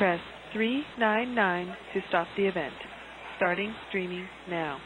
Press 399 to stop the event. Starting streaming now.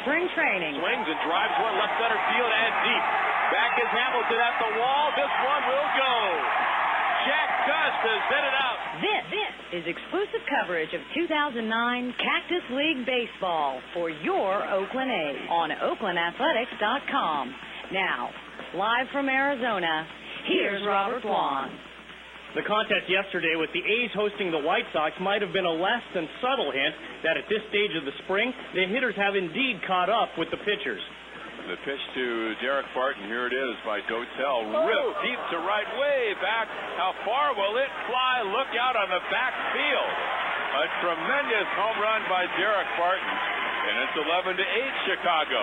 spring training. Swings and drives one left center field and deep. Back is Hamilton at the wall. This one will go. Jack Dust has hit it out. This is exclusive coverage of 2009 Cactus League Baseball for your Oakland A's on OaklandAthletics.com. Now, live from Arizona, here's Robert Vaughn. The contest yesterday with the A's hosting the White Sox might have been a less than subtle hint that at this stage of the spring, the hitters have indeed caught up with the pitchers. The pitch to Derek Barton. Here it is by Dotel. Ripped deep to right, way back. How far will it fly? Look out on the back field. A tremendous home run by Derek Barton. And it's 11-8 Chicago.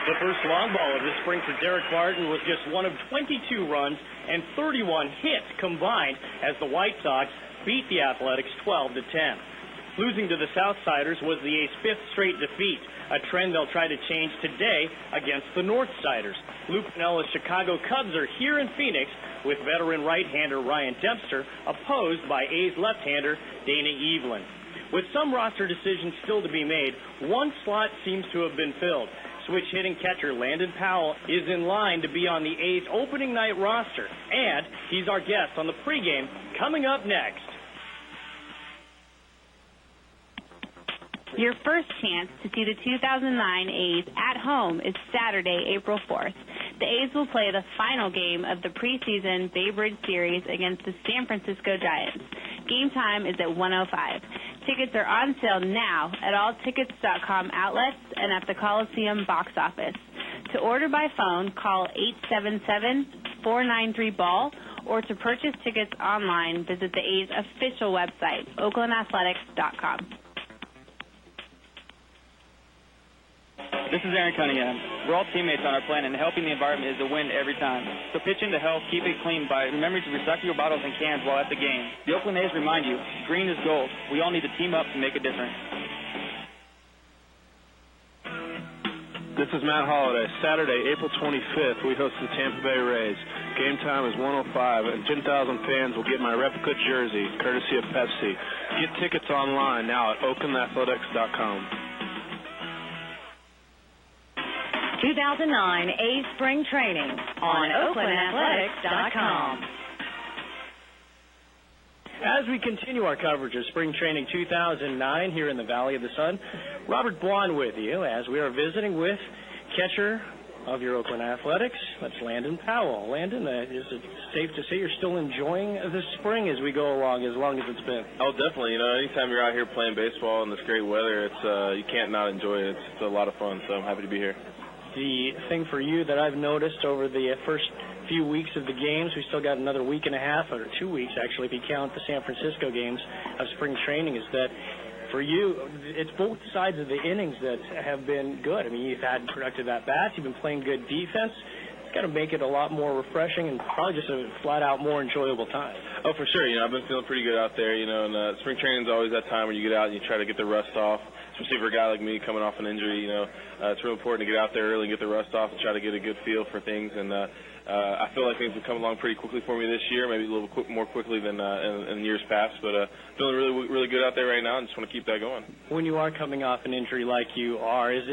The first long ball of the spring for Derek Barton was just one of 22 runs and 31 hits combined as the White Sox beat the Athletics 12-10. Losing to the Southsiders was the A's fifth straight defeat, a trend they'll try to change today against the Northsiders. Lou Pinella's Chicago Cubs are here in Phoenix with veteran right-hander Ryan Dempster, opposed by A's left-hander Dana Evelyn. With some roster decisions still to be made, one slot seems to have been filled. Switch hitting catcher Landon Powell is in line to be on the A's opening night roster, and he's our guest on the pregame coming up next. Your first chance to see the 2009 A's at home is Saturday, April 4th. The A's will play the final game of the preseason Bay Bridge Series against the San Francisco Giants. Game time is at 1:05. Tickets are on sale now at all tickets.com outlets and at the Coliseum box office. To order by phone, call 877-493-BALL, or to purchase tickets online, visit the A's official website, OaklandAthletics.com. This is Aaron Cunningham. We're all teammates on our planet, and helping the environment is a win every time. So pitch in to help keep it clean by remembering to recycle your bottles and cans while at the game. The Oakland A's remind you, green is gold. We all need to team up to make a difference. This is Matt Holliday. Saturday, April 25th, we host the Tampa Bay Rays. Game time is 1:05, and 10,000 fans will get my replica jersey, courtesy of Pepsi. Get tickets online now at OaklandAthletics.com. 2009 A's spring training on OaklandAthletics.com. As we continue our coverage of Spring Training 2009 here in the Valley of the Sun, Robert Vaughn with you as we are visiting with catcher of your Oakland Athletics. That's Landon Powell. Landon, is it safe to say you're still enjoying the spring as we go along, as long as it's been? Oh, definitely. You know, anytime you're out here playing baseball in this great weather, it's you can't not enjoy it. It's a lot of fun, so I'm happy to be here. The thing for you that I've noticed over the first few weeks of the games, we still got another week and a half, or 2 weeks actually, if you count the San Francisco games of spring training, is that for you, it's both sides of the innings that have been good. I mean, you've had productive at-bats, you've been playing good defense. It's got to make it a lot more refreshing and probably just a flat-out more enjoyable time. Oh, for sure. You know, I've been feeling pretty good out there, you know, and spring training is always that time where you get out and you try to get the rust off. Especially for a guy like me coming off an injury, you know, it's real important to get out there early and get the rust off and try to get a good feel for things. And I feel like things have come along pretty quickly for me this year, maybe a little more quickly than in years past. But feeling really good out there right now and just want to keep that going. When you are coming off an injury like you are, is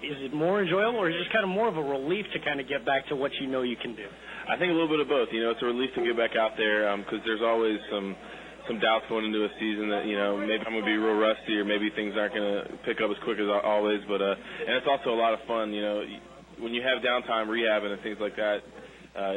it more enjoyable, or is it just kind of more of a relief to kind of get back to what you know you can do? I think a little bit of both. You know, it's a relief to get back out there because there's always some doubts going into a season that, you know, maybe I'm going to be real rusty or maybe things aren't going to pick up as quick as always. But and it's also a lot of fun, you know. When you have downtime rehabbing and things like that,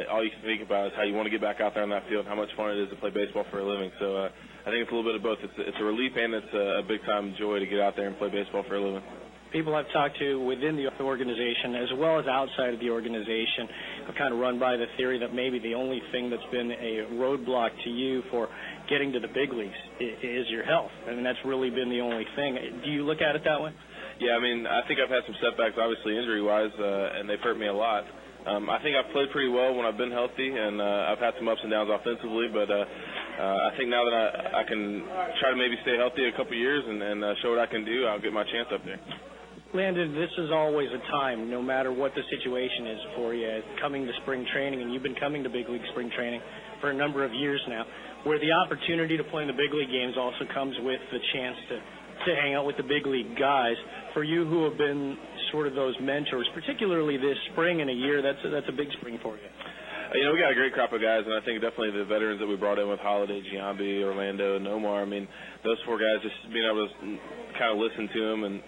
all you can think about is how you want to get back out there on that field and how much fun it is to play baseball for a living. So I think it's a little bit of both. It's a relief and it's a big-time joy to get out there and play baseball for a living. People I've talked to within the organization as well as outside of the organization have kind of run by the theory that maybe the only thing that's been a roadblock to you for getting to the big leagues is your health. I mean, that's really been the only thing. Do you look at it that way? Yeah, I mean, I think I've had some setbacks, obviously, injury-wise, and they've hurt me a lot. I think I've played pretty well when I've been healthy, and I've had some ups and downs offensively, but I think now that I can try to maybe stay healthy a couple years and show what I can do, I'll get my chance up there. Landon, this is always a time, no matter what the situation is for you, coming to spring training, and you've been coming to big league spring training for a number of years now, where the opportunity to play in the big league games also comes with the chance to to hang out with the big league guys. For you who have been sort of those mentors, particularly this spring in a year, that's a big spring for you. We got a great crop of guys, and I think definitely the veterans that we brought in with Holiday, Giambi, Orlando, and Omar, I mean, those four guys, just being able to kind of listen to them and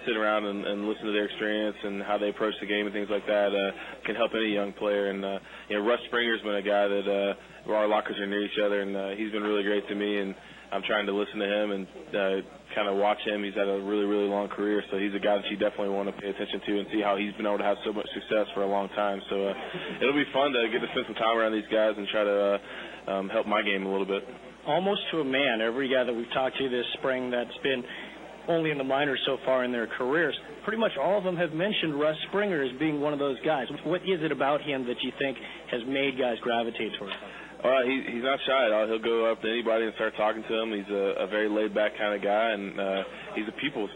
sit around and listen to their experience and how they approach the game and things like that can help any young player. And, Russ Springer's been a guy that our lockers are near each other, and he's been really great to me, and I'm trying to listen to him and kind of watch him. He's had a really, really long career, so he's a guy that you definitely want to pay attention to and see how he's been able to have so much success for a long time. So it'll be fun to get to spend some time around these guys and try to help my game a little bit. Almost to a man, every guy that we've talked to this spring that's been only in the minors so far in their careers, pretty much all of them have mentioned Russ Springer as being one of those guys. What is it about him that you think has made guys gravitate towards him? He's not shy at all. He'll go up to anybody and start talking to them. He's a very laid-back kind of guy, and he's a people's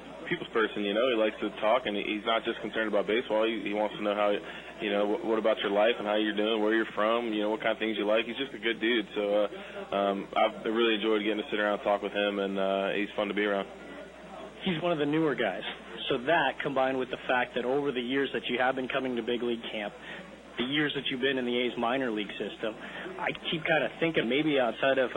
person. He likes to talk, and he's not just concerned about baseball. He wants to know how, what about your life and how you're doing, where you're from, what kind of things you like. He's just a good dude. So I've really enjoyed getting to sit around and talk with him, and he's fun to be around. He's one of the newer guys. So that, combined with the fact that over the years that you have been coming to big league camp, the years that you've been in the A's minor league system, I keep kind of thinking maybe outside of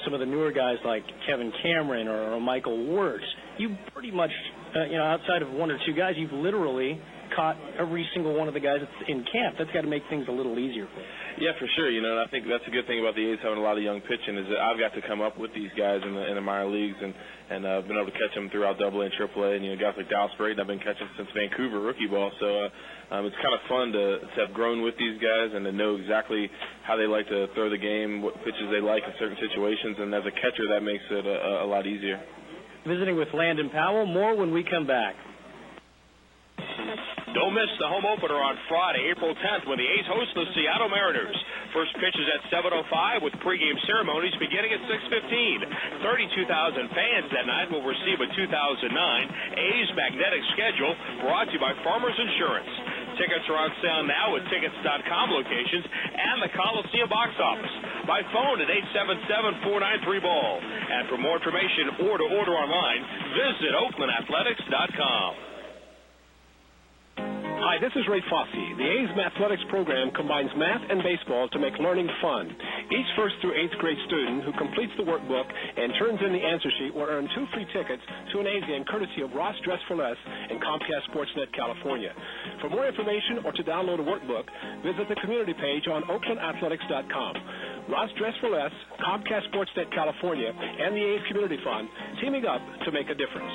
some of the newer guys like Kevin Cameron or Michael Wirtz, you pretty much outside of one or two guys, you've literally caught every single one of the guys that's in camp. That's got to make things a little easier for you. Yeah, for sure. And I think that's a good thing about the A's having a lot of young pitching is that I've got to come up with these guys in the minor leagues and I've been able to catch them throughout AA and AAA. And guys like Dallas Braden I've been catching since Vancouver rookie ball. So it's kind of fun to have grown with these guys and to know exactly how they like to throw the game, what pitches they like in certain situations. And as a catcher, that makes it a lot easier. Visiting with Landon Powell. More when we come back. Don't miss the home opener on Friday, April 10th, when the A's host the Seattle Mariners. First pitch is at 7:05 with pregame ceremonies beginning at 6:15. 32,000 fans that night will receive a 2009 A's magnetic schedule brought to you by Farmers Insurance. Tickets are on sale now at Tickets.com locations and the Coliseum box office. By phone at 877-493-BALL. And for more information or to order online, visit OaklandAthletics.com. Hi, this is Ray Fosse. The A's Mathletics program combines math and baseball to make learning fun. Each 1st through 8th grade student who completes the workbook and turns in the answer sheet will earn 2 free tickets to an A's game courtesy of Ross Dress for Less and Comcast Sportsnet California. For more information or to download a workbook, visit the community page on OaklandAthletics.com. Ross Dress for Less, Comcast Sportsnet California, and the A's Community Fund teaming up to make a difference.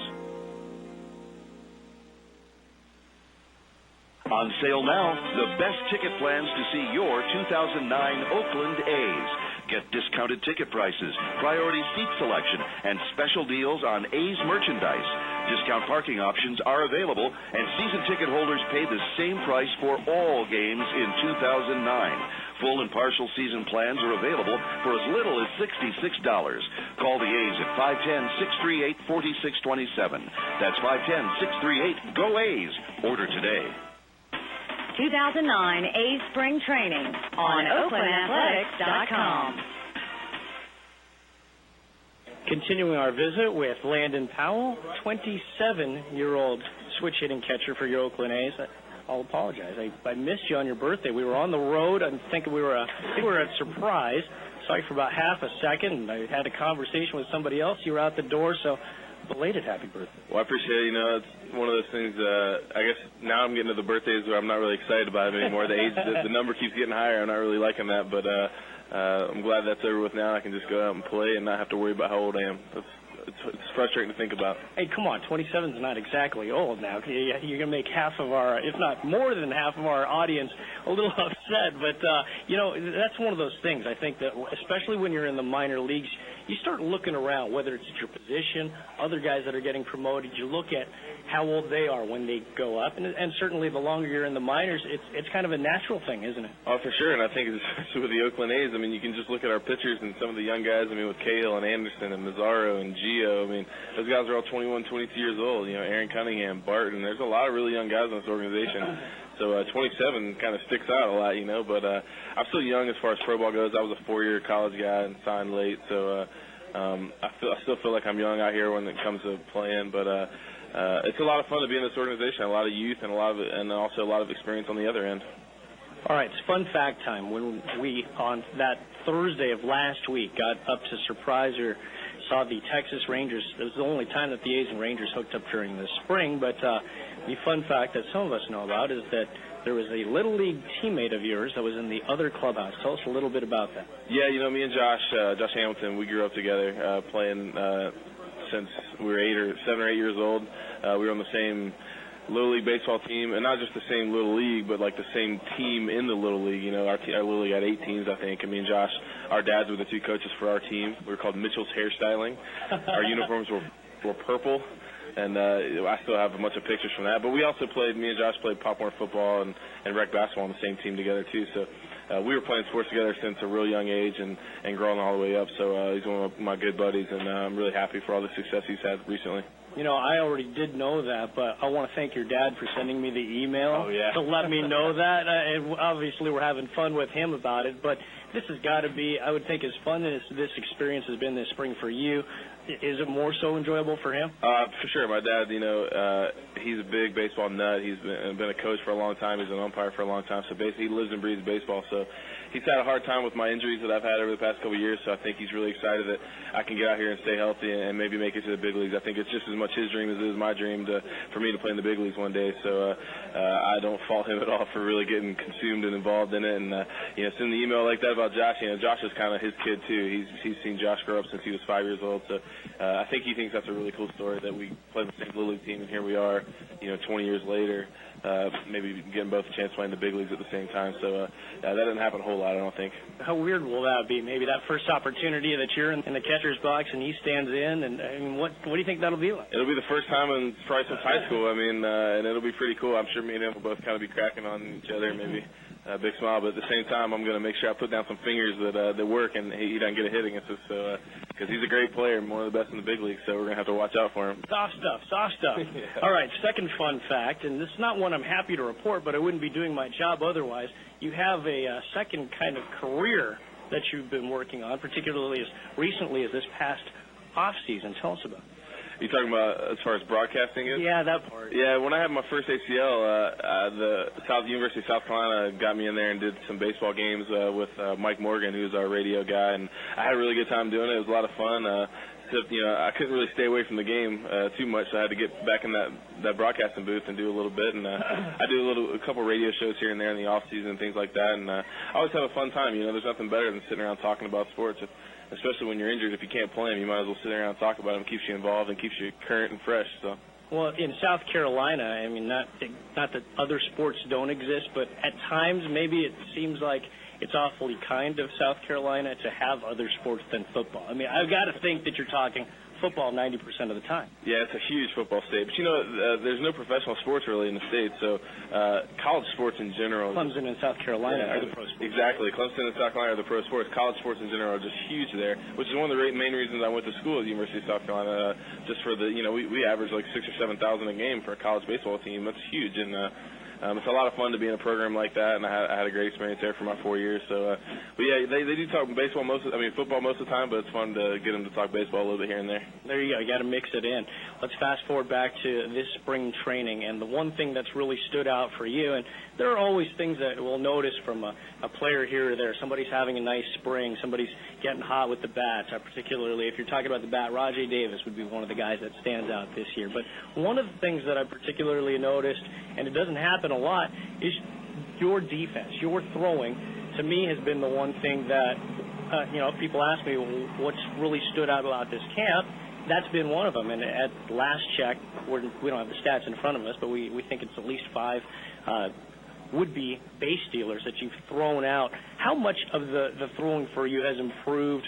On sale now, the best ticket plans to see your 2009 Oakland A's. Get discounted ticket prices, priority seat selection, and special deals on A's merchandise. Discount parking options are available, and season ticket holders pay the same price for all games in 2009. Full and partial season plans are available for as little as $66. Call the A's at 510-638-4627. That's 510-638-GO-A'S. Order today. 2009 A's Spring Training on OaklandAthletics.com. Continuing our visit with Landon Powell, 27-year-old switch-hitting catcher for your Oakland A's. I'll apologize. I missed you on your birthday. We were on the road. I think we were at Surprise. Saw you for about half a second, and I had a conversation with somebody else. You were out the door, so belated happy birthday. Well, I appreciate it. It's one of those things, I guess now I'm getting to the birthdays where I'm not really excited about it anymore. The number keeps getting higher. I'm not really liking that, but I'm glad that's over with now. I can just go out and play and not have to worry about how old I am. It's frustrating to think about. Hey, come on, 27 is not exactly old now. You're going to make half of our, if not more than half of our audience a little upset. But, that's one of those things. I think that especially when you're in the minor leagues, you start looking around, whether it's at your position, other guys that are getting promoted. You look at how old they are when they go up. And certainly the longer you're in the minors, it's kind of a natural thing, isn't it? Oh, for sure. And I think especially with the Oakland A's, I mean, you can just look at our pitchers and some of the young guys, with Cahill and Anderson and Mazzaro and Gio. Those guys are all 21, 22 years old. Aaron Cunningham, Barton. There's a lot of really young guys in this organization. So 27 kind of sticks out a lot, but I'm still young as far as pro ball goes. I was a 4-year college guy and signed late. So, I still feel like I'm young out here when it comes to playing, but it's a lot of fun to be in this organization. A lot of youth and also a lot of experience on the other end. All right, it's fun fact time. When we, on that Thursday of last week, got up to surprise or saw the Texas Rangers. It was the only time that the A's and Rangers hooked up during the spring, but the fun fact that some of us know about is that there was a Little League teammate of yours that was in the other clubhouse. Tell us a little bit about that. Yeah, me and Josh Hamilton, we grew up together playing since we were 7 or 8 years old. We were on the same Little League baseball team, and not just the same Little League, but like the same team in the Little League. Our Little League had 8 teams, I think. And me and Josh, our dads were the 2 coaches for our team. We were called Mitchell's Hairstyling. Our uniforms were purple, and I still have a bunch of pictures from that. But me and Josh played popcorn football and rec basketball on the same team together, too. So we were playing sports together since a real young age and growing all the way up. So he's one of my good buddies, and I'm really happy for all the success he's had recently. I already did know that, but I want to thank your dad for sending me the email to let me know that. And obviously, we're having fun with him about it, but this has got to be, I would think, as fun as this experience has been this spring for you. Is it more so enjoyable for him? For sure. My dad, he's a big baseball nut. He's been a coach for a long time. He's an umpire for a long time. So basically, he lives and breathes baseball. So he's had a hard time with my injuries that I've had over the past couple of years. So I think he's really excited that I can get out here and stay healthy and maybe make it to the big leagues. I think it's just as much his dream as it is my dream for me to play in the big leagues one day. So I don't fault him at all for really getting consumed and involved in it. And sending the email like that about Josh. Josh is kind of his kid too. He's seen Josh grow up since he was 5 years old. So I think he thinks that's a really cool story that we played the same Little League team, and here we are, 20 years later, maybe getting both a chance to play in the big leagues at the same time. So that doesn't happen a whole lot, I don't think. How weird will that be? Maybe that first opportunity that you're in the catcher's box and he stands in, and what do you think that'll be like? It'll be the first time in probably since high school. And it'll be pretty cool. I'm sure me and him will both kind of be cracking on each other, maybe a big smile, but at the same time, I'm going to make sure I put down some fingers that work and he doesn't get a hit against us. So, because he's a great player and one of the best in the big league, so we're going to have to watch out for him. Soft stuff. Yeah. All right, second fun fact, and this is not one I'm happy to report, but I wouldn't be doing my job otherwise. You have a second kind of career that you've been working on, particularly as recently as this past off season. Tell us about it. You talking about as far as broadcasting is? Yeah, that part. Yeah, when I had my first ACL, the University of South Carolina got me in there and did some baseball games with Mike Morgan, who's our radio guy, and I had a really good time doing it. It was a lot of fun. I couldn't really stay away from the game too much, so I had to get back in that broadcasting booth and do a little bit. And I do a couple radio shows here and there in the off season and things like that. And I always have a fun time. There's nothing better than sitting around talking about sports. Especially when you're injured, if you can't play them, you might as well sit around and talk about them. It keeps you involved and keeps you current and fresh. So. Well, in South Carolina, I mean, not that other sports don't exist, but at times maybe it seems like it's awfully kind of South Carolina to have other sports than football. I mean, I've got to think that you're talking football 90% of the time. Yeah, it's a huge football state. But, there's no professional sports really in the state, so college sports in general. Clemson and South Carolina are the pro sports. Exactly. Clemson and South Carolina are the pro sports. College sports in general are just huge there, which is one of the main reasons I went to school at the University of South Carolina, just for we average like 6,000 or 7,000 a game for a college baseball team. That's huge, and it's a lot of fun to be in a program like that, and I had a great experience there for my 4 years. So, but yeah, they do talk baseball football most of the time, but it's fun to get them to talk baseball a little bit here and there. There you go. You got to mix it in. Let's fast forward back to this spring training, and the one thing that's really stood out for you, and there are always things that we'll notice from a player here or there. Somebody's having a nice spring. Somebody's getting hot with the bats. Particularly, if you're talking about the bat, Rajay Davis would be one of the guys that stands out this year. But one of the things that I particularly noticed, and it doesn't happen a lot, is your defense. Your throwing, to me, has been the one thing that, people ask me what's really stood out about this camp. That's been one of them. And at last check, we don't have the stats in front of us, but we think it's at least 5 would-be base stealers that you've thrown out. How much of the throwing for you has improved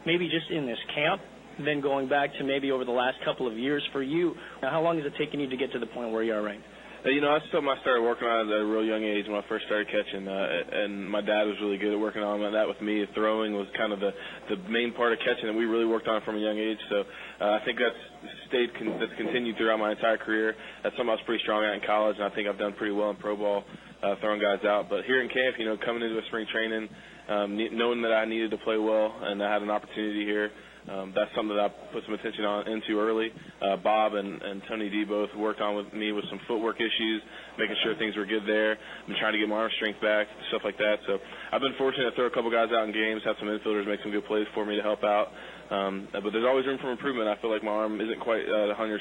maybe just in this camp, then going back to maybe over the last couple of years for you? Now, how long has it taken you to get to the point where you are right now? That's something I started working on at a real young age when I first started catching, and my dad was really good at working on that with me. Throwing was kind of the main part of catching, and we really worked on it from a young age. So I think that's continued throughout my entire career. That's something I was pretty strong at in college, and I think I've done pretty well in pro ball, throwing guys out. But here in camp, coming into a spring training, knowing that I needed to play well and I had an opportunity here, that's something that I put some attention into early. Bob and Tony D both worked on with me with some footwork issues, making sure things were good there. I'm trying to get my arm strength back, stuff like that. So I've been fortunate to throw a couple guys out in games, have some infielders make some good plays for me to help out. But there's always room for improvement. I feel like my arm isn't quite 100%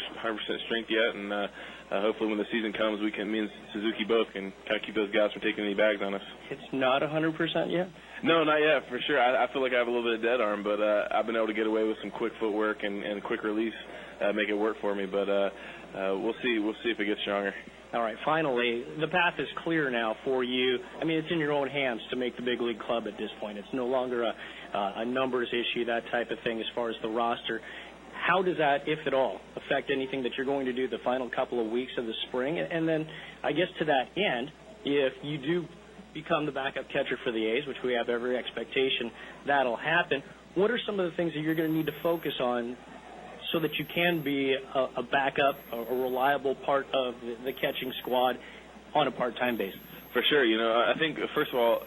strength yet, and hopefully when the season comes, me and Suzuki both can kind of keep those guys from taking any bags on us. It's not 100% yet? No, not yet, for sure. I feel like I have a little bit of dead arm, but I've been able to get away with some quick footwork and quick release, make it work for me. But we'll see. We'll see if it gets stronger. All right, finally, the path is clear now for you. I mean, it's in your own hands to make the big league club at this point. It's no longer a numbers issue, that type of thing, as far as the roster. How does that, if at all, affect anything that you're going to do the final couple of weeks of the spring? And then, I guess to that end, if you do become the backup catcher for the A's, which we have every expectation that'll happen, what are some of the things that you're going to need to focus on so that you can be a backup, a reliable part of the catching squad on a part-time basis? For sure. I think, first of all,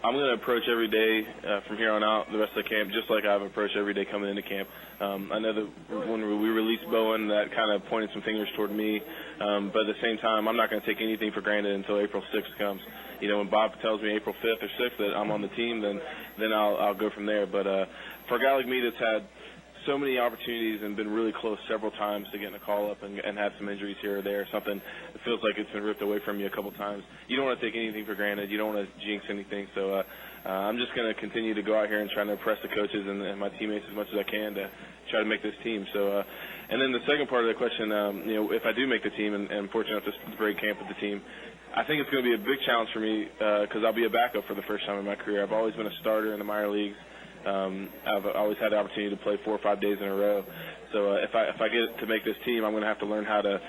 I'm going to approach every day from here on out, the rest of the camp, just like I've approached every day coming into camp. I know that when we released Bowen, that kind of pointed some fingers toward me. But at the same time, I'm not going to take anything for granted until April 6th comes. When Bob tells me April 5th or 6th that I'm on the team, then I'll go from there. But for a guy like me that's had so many opportunities and been really close several times to getting a call-up and had some injuries here or there, something that feels like it's been ripped away from you a couple times. You don't want to take anything for granted. You don't want to jinx anything. So I'm just going to continue to go out here and try to impress the coaches and my teammates as much as I can to try to make this team. So, and then the second part of the question, if I do make the team and I'm fortunate enough to break camp with the team, I think it's going to be a big challenge for me because I'll be a backup for the first time in my career. I've always been a starter in the minor leagues. I've always had the opportunity to play 4 or 5 days in a row. So if I get to make this team, I'm going to have to learn how to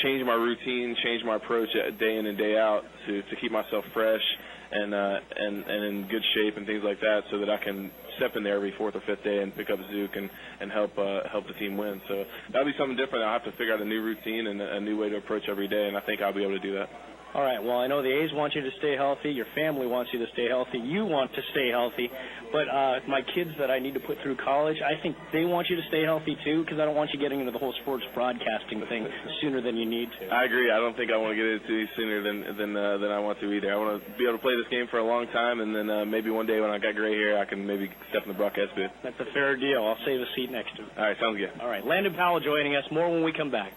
change my routine, change my approach day in and day out to keep myself fresh and in good shape and things like that, so that I can step in there every 4th or 5th day and pick up Zook and help the team win. So that'll be something different. I'll have to figure out a new routine and a new way to approach every day, and I think I'll be able to do that. All right, well, I know the A's want you to stay healthy. Your family wants you to stay healthy. You want to stay healthy. But my kids that I need to put through college, I think they want you to stay healthy, too, because I don't want you getting into the whole sports broadcasting thing sooner than you need to. I agree. I don't think I want to get into it sooner than I want to either. I want to be able to play this game for a long time, and then maybe one day when I got gray hair, I can maybe step in the broadcast booth. That's a fair deal. I'll save a seat next to him. All right, sounds good. All right, Landon Powell joining us. More when we come back.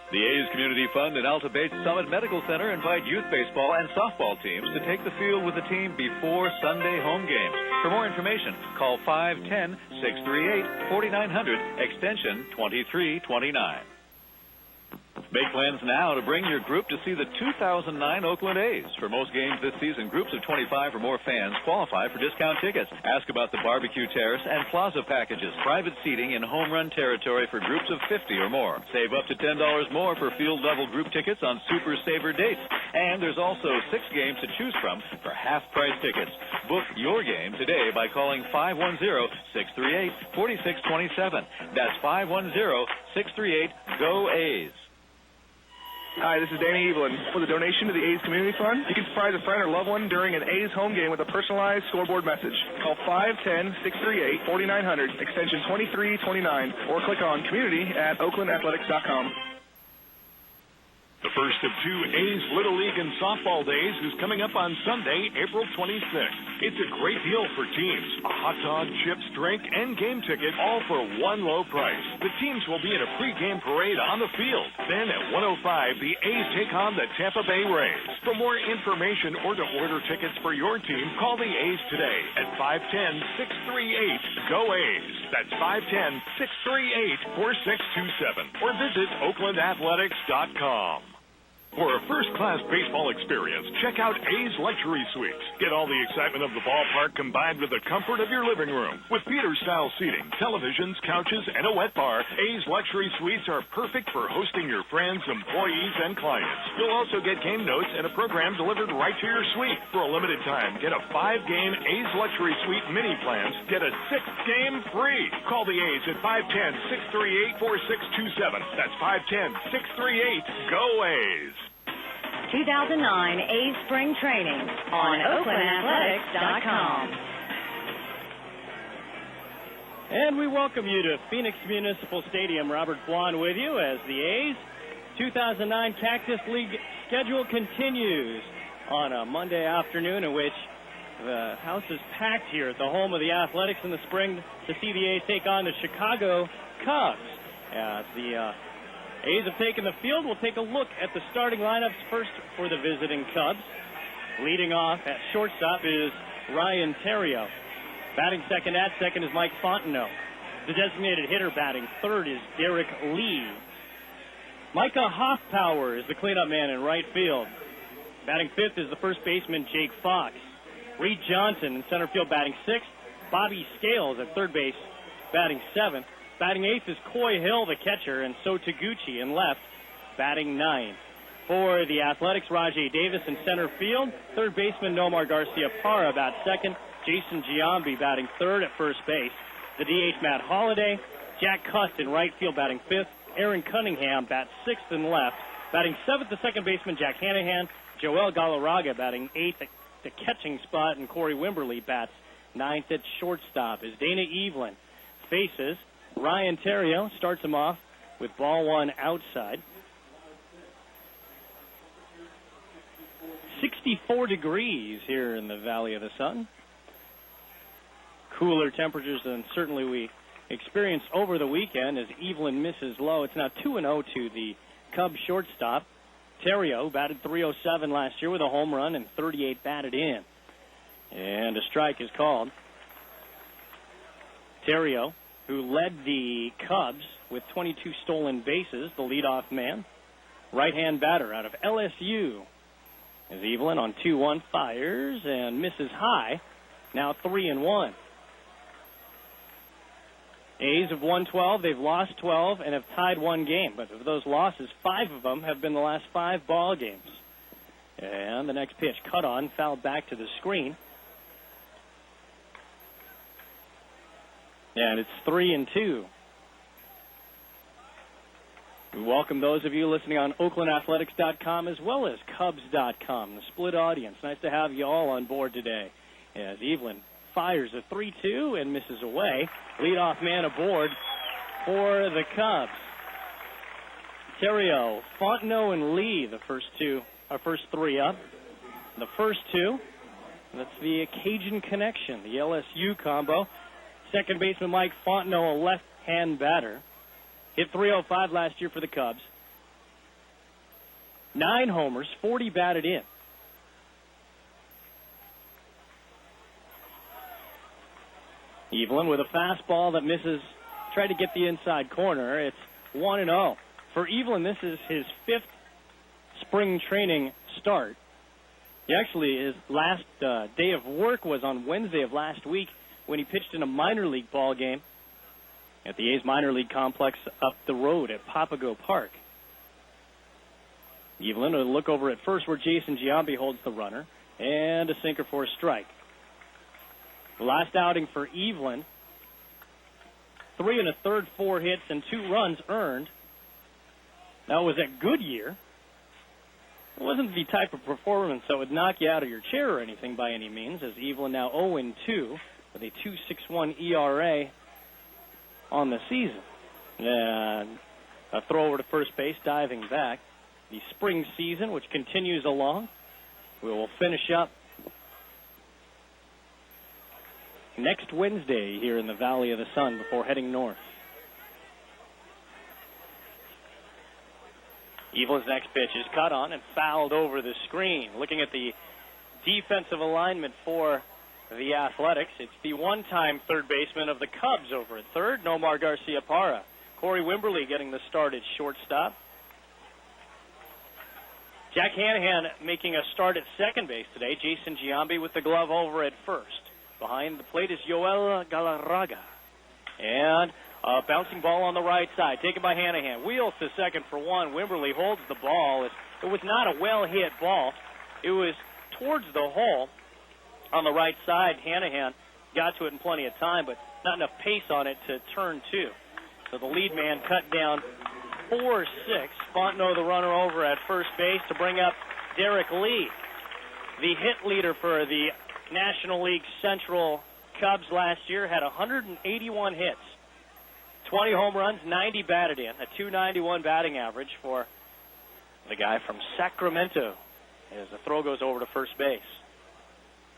The A's Community Fund and Alta Bates Summit Medical Center invite youth baseball and softball teams to take the field with the team before Sunday home games. For more information, call 510-638-4900, extension 2329. Make plans now to bring your group to see the 2009 Oakland A's. For most games this season, groups of 25 or more fans qualify for discount tickets. Ask about the barbecue terrace and plaza packages, private seating in home run territory for groups of 50 or more. Save up to $10 more for field level group tickets on Super Saver dates. And there's also 6 games to choose from for half price tickets. Book your game today by calling 510-638-4627. That's 510-638-GO-A's. Hi, this is Danny Evelyn. With a donation to the A's Community Fund, you can surprise a friend or loved one during an A's home game with a personalized scoreboard message. Call 510-638-4900, extension 2329, or click on community@oaklandathletics.com. The first of 2 A's Little League and Softball Days is coming up on Sunday, April 26th. It's a great deal for teams. A hot dog, chips, drink, and game ticket, all for one low price. The teams will be in a pregame parade on the field. Then at 1:05, the A's take on the Tampa Bay Rays. For more information or to order tickets for your team, call the A's today at 510-638-GO-A's. That's 510-638-4627. Or visit OaklandAthletics.com. For a first-class baseball experience, check out A's Luxury Suites. Get all the excitement of the ballpark combined with the comfort of your living room. With Peter-style seating, televisions, couches, and a wet bar, A's Luxury Suites are perfect for hosting your friends, employees, and clients. You'll also get game notes and a program delivered right to your suite. For a limited time, get a 5-game A's Luxury Suite mini plans. Get a 6th game free. Call the A's at 510-638-4627. That's 510-638-GO-A's. 2009 A's Spring Training on OaklandAthletics.com. And we welcome you to Phoenix Municipal Stadium. Robert Blond with you as the A's 2009 Cactus League schedule continues on a Monday afternoon in which the house is packed here at the home of the Athletics in the spring to see the A's take on the Chicago Cubs. As the A's have taken the field, we'll take a look at the starting lineups first for the visiting Cubs. Leading off at shortstop is Ryan Theriot. Batting second at second is Mike Fontenot. The designated hitter batting third is Derek Lee. Micah Hoffpower is the cleanup man in right field. Batting fifth is the first baseman Jake Fox. Reed Johnson in center field batting sixth. Bobby Scales at third base batting seventh. Batting eighth is Coy Hill, the catcher, and So Taguchi in left batting ninth. For the Athletics, Rajay Davis in center field. Third baseman Nomar Garcia-Parra bats second. Jason Giambi batting third at first base. The DH Matt Holliday. Jack Cust in right field batting fifth. Aaron Cunningham bats sixth and left. Batting seventh, the second baseman Jack Hanahan. Joel Galarraga batting eighth at the catching spot, and Corey Wimberly bats ninth at shortstop. As Dana Evelyn faces Ryan Theriot, starts him off with ball one outside. 64 degrees here in the Valley of the Sun. Cooler temperatures than certainly we experienced over the weekend as Evelyn misses low. It's now 2-0 to the Cubs shortstop. Theriot batted .307 last year with a home run and 38 batted in. And a strike is called. Theriot, who led the Cubs with 22 stolen bases, the leadoff man, right-hand batter out of LSU. As Evelyn on 2-1 fires and misses high, now 3-1. A's have won 12, they've lost 12, and have tied one game. But of those losses, 5 of them have been the last 5 ball games. And the next pitch, cut on, fouled back to the screen. And it's 3-2. We welcome those of you listening on OaklandAthletics.com as well as Cubs.com, the split audience. Nice to have you all on board today. As Evelyn fires a 3-2 and misses away. Leadoff man aboard for the Cubs. Theriot, Fontenot, and Lee, the first three up. The first two, that's the Cajun connection, the LSU combo. Second baseman Mike Fontenot, a left-hand batter. Hit .305 last year for the Cubs. 9 homers, 40 batted in. Evelyn with a fastball that misses, tried to get the inside corner. It's 1-0. For Evelyn, this is his 5th spring training start. His last day of work was on Wednesday of last week when he pitched in a minor league ball game at the A's minor league complex up the road at Papago Park. Evelyn will look over at first where Jason Giambi holds the runner, and a sinker for a strike. The last outing for Evelyn, 3 1/3, 4 hits, and 2 runs earned. That was at Goodyear. It wasn't the type of performance that would knock you out of your chair or anything by any means, as Evelyn now 0-2 with a 2.61 ERA on the season. And a throw over to first base, diving back. The spring season, which continues along, we will finish up next Wednesday here in the Valley of the Sun before heading north. Evelyn's next pitch is cut on and fouled over the screen. Looking at the defensive alignment for the Athletics, it's the one-time third baseman of the Cubs over at third, Nomar Garcia-Parra. Corey Wimberly getting the start at shortstop. Jack Hanahan making a start at second base today. Jason Giambi with the glove over at first. Behind the plate is Joel Galarraga. And a bouncing ball on the right side, taken by Hanahan. Wheels to second for one. Wimberly holds the ball. It was not a well-hit ball. It was towards the hole on the right side. Hanahan got to it in plenty of time, but not enough pace on it to turn two. So the lead man cut down 4-6. Fontenot, the runner, over at first base to bring up Derek Lee, the hit leader for the National League Central Cubs last year, had 181 hits. 20 home runs, 90 batted in, a .291 batting average for the guy from Sacramento as the throw goes over to first base.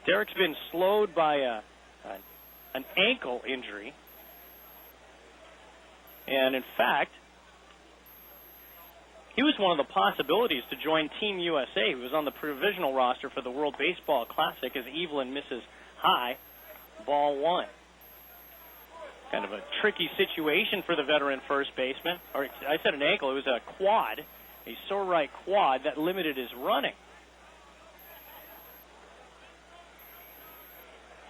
Derek's been slowed by an ankle injury. And, in fact, he was one of the possibilities to join Team USA. He was on the provisional roster for the World Baseball Classic as Evelyn misses high, ball one. Kind of a tricky situation for the veteran first baseman. Or I said an ankle. It was a quad, a sore right quad that limited his running.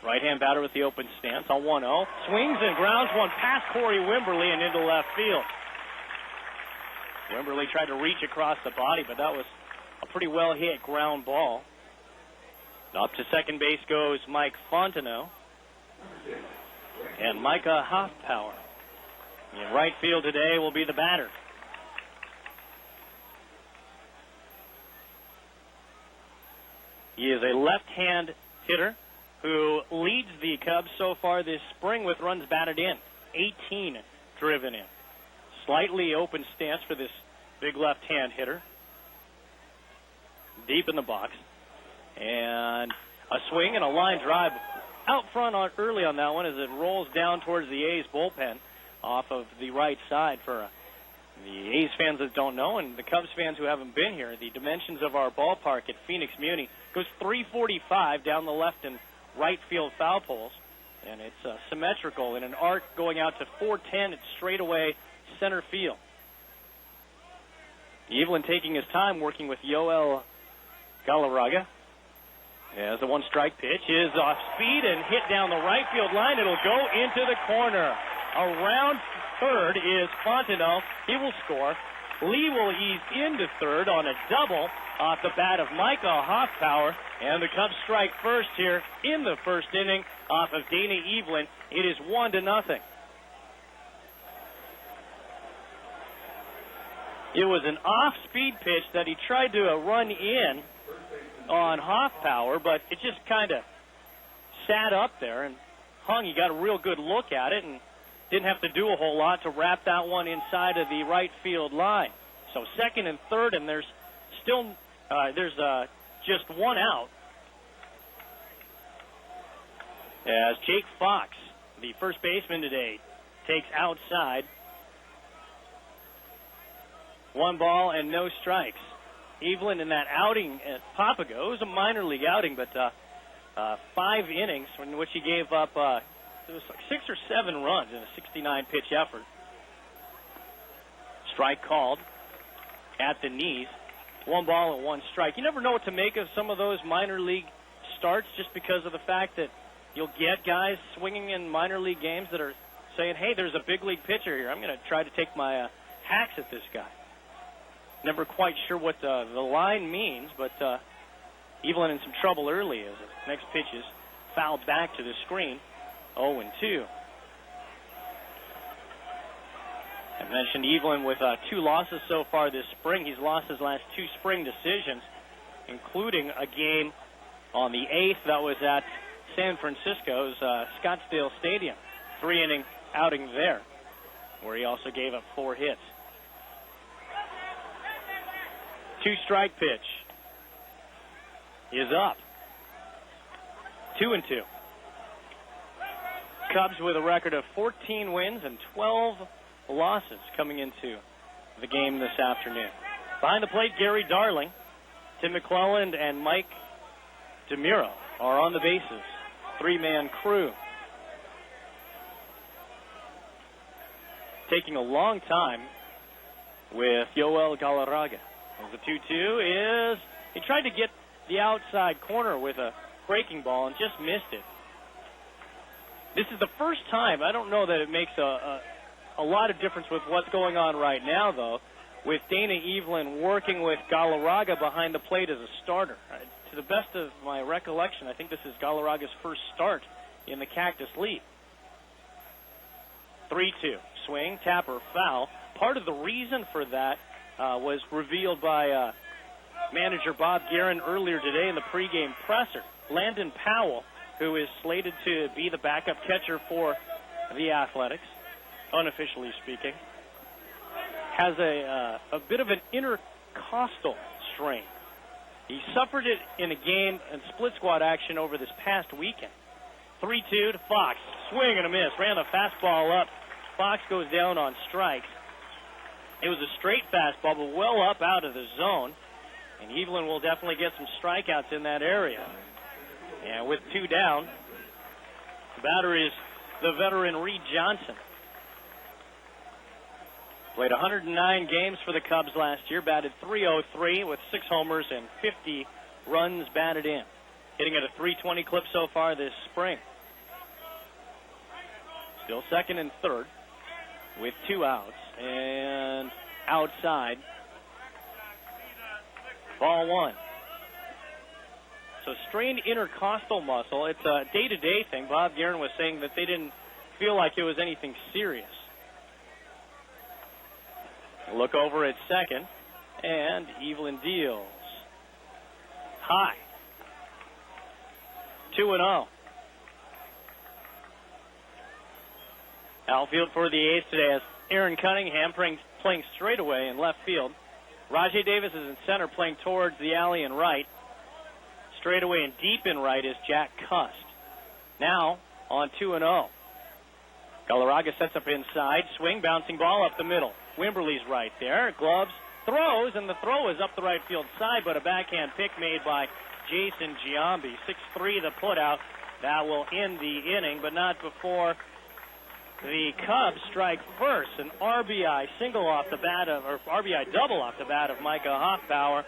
Right-hand batter with the open stance on 1-0. Swings and grounds one past Corey Wimberly and into left field. Wimberly tried to reach across the body, but that was a pretty well-hit ground ball. Up to second base goes Mike Fontenot. And Micah Hoffpower. In right field today will be the batter. He is a left-hand hitter who leads the Cubs so far this spring with runs batted in, 18 driven in. Slightly open stance for this big left-hand hitter. Deep in the box. And a swing and a line drive out front early on that one as it rolls down towards the A's bullpen off of the right side. For the A's fans that don't know and the Cubs fans who haven't been here, the dimensions of our ballpark at Phoenix Muni goes 345 down the left and right field foul poles, and it's symmetrical in an arc going out to 410 at straightaway center field. Evelyn taking his time working with Yoel Galarraga. As the one-strike pitch is off speed and hit down the right field line. It'll go into the corner. Around third is Fontenot. He will score. Lee will ease into third on a double off the bat of Micah Hoffpower. And the Cubs strike first here in the first inning off of Dana Evelyn. It is 1-0. It was an off-speed pitch that he tried to run in on Hoffpower, but it just kind of sat up there and hung. He got a real good look at it and didn't have to do a whole lot to wrap that one inside of the right field line. So second and third, and there's still just one out. As Jake Fox, the first baseman today, takes outside. 1 ball and no strikes. Evelyn in that outing at Papago, it was a minor league outing, but 5 innings in which he gave up it was like 6 or 7 runs in a 69-pitch effort. Strike called at the knees. 1 ball and 1 strike. You never know what to make of some of those minor league starts just because of the fact that you'll get guys swinging in minor league games that are saying, hey, there's a big league pitcher here. I'm going to try to take my hacks at this guy. Never quite sure what the line means, but Evelyn in some trouble early as the next pitch is fouled back to the screen. 0-2. I mentioned Evelyn with 2 losses so far this spring. He's lost his last 2 spring decisions, including a game on the 8th that was at San Francisco's Scottsdale Stadium. 3-inning outing there, where he also gave up 4 hits. 2-strike pitch is up. 2-2. Cubs with a record of 14 wins and 12 losses coming into the game this afternoon. Behind the plate, Gary Darling, Tim McClelland, and Mike DeMuro are on the bases. 3-man crew. Taking a long time with Yoel Galarraga. The 2-2 is, he tried to get the outside corner with a breaking ball and just missed it. This is the first time, I don't know that it makes a lot of difference with what's going on right now, though, with Dana Evelyn working with Galarraga behind the plate as a starter. To the best of my recollection, I think this is Galarraga's first start in the Cactus League. 3-2, swing, tapper, foul. Part of the reason for that was revealed by manager Bob Guerin earlier today in the pregame presser. Landon Powell, who is slated to be the backup catcher for the Athletics, unofficially speaking, has a bit of an intercostal strain. He suffered it in a game in split squad action over this past weekend. 3-2 to Fox. Swing and a miss. Ran the fastball up. Fox goes down on strikes. It was a straight fastball, but well up out of the zone. And Evelyn will definitely get some strikeouts in that area. And with 2 down, the batter is the veteran Reed Johnson. Played 109 games for the Cubs last year, batted .303 with 6 homers and 50 runs batted in. Hitting at a .320 clip so far this spring. Still second and third with 2 outs. And outside, ball 1. So strained intercostal muscle. It's a day-to-day thing. Bob Guerin was saying that they didn't feel like it was anything serious. Look over at second, and Evelyn deals. High. 2-0. Outfield for the A's today has Aaron Cunningham playing straight away in left field. Rajay Davis is in center playing towards the alley in right. Straight away and deep in right is Jack Cust. Now on 2-0. Galarraga sets up inside. Swing, bouncing ball up the middle. Wimberly's right there. Gloves, throws, and the throw is up the right field side, but a backhand pick made by Jason Giambi. 6-3 the putout. That will end the inning, but not before the Cubs strike first. An RBI single off the bat of, or RBI double off the bat of Micah Hoffbauer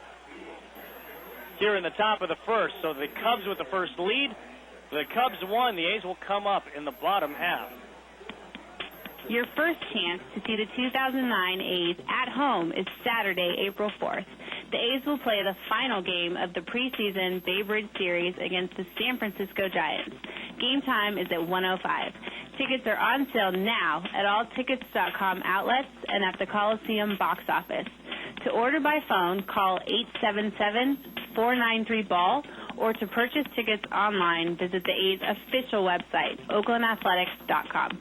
here in the top of the first. So the Cubs with the first lead. The Cubs won. The A's will come up in the bottom half. Your first chance to see the 2009 A's at home is Saturday, April 4th. The A's will play the final game of the preseason Bay Bridge Series against the San Francisco Giants. Game time is at 1:05. Tickets are on sale now at all tickets.com outlets and at the Coliseum box office. To order by phone, call 877-493-BALL, or to purchase tickets online, visit the A's official website, oaklandathletics.com.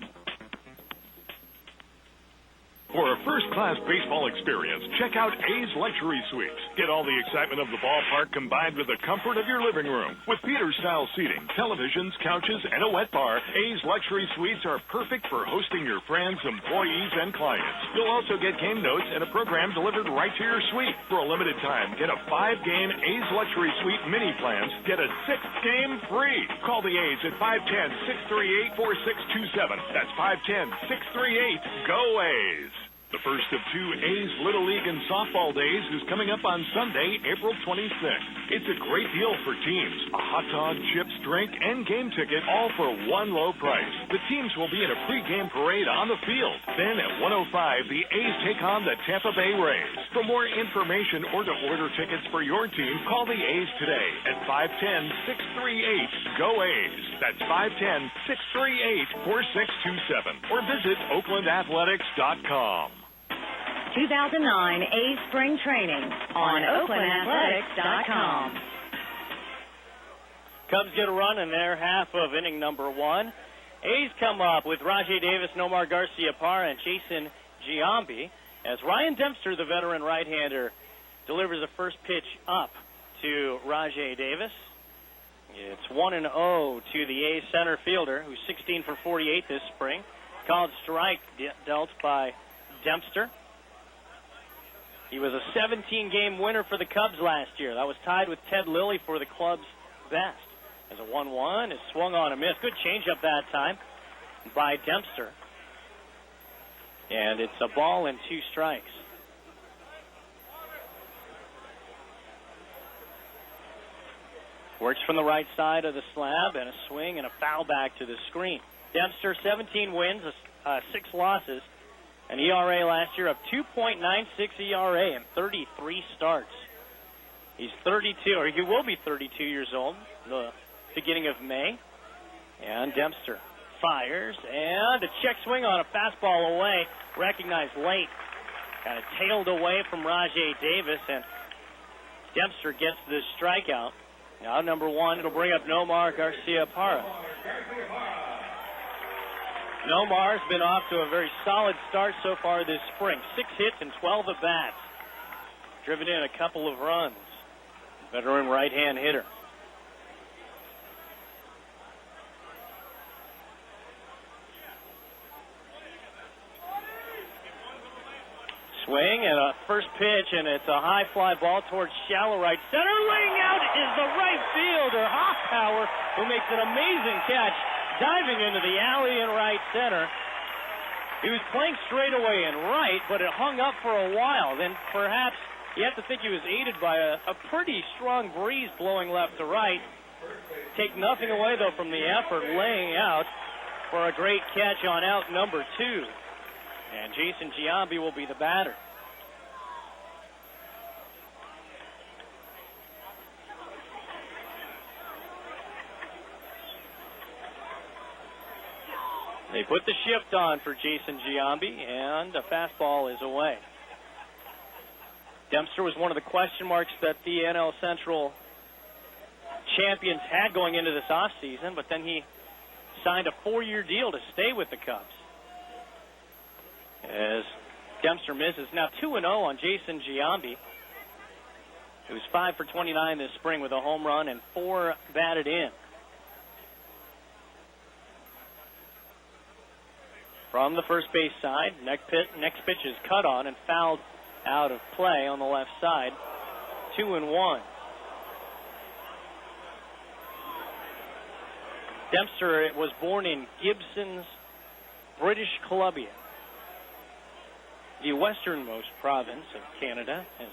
For a first-class baseball experience, check out A's Luxury Suites. Get all the excitement of the ballpark combined with the comfort of your living room. With theater-style seating, televisions, couches, and a wet bar, A's Luxury Suites are perfect for hosting your friends, employees, and clients. You'll also get game notes and a program delivered right to your suite. For a limited time, get a 5-game A's Luxury Suite mini plans. Get a 6th game free. Call the A's at 510-638-4627. That's 510-638-GO A's. The first of 2 A's Little League and Softball Days is coming up on Sunday, April 26th. It's a great deal for teams. A hot dog, chips, drink, and game ticket, all for one low price. The teams will be in a pregame parade on the field. Then at 1:05, the A's take on the Tampa Bay Rays. For more information or to order tickets for your team, call the A's today at 510-638-GO A's. That's 510-638-4627. Or visit OaklandAthletics.com. 2009 A's Spring Training on OaklandAthletics.com. Cubs get a run in their half of inning number 1. A's come up with Rajay Davis, Nomar Garcia-Parra, and Jason Giambi as Ryan Dempster, the veteran right-hander, delivers the first pitch up to Rajay Davis. It's 1-0 to the A's center fielder, who's 16 for 48 this spring. Called strike dealt by Dempster. He was a 17-game winner for the Cubs last year. That was tied with Ted Lilly for the club's best. As a 1-1, is swung on a miss. Good changeup that time by Dempster. And it's a ball and 2 strikes. Works from the right side of the slab, and a swing and a foul back to the screen. Dempster, 17 wins, 6 losses. An ERA last year of 2.96 ERA and 33 starts. He's 32, or he will be 32 years old, the beginning of May. And Dempster fires, and a check swing on a fastball away, recognized late. Kind of tailed away from Rajay Davis, and Dempster gets the strikeout. Now number 1, it'll bring up Nomar Garcia-Parra. Nomar's been off to a very solid start so far this spring. 6 hits and 12 at-bats. Driven in a couple of runs. Veteran right-hand hitter. Swing and a first pitch, and it's a high fly ball towards shallow right center. Laying out is the right fielder, Hoffpower, who makes an amazing catch, diving into the alley in right center. He was playing straight away in right, but it hung up for a while. Then perhaps you have to think he was aided by a pretty strong breeze blowing left to right. Take nothing away, though, from the effort, laying out for a great catch on out number 2. And Jason Giambi will be the batter. They put the shift on for Jason Giambi, and a fastball is away. Dempster was one of the question marks that the NL Central champions had going into this offseason, but then he signed a 4-year deal to stay with the Cubs. As Dempster misses. Now 2-0 on Jason Giambi, who's 5 for 29 this spring with a home run and 4 batted in. From the first base side, next pitch is cut on and fouled out of play on the left side. 2-1. Dempster was born in Gibsons, British Columbia, the westernmost province of Canada. As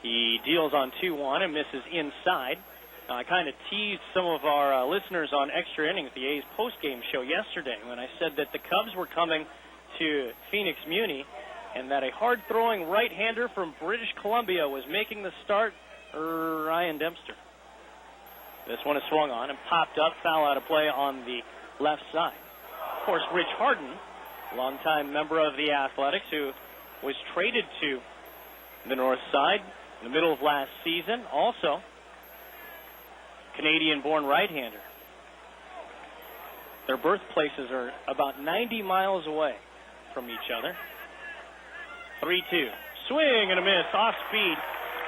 he deals on 2-1 and misses inside. I kind of teased some of our listeners on Extra Innings, the A's post-game show yesterday, when I said that the Cubs were coming to Phoenix Muni and that a hard-throwing right-hander from British Columbia was making the start, Ryan Dempster. This one is swung on and popped up, foul out of play on the left side. Of course, Rich Harden, longtime member of the Athletics, who was traded to the north side in the middle of last season, also Canadian-born right-hander. Their birthplaces are about 90 miles away from each other. 3-2. Swing and a miss, off speed.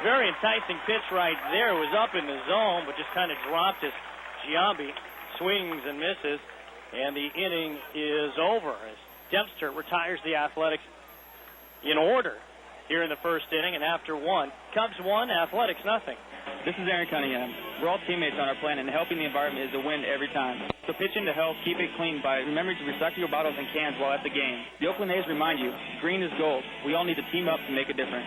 Very enticing pitch right there. It was up in the zone, but just kind of dropped as Giambi swings and misses. And the inning is over as Dempster retires the Athletics in order here in the first inning. And after one, Cubs 1, Athletics nothing. This is Aaron Cunningham. We're all teammates on our plan, and helping the environment is a win every time. So pitch in to help keep it clean by remembering to recycle your bottles and cans while at the game. The Oakland A's remind you, green is gold. We all need to team up to make a difference.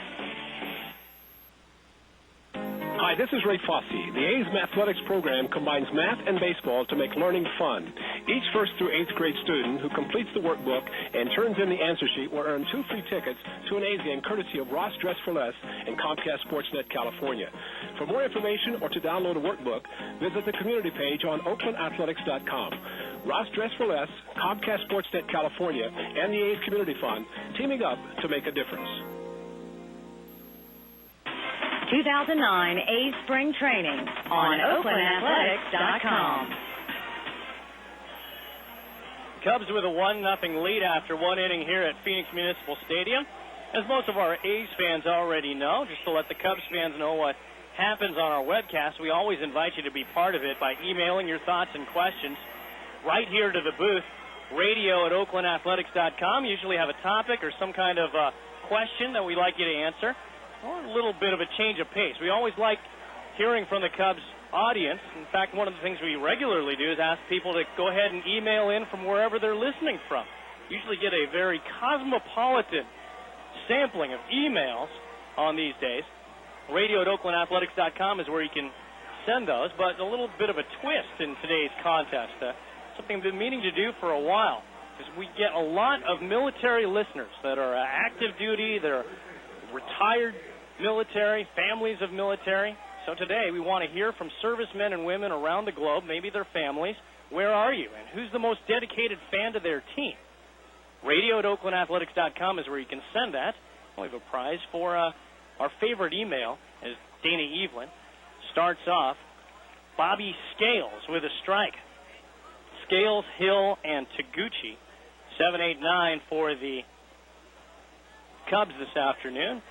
Hi, this is Ray Fossey. The A's Mathletics program combines math and baseball to make learning fun. Each 1st through 8th grade student who completes the workbook and turns in the answer sheet will earn 2 free tickets to an A's game courtesy of Ross Dress for Less and Comcast Sportsnet California. For more information or to download a workbook, visit the community page on oaklandathletics.com. Ross Dress for Less, Comcast Sportsnet California, and the A's Community Fund teaming up to make a difference. 2009 A's Spring Training on OaklandAthletics.com. Cubs with a 1-0 lead after one inning here at Phoenix Municipal Stadium. As most of our A's fans already know, just to let the Cubs fans know what happens on our webcast, we always invite you to be part of it by emailing your thoughts and questions right here to the booth, radio@OaklandAthletics.com. Usually have a topic or some kind of question that we'd like you to answer, or a little bit of a change of pace. We always like hearing from the Cubs audience. In fact, one of the things we regularly do is ask people to go ahead and email in from wherever they're listening from. Usually get a very cosmopolitan sampling of emails on these days. Radio@OaklandAthletics.com is where you can send those, but a little bit of a twist in today's contest. Something I've been meaning to do for a while, because we get a lot of military listeners that are active duty, that are retired military, families of military. So today we want to hear from servicemen and women around the globe, maybe their families. Where are you? And who's the most dedicated fan to their team? Radio@OaklandAthletics.com is where you can send that. We have a prize for our favorite email, as Dana Evelyn starts off. Bobby Scales with a strike. Scales, Hill, and Taguchi. 7, 8, 9 for the Cubs this afternoon.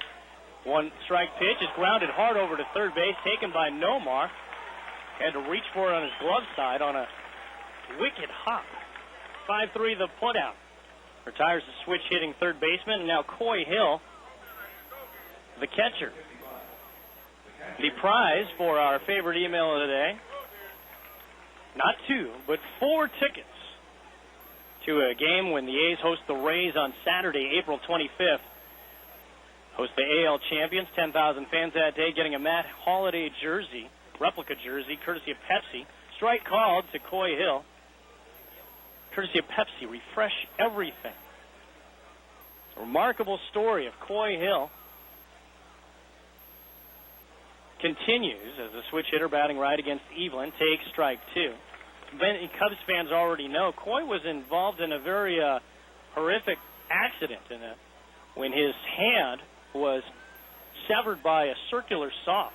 One strike pitch is grounded hard over to third base, taken by Nomar. Had to reach for it on his glove side on a wicked hop. 5-3 the putout. Retires the switch hitting third baseman, and now Coy Hill, the catcher. The prize for our favorite email of the day, not 2, but 4 tickets to a game when the A's host the Rays on Saturday, April 25th. Host the AL champions, 10,000 fans that day, getting a Matt Holliday jersey, replica jersey, courtesy of Pepsi. Strike called to Coy Hill. Courtesy of Pepsi, refresh everything. A remarkable story of Coy Hill continues as the switch hitter batting right against Evelyn takes strike 2. Many Cubs fans already know Coy was involved in a very horrific accident when his hand was severed by a circular saw.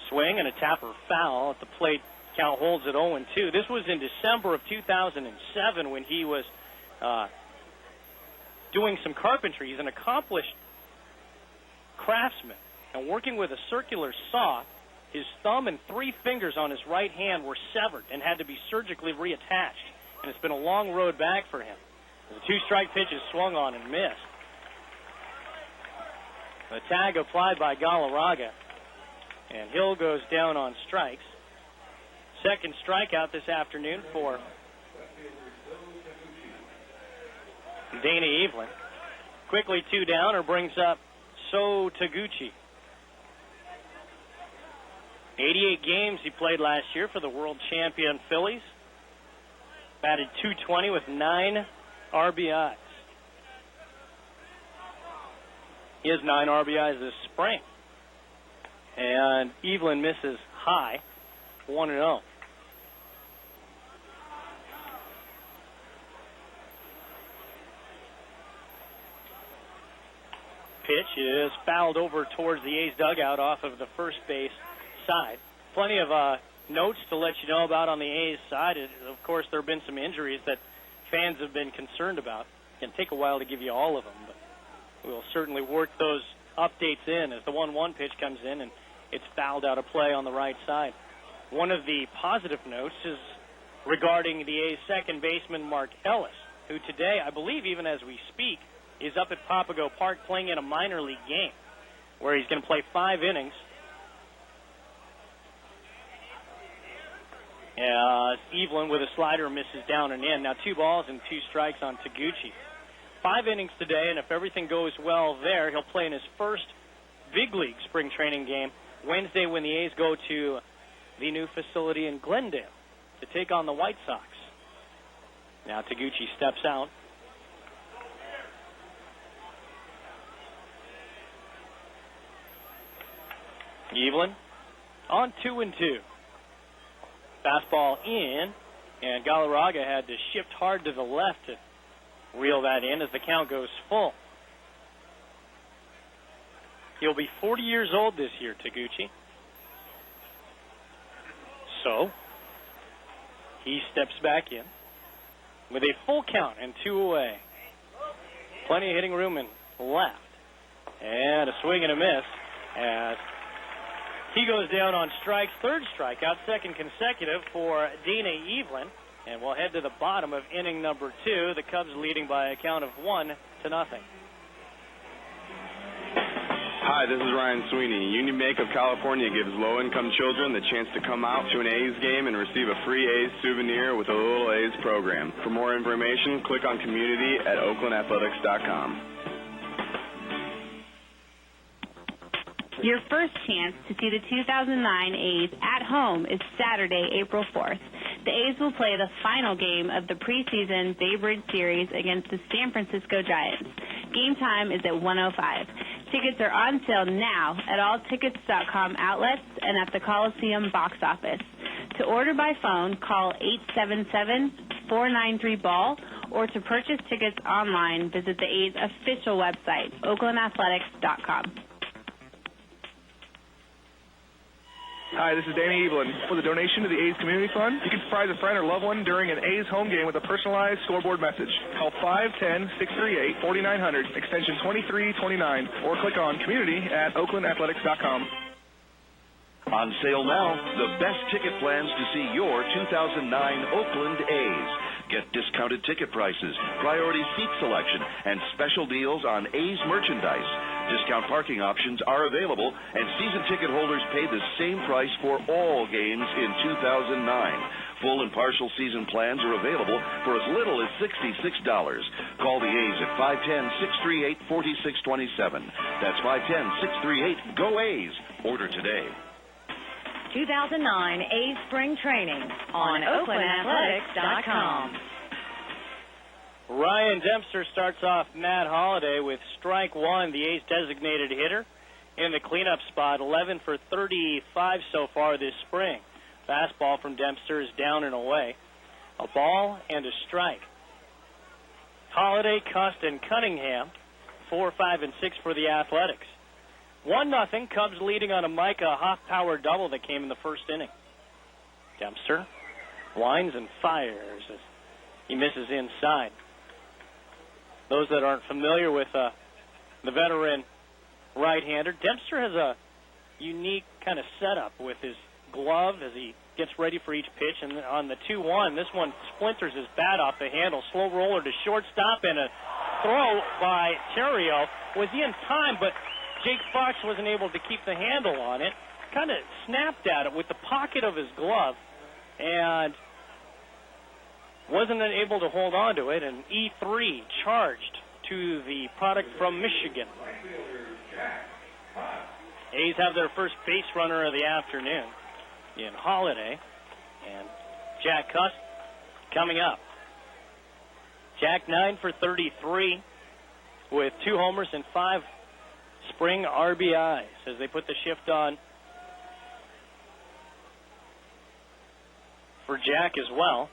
Swing and a tapper foul at the plate. Count holds at 0-2. This was in December of 2007 when he was doing some carpentry. He's an accomplished craftsman, and working with a circular saw, his thumb and 3 fingers on his right hand were severed and had to be surgically reattached. And it's been a long road back for him. The 2-strike pitch is swung on and missed. The tag applied by Galarraga, and Hill goes down on strikes. Second strikeout this afternoon for Dana Evelyn. Quickly 2 down, or brings up So Taguchi. 88 games he played last year for the world champion Phillies. Batted .220 with 9 RBIs. He has 9 RBIs this spring. And Evelyn misses high, 1-0. Pitch is fouled over towards the A's dugout off of the first base side. Plenty of notes to let you know about on the A's side. Of course, there have been some injuries that fans have been concerned about. It can take a while to give you all of them, but we'll certainly work those updates in as the 1-1 pitch comes in and it's fouled out of play on the right side. One of the positive notes is regarding the A's second baseman, Mark Ellis, who today, I believe even as we speak, is up at Papago Park playing in a minor league game where he's going to play 5 innings. Evelyn with a slider misses down and in. Now 2 balls and 2 strikes on Taguchi. 5 innings today, and if everything goes well there, he'll play in his first big league spring training game Wednesday when the A's go to the new facility in Glendale to take on the White Sox. Now Taguchi steps out. Evelyn on 2-2. Fastball in, and Galarraga had to shift hard to the left to reel that in as the count goes full. He'll be 40 years old this year, Taguchi. So, he steps back in with a full count and 2 away. Plenty of hitting room and left. And a swing and a miss as he goes down on strikes. 3rd strikeout, 2nd consecutive for Dana Evelyn. And we'll head to the bottom of inning number 2. The Cubs leading by a count of 1-0. Hi, this is Ryan Sweeney. Union Bank of California gives low-income children the chance to come out to an A's game and receive a free A's souvenir with a Little A's program. For more information, click on community at oaklandathletics.com. Your first chance to see the 2009 A's at home is Saturday, April 4th. The A's will play the final game of the preseason Bay Bridge Series against the San Francisco Giants. Game time is at 1:05. Tickets are on sale now at all tickets.com outlets and at the Coliseum box office. To order by phone, call 877-493-BALL, or to purchase tickets online, visit the A's official website, oaklandathletics.com. Hi, this is Danny Evelyn. With a donation to the A's Community Fund, you can surprise a friend or loved one during an A's home game with a personalized scoreboard message. Call 510-638-4900, extension 2329, or click on community@oaklandathletics.com. On sale now, the best ticket plans to see your 2009 Oakland A's. Get discounted ticket prices, priority seat selection, and special deals on A's merchandise. Discount parking options are available, and season ticket holders pay the same price for all games in 2009. Full and partial season plans are available for as little as $66. Call the A's at 510-638-4627. That's 510-638-GO-A's. Order today. 2009 A's Spring Training on OaklandAthletics.com. Ryan Dempster starts off Matt Holliday with strike one, the A's designated hitter. In the cleanup spot, 11 for 35 so far this spring. Fastball from Dempster is down and away. A ball and a strike. Holliday, Cust, and Cunningham, 4, 5, and 6 for the Athletics. 1-0, Cubs leading on a Micah Hoff-power double that came in the first inning. Dempster winds and fires as he misses inside. Those that aren't familiar with the veteran right-hander, Dempster has a unique kind of setup with his glove as he gets ready for each pitch. And on the 2-1, this one splinters his bat off the handle. Slow roller to shortstop, and a throw by Terrio was in time, but Jake Fox wasn't able to keep the handle on it. Kind of snapped at it with the pocket of his glove and wasn't able to hold on to it. And E3 charged to the product from Michigan. A's have their first base runner of the afternoon in Holliday, and Jack Cust coming up. Jack 9 for 33 with 2 homers and 5 spring RBIs as they put the shift on for Jack as well.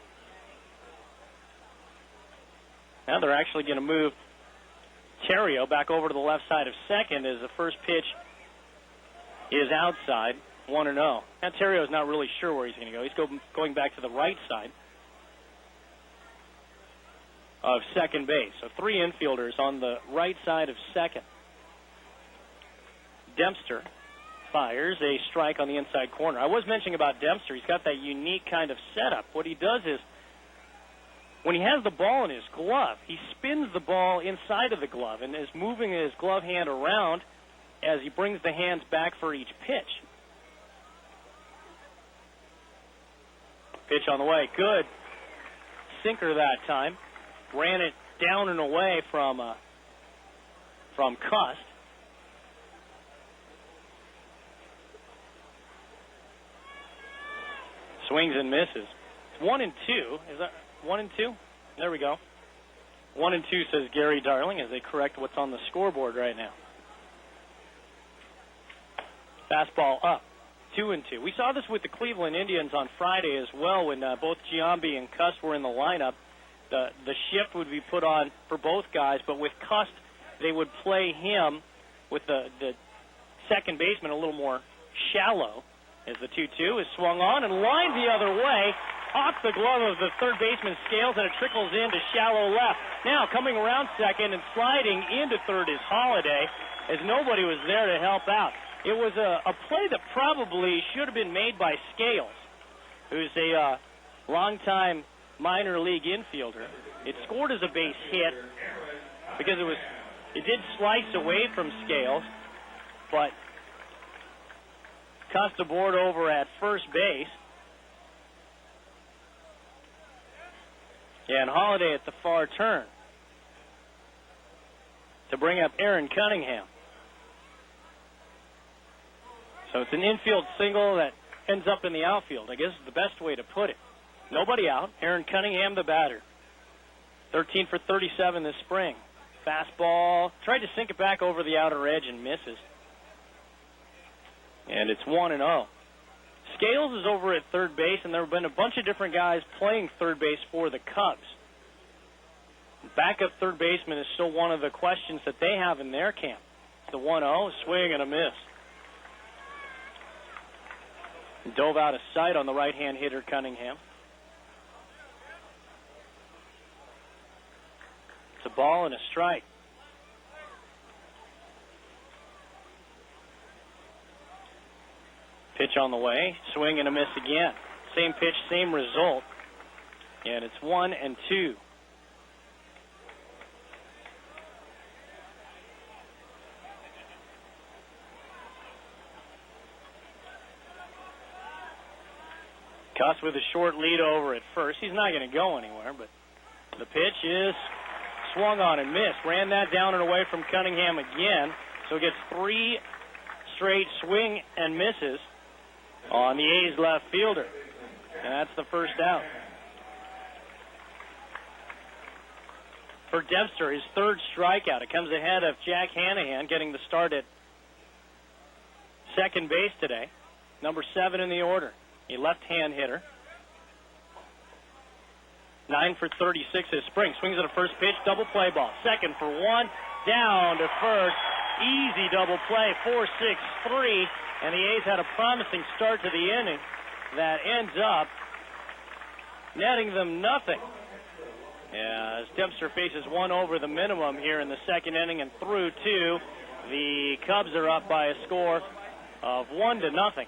Now they're actually going to move Terrio back over to the left side of second as the first pitch is outside, 1-0. Now Terrio's not really sure where he's going to go. He's going back to the right side of second base. So 3 infielders on the right side of second. Dempster fires a strike on the inside corner. I was mentioning about Dempster. He's got that unique kind of setup. What he does is, when he has the ball in his glove, he spins the ball inside of the glove and is moving his glove hand around as he brings the hands back for each pitch. Pitch on the way. Good. Sinker that time. Ran it down and away from Cust. Swings and misses. It's 1-2. Is that 1-2? There we go. 1-2, says Gary Darling, as they correct what's on the scoreboard right now. Fastball up. 2-2. We saw this with the Cleveland Indians on Friday as well when both Giambi and Cust were in the lineup. The shift would be put on for both guys, but with Cust, they would play him with the second baseman a little more shallow as the 2-2 is swung on and lined the other way off the glove of the third baseman Scales, and it trickles into shallow left. Now coming around second and sliding into third is Holliday as nobody was there to help out. It was a play that probably should have been made by Scales, who's a longtime minor league infielder. It scored as a base hit because it did slice away from Scales, but Cust aboard over at first base. Yeah, and Holliday at the far turn to bring up Aaron Cunningham. So it's an infield single that ends up in the outfield, I guess is the best way to put it. Nobody out. Aaron Cunningham, the batter. 13 for 37 this spring. Fastball. Tried to sink it back over the outer edge and misses. And it's 1-0. Scales is over at third base, and there have been a bunch of different guys playing third base for the Cubs. Backup third baseman is still one of the questions that they have in their camp. The 1-0, swing and a miss. Dove out of sight on the right-hand hitter, Cunningham. It's a ball and a strike. Pitch on the way. Swing and a miss again. Same pitch, same result. And it's 1-2. Cuss with a short lead over at first. He's not going to go anywhere, but the pitch is swung on and missed. Ran that down and away from Cunningham again. So it gets 3 straight swing and misses on the A's left fielder. And that's the first out. For Debster, his third strikeout. It comes ahead of Jack Hanahan getting the start at second base today. Number 7 in the order. A left-hand hitter. 9 for 36 this spring. Swings at a first pitch, double play ball. Second for 1, down to first. Easy double play, 4-6-3. And the A's had a promising start to the inning that ends up netting them nothing. As Dempster faces 1 over the minimum here in the second inning and through 2, the Cubs are up by a score of 1-0.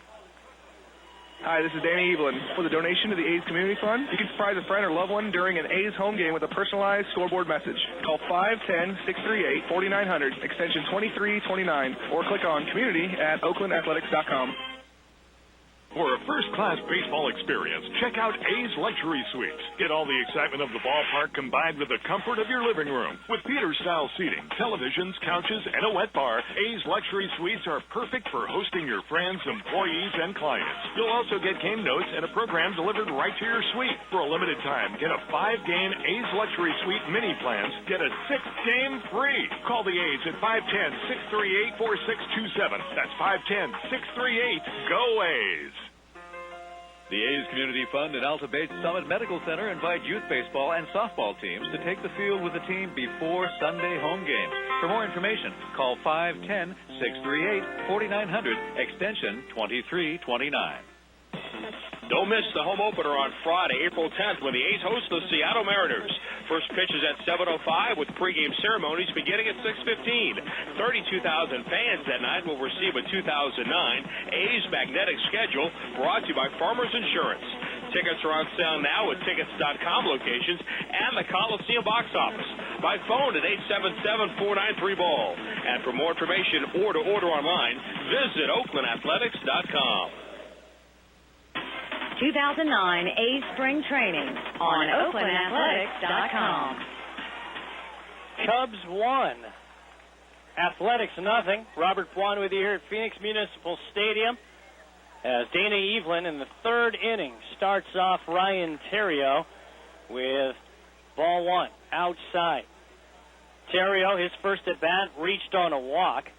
Hi, this is Danny Evelyn. With a donation to the A's Community Fund, you can surprise a friend or loved one during an A's home game with a personalized scoreboard message. Call 510-638-4900, extension 2329, or click on community@oaklandathletics.com. For a first-class baseball experience, check out A's Luxury Suites. Get all the excitement of the ballpark combined with the comfort of your living room. With theater-style seating, televisions, couches, and a wet bar, A's Luxury Suites are perfect for hosting your friends, employees, and clients. You'll also get game notes and a program delivered right to your suite. For a limited time, get a 5-game A's Luxury Suite mini plans. Get a 6th game free. Call the A's at 510-638-4627. That's 510-638-GO A's. The A's Community Fund and Alta Bates Summit Medical Center invite youth baseball and softball teams to take the field with the team before Sunday home games. For more information, call 510-638-4900, extension 2329. Don't miss the home opener on Friday, April 10th, when the A's host the Seattle Mariners. First pitch is at 7:05 with pregame ceremonies beginning at 6:15. 32,000 fans that night will receive a 2009 A's magnetic schedule brought to you by Farmers Insurance. Tickets are on sale now at tickets.com locations and the Coliseum box office. By phone at 877-493-BALL. And for more information or to order online, visit oaklandathletics.com. 2009 A's Spring Training on oaklandathletics.com. Cubs 1, Athletics 0. Robert Bwan with you here at Phoenix Municipal Stadium as Dana Evelyn in the third inning starts off Ryan Terrio with ball 1 outside. Terrio, his first at bat, reached on a walk.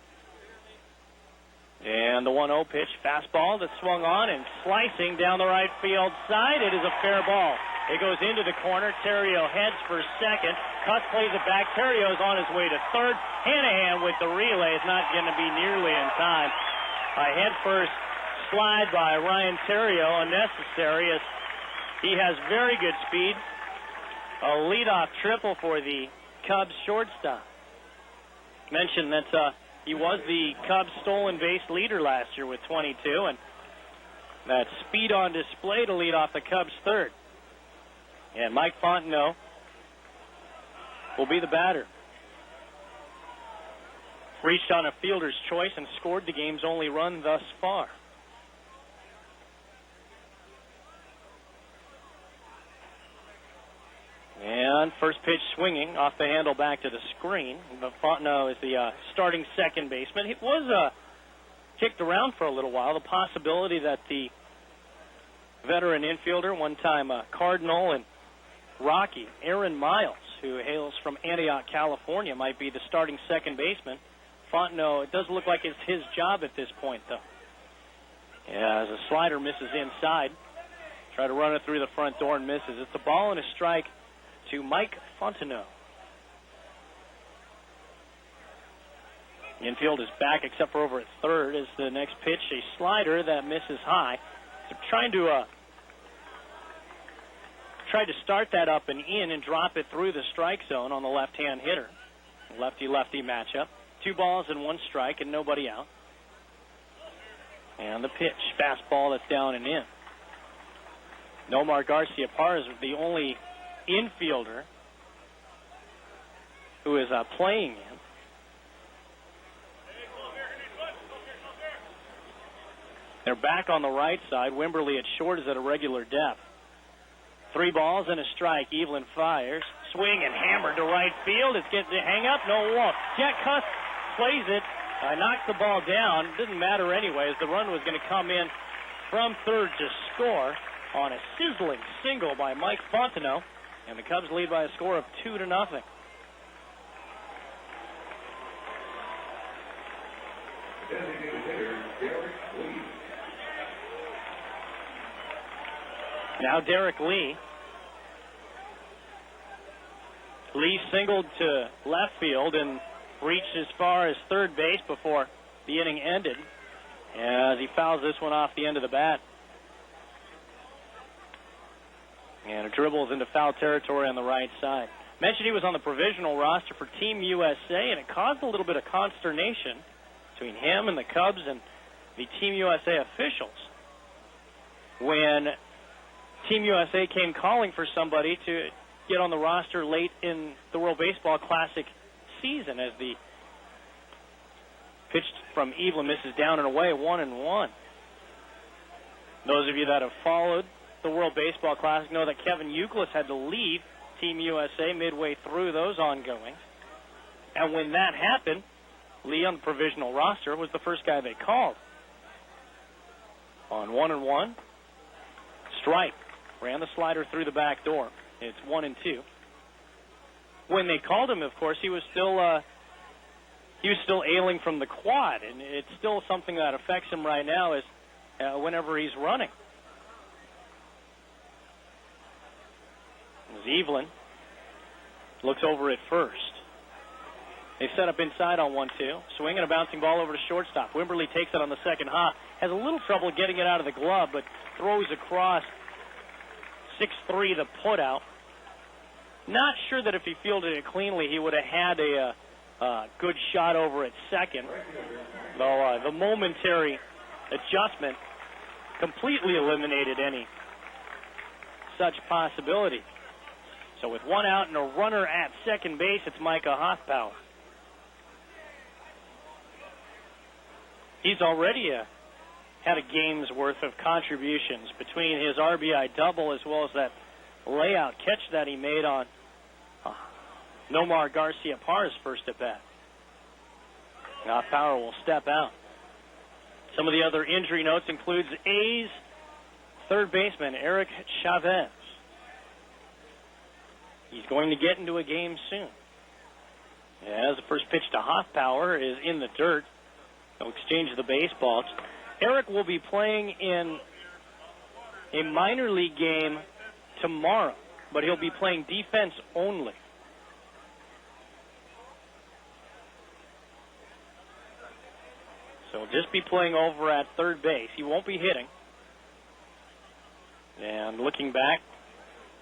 And the 1-0 pitch, fastball that swung on and slicing down the right field side. It is a fair ball. It goes into the corner. Terrio heads for second. Cuss plays it back. Terrio's on his way to third. Hanahan with the relay is not going to be nearly in time. A head first slide by Ryan Terrio, unnecessary as he has very good speed. A leadoff triple for the Cubs shortstop. Mentioned that he was the Cubs stolen base leader last year with 22, and that speed on display to lead off the Cubs third. And Mike Fontenot will be the batter. Reached on a fielder's choice and scored the game's only run thus far. And first pitch swinging off the handle back to the screen. But Fontenot is the starting second baseman. It was kicked around for a little while. The possibility that the veteran infielder, one-time Cardinal and Rocky, Aaron Miles, who hails from Antioch, California, might be the starting second baseman. Fontenot, it does look like it's his job at this point, though. Yeah, as a slider misses inside. Try to run it through the front door and misses. It's a ball and a strike to Mike Fontenot. The infield is back except for over at third as the next pitch, a slider that misses high. So trying to start that up and in and drop it through the strike zone on the left-hand hitter. Lefty-lefty matchup. 2 balls and 1 strike and nobody out. And the pitch, fastball that's down and in. Nomar Garcia-Parra is the only infielder who is playing in. They're back on the right side. Wimberly at short is at a regular depth. 3 balls and a strike. Evelyn fires. Swing and hammered to right field. It's getting to hang up. No, it won't. Jack Cuss plays it. Knocks the ball down. Didn't matter anyways. The run was going to come in from third to score on a sizzling single by Mike Fontenot. And the Cubs lead by a score of 2-0. Now Derek Lee. Lee singled to left field and reached as far as third base before the inning ended as he fouls this one off the end of the bat. And it dribbles into foul territory on the right side. Mentioned he was on the provisional roster for Team USA, and it caused a little bit of consternation between him and the Cubs and the Team USA officials when Team USA came calling for somebody to get on the roster late in the World Baseball Classic season as the pitch from Evelyn misses down and away, 1-1. Those of you that have followed the World Baseball Classic know that Kevin Youkilis had to leave Team USA midway through those ongoings. And when that happened, Lee on the provisional roster was the first guy they called. On 1-1, strike. Ran the slider through the back door. It's 1-2. When they called him, of course, he was still ailing from the quad, and it's still something that affects him right now is whenever he's running. As Evelyn looks over at first. They set up inside on 1-2. Swing and a bouncing ball over to shortstop. Wimberly takes it on the second hop. Has a little trouble getting it out of the glove, but throws across 6-3 the putout. Not sure that if he fielded it cleanly, he would have had a good shot over at second. Though the momentary adjustment completely eliminated any such possibility. So with 1 out and a runner at second base, it's Micah Hoffpower. He's already had a game's worth of contributions between his RBI double as well as that layout catch that he made on Nomar Garcia-Parra's first at bat. Now Power will step out. Some of the other injury notes includes A's third baseman Eric Chavez. He's going to get into a game soon. As the first pitch to Hoffpower is in the dirt. They'll exchange the baseballs. Eric will be playing in a minor league game tomorrow, but he'll be playing defense only. So he'll just be playing over at third base. He won't be hitting. And looking back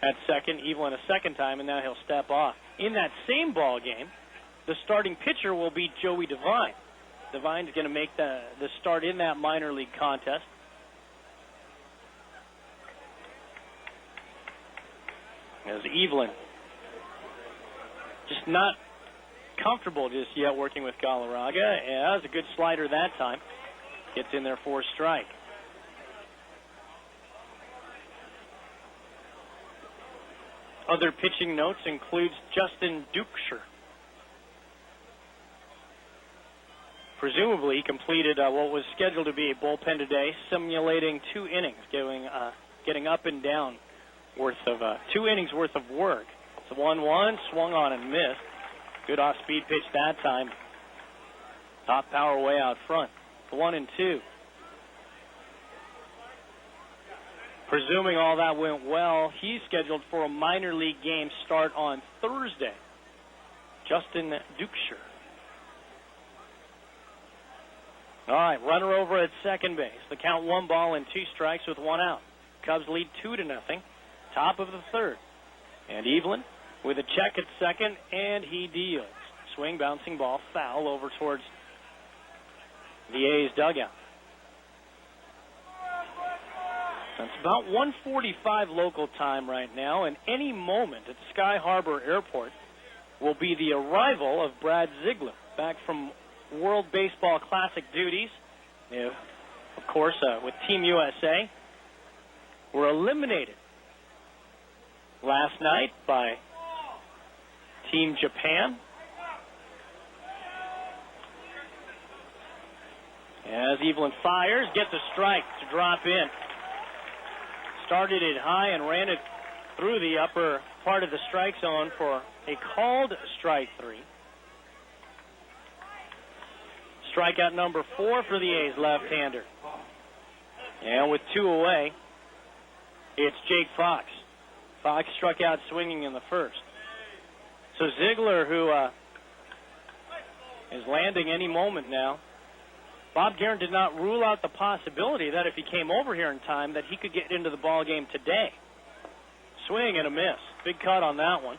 at second, Evelyn a second time, and now he'll step off. In that same ball game, the starting pitcher will be Joey Devine. Devine's going to make the start in that minor league contest. As Evelyn just not comfortable just yet working with Galarraga. As a good slider that time. Gets in there for a strike. Other pitching notes includes Justin Dukeshire. Presumably, he completed what was scheduled to be a bullpen today, simulating 2 innings, getting up and down worth of 2 innings worth of work. It's a 1-1, swung on and missed. Good off-speed pitch that time. Top power way out front. 1-2. Presuming all that went well, he's scheduled for a minor league game start on Thursday. Justin Dukeshire. All right, runner over at second base. The count 1 ball and 2 strikes with 1 out. Cubs lead 2-0. Top of the third. And Evelyn with a check at second, and he deals. Swing, bouncing ball, foul over towards the A's dugout. It's about 1:45 local time right now, and any moment at Sky Harbor Airport will be the arrival of Brad Ziegler, back from World Baseball Classic duties, of course, with Team USA. Were eliminated last night by Team Japan. As Evelyn fires, gets a strike to drop in. Started it high and ran it through the upper part of the strike zone for a called strike 3. Strikeout number 4 for the A's left-hander. And with 2 away, it's Jake Fox. Fox struck out swinging in the first. So Ziegler, who is landing any moment now. Bob Guerin did not rule out the possibility that if he came over here in time that he could get into the ball game today. Swing and a miss. Big cut on that one.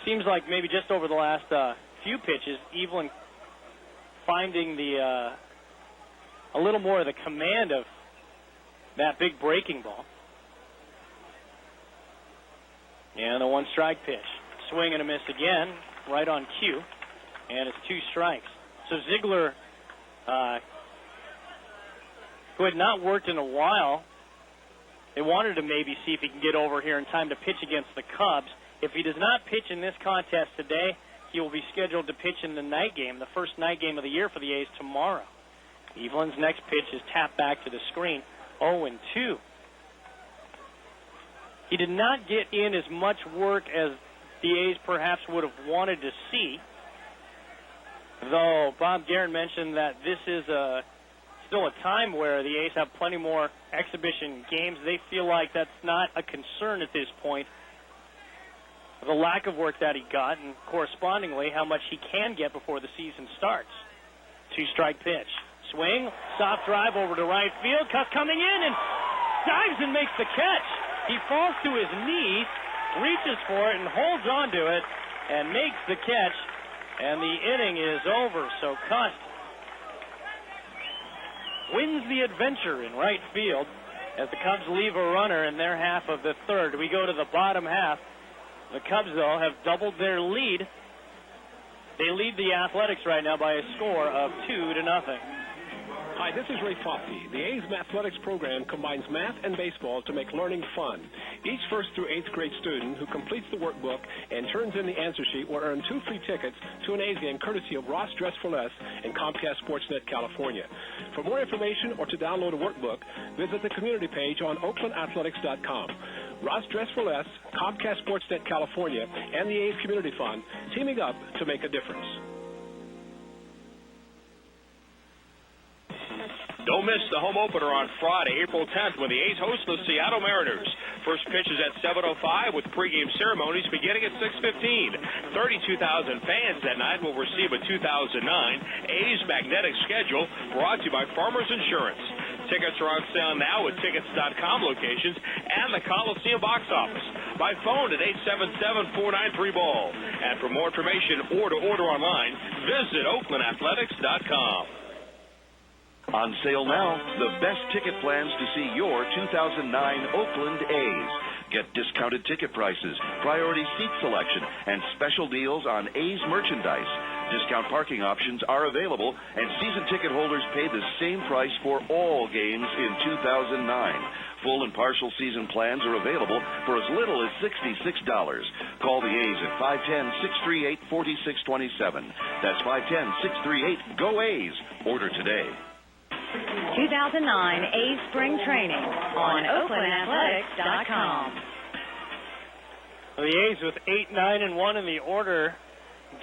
Seems like maybe just over the last few pitches, Evelyn finding the a little more of the command of that big breaking ball. And a 1-strike pitch. Swing and a miss again, right on cue, and it's 2 strikes. So Ziegler, who had not worked in a while, they wanted to maybe see if he can get over here in time to pitch against the Cubs. If he does not pitch in this contest today, he will be scheduled to pitch in the night game, the first night game of the year for the A's tomorrow. Evelyn's next pitch is tapped back to the screen, 0-2. He did not get in as much work as the A's perhaps would have wanted to see, though Bob Guerin mentioned that this is still a time where the A's have plenty more exhibition games. They feel like that's not a concern at this point. The lack of work that he got, and correspondingly how much he can get before the season starts. 2-strike pitch. Swing, soft drive over to right field. Cuff coming in and dives and makes the catch. He falls to his knees, reaches for it and holds on to it and makes the catch, and the inning is over. So Cust wins the adventure in right field as the Cubs leave a runner in their half of the third. We go to the bottom half. The Cubs, though, have doubled their lead. They lead the Athletics right now by a score of 2-0. Hi, this is Ray Fosse. The A's Mathletics program combines math and baseball to make learning fun. Each 1st through 8th grade student who completes the workbook and turns in the answer sheet will earn 2 free tickets to an A's game courtesy of Ross Dress for Less and Comcast Sportsnet California. For more information or to download a workbook, visit the community page on OaklandAthletics.com. Ross Dress for Less, Comcast Sportsnet California, and the A's Community Fund teaming up to make a difference. Don't miss the home opener on Friday, April 10th, when the A's host the Seattle Mariners. First pitch is at 7:05 with pregame ceremonies beginning at 6:15. 32,000 fans that night will receive a 2009 A's magnetic schedule brought to you by Farmers Insurance. Tickets are on sale now at tickets.com locations and the Coliseum box office. By phone at 877-493-BALL. And for more information or to order online, visit OaklandAthletics.com. On sale now, the best ticket plans to see your 2009 Oakland A's. Get discounted ticket prices, priority seat selection, and special deals on A's merchandise. Discount parking options are available, and season ticket holders pay the same price for all games in 2009. Full and partial season plans are available for as little as $66. Call the A's at 510-638-4627. That's 510-638-GO-A's. Order today. 2009 A's Spring Training on OaklandAthletics.com. The A's with 8-9-1 in the order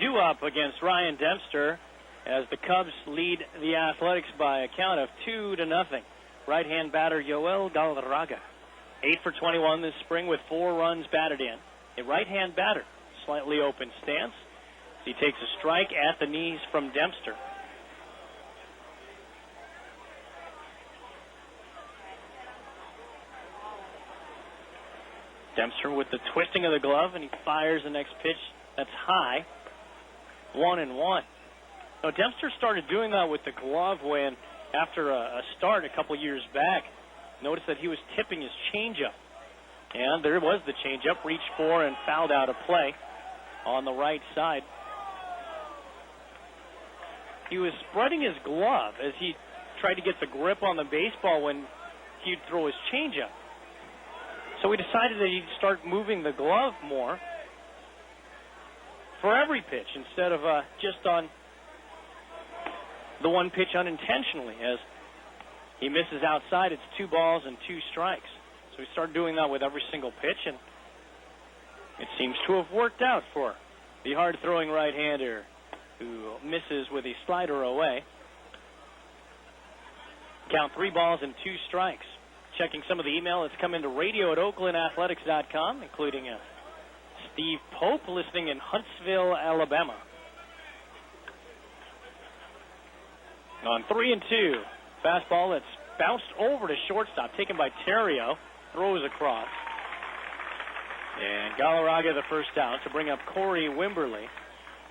due up against Ryan Dempster as the Cubs lead the Athletics by a count of 2-0. Right-hand batter Yoel Galarraga, 8 for 21 this spring with 4 runs batted in. A right-hand batter slightly open stance. He takes a strike at the knees from Dempster. Dempster with the twisting of the glove, and he fires the next pitch. That's high. 1-1. Now, Dempster started doing that with the glove when, after a start a couple years back, noticed that he was tipping his changeup. And there was the changeup, reached for and fouled out of play on the right side. He was spreading his glove as he tried to get the grip on the baseball when he'd throw his changeup. So we decided that he'd start moving the glove more for every pitch instead of just on the one pitch unintentionally. As he misses outside, it's 2 balls and 2 strikes. So we started doing that with every single pitch, and it seems to have worked out for the hard-throwing right-hander who misses with a slider away. Count 3 balls and 2 strikes. Checking some of the email that's come into radio at OaklandAthletics.com, including Steve Pope listening in Huntsville, Alabama. On 3-2, fastball that's bounced over to shortstop, taken by Terrio, throws across. And Galarraga the first out to bring up Corey Wimberly,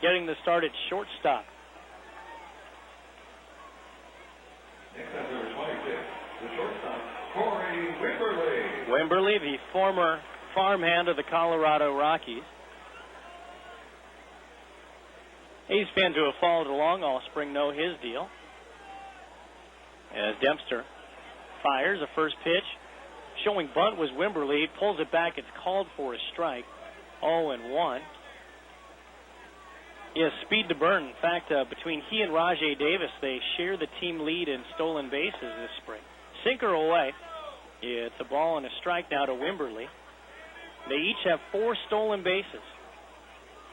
getting the start at shortstop. Wimberly, the former farmhand of the Colorado Rockies. A's fans who have followed along all spring know his deal. As Dempster fires a first pitch. Showing bunt was Wimberly. He pulls it back. It's called for a strike. 0-1. He has speed to burn. In fact, between he and Rajay Davis, they share the team lead in stolen bases this spring. Sinker away. It's a ball and a strike now to Wimberly. They each have 4 stolen bases.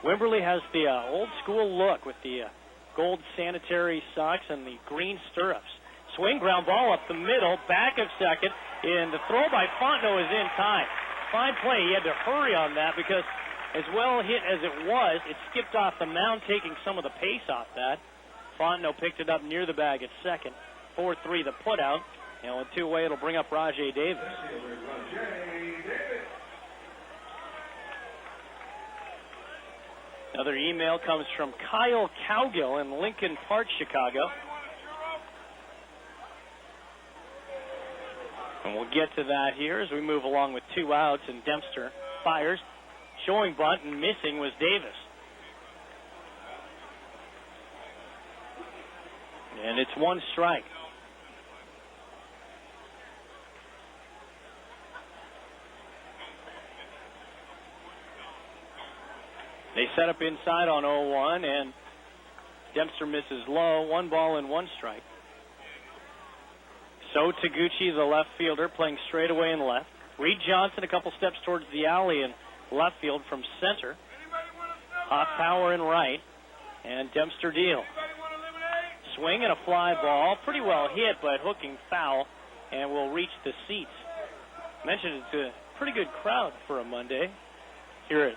Wimberly has the old school look with the gold sanitary socks and the green stirrups. Swing, ground ball up the middle, back of second, and the throw by Fontenot is in time. Fine play. He had to hurry on that because as well hit as it was, it skipped off the mound, taking some of the pace off that. Fontenot picked it up near the bag at second. 4-3 the put out. And with 2 away, it'll bring up Rajay Davis. Another email comes from Kyle Cowgill in Lincoln Park, Chicago. And we'll get to that here as we move along with 2 outs, and Dempster fires. Showing bunt and missing was Davis. And it's 1 strike. They set up inside on 0-1, and Dempster misses low. 1 ball and 1 strike. So Taguchi, the left fielder, playing straight away in left. Reed Johnson a couple steps towards the alley in left field from center. Hot power in right, and Dempster deal. Swing and a fly ball. Pretty well hit, but hooking foul, and will reach the seats. Mentioned it's a pretty good crowd for a Monday here at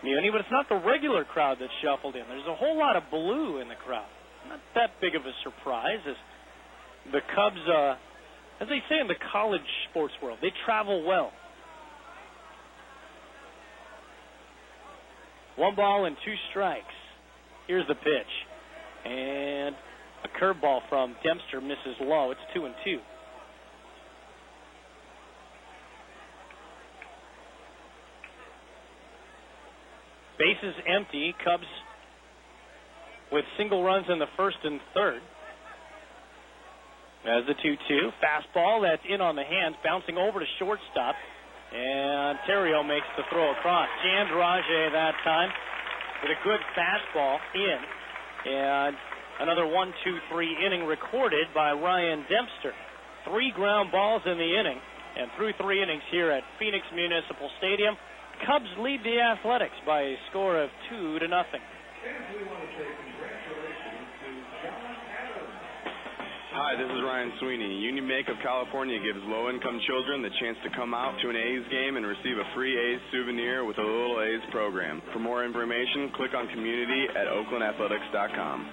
Muni, but it's not the regular crowd that's shuffled in. There's a whole lot of blue in the crowd. Not that big of a surprise, as the Cubs, as they say in the college sports world, they travel well. 1 ball and 2 strikes. Here's the pitch. And a curveball from Dempster misses low. It's 2-2. Bases empty. Cubs with single runs in the first and third. As the 2-2. Fastball that's in on the hands, bouncing over to shortstop. And Terrio makes the throw across. Jammed Rajay that time with a good fastball in. And another 1-2-3 inning recorded by Ryan Dempster. 3 ground balls in the inning. And through 3 innings here at Phoenix Municipal Stadium, Cubs lead the Athletics by a score of 2-0. And we want to say congratulations to John Adams. Hi, this is Ryan Sweeney. Union Bank of California gives low-income children the chance to come out to an A's game and receive a free A's souvenir with a Little A's program. For more information, click on community at oaklandathletics.com.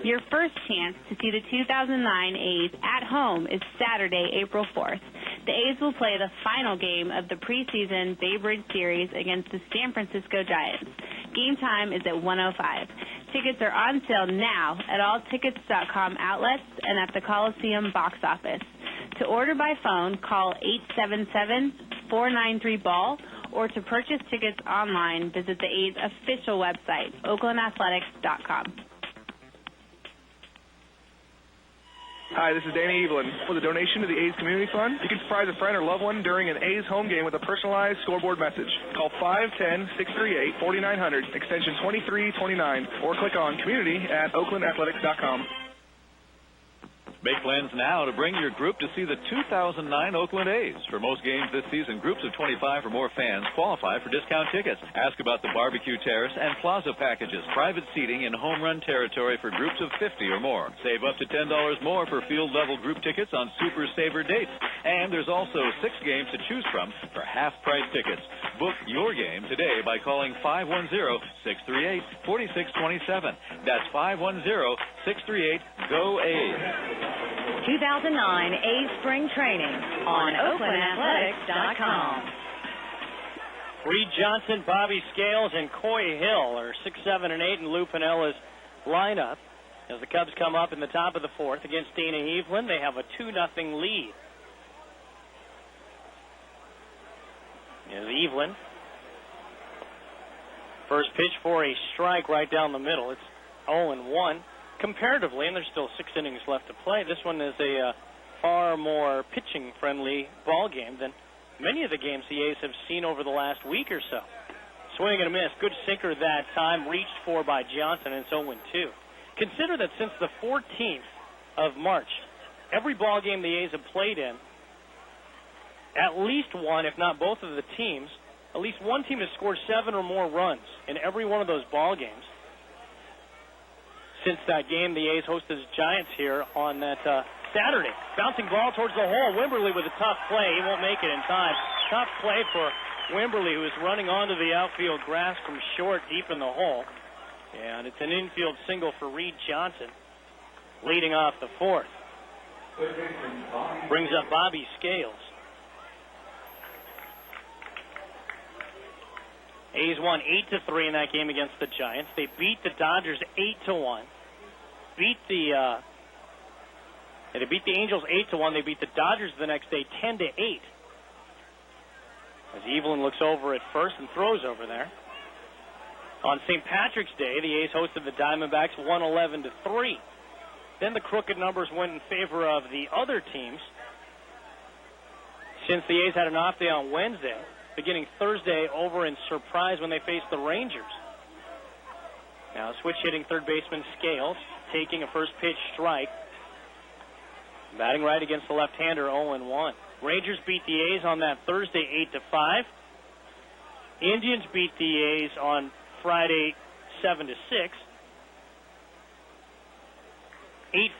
Your first chance to see the 2009 A's at home is Saturday, April 4th. The A's will play the final game of the preseason Bay Bridge Series against the San Francisco Giants. Game time is at 1:05. Tickets are on sale now at all tickets.com outlets and at the Coliseum box office. To order by phone, call 877-493-BALL, or to purchase tickets online, visit the A's official website, oaklandathletics.com. Hi, this is Danny Evelyn. With a donation to the A's Community Fund, you can surprise a friend or loved one during an A's home game with a personalized scoreboard message. Call 510-638-4900, extension 2329, or click on community at oaklandathletics.com. Make plans now to bring your group to see the 2009 Oakland A's. For most games this season, groups of 25 or more fans qualify for discount tickets. Ask about the barbecue terrace and plaza packages, private seating in home run territory for groups of 50 or more. Save up to $10 more for field-level group tickets on Super Saver dates. And there's also 6 games to choose from for half-price tickets. Book your game today by calling 510-638-4627. That's 510-638-GO-A'S. 2009 A's Spring Training on oaklandathletics.com. Reed Johnson, Bobby Scales, and Coy Hill are 6, 7, and 8 in Lou Pinella's lineup as the Cubs come up in the top of the 4th against Dana Evelyn. They have a 2-0 lead. As Evelyn, first pitch for a strike right down the middle. It's 0-1. Comparatively, and there's still 6 innings left to play, this one is a far more pitching-friendly ball game than many of the games the A's have seen over the last week or so. Swing and a miss. Good sinker that time, reached for by Johnson, and it's 0-2. Consider that since the 14th of March, every ball game the A's have played in, at least one, if not both of the teams, at least one team has scored 7 or more runs in every one of those ball games. Since that game, the A's hosted the Giants here on that Saturday. Bouncing ball towards the hole. Wimberly with a tough play. He won't make it in time. Tough play for Wimberly, who is running onto the outfield grass from short deep in the hole. And it's an infield single for Reed Johnson, leading off the 4th. Brings up Bobby Scales. A's won 8-3 in that game against the Giants. They beat the Dodgers 8-1. They beat the Angels 8-1. They beat the Dodgers the next day 10-8. As Evelyn looks over at first and throws over there. On St. Patrick's Day, the A's hosted the Diamondbacks 111-3. Then the crooked numbers went in favor of the other teams. Since the A's had an off day on Wednesday, beginning Thursday over in Surprise when they faced the Rangers. Now switch hitting third baseman Scales, taking a first pitch strike. Batting right against the left-hander, 0-1. Rangers beat the A's on that Thursday 8-5. Indians beat the A's on Friday 7-6.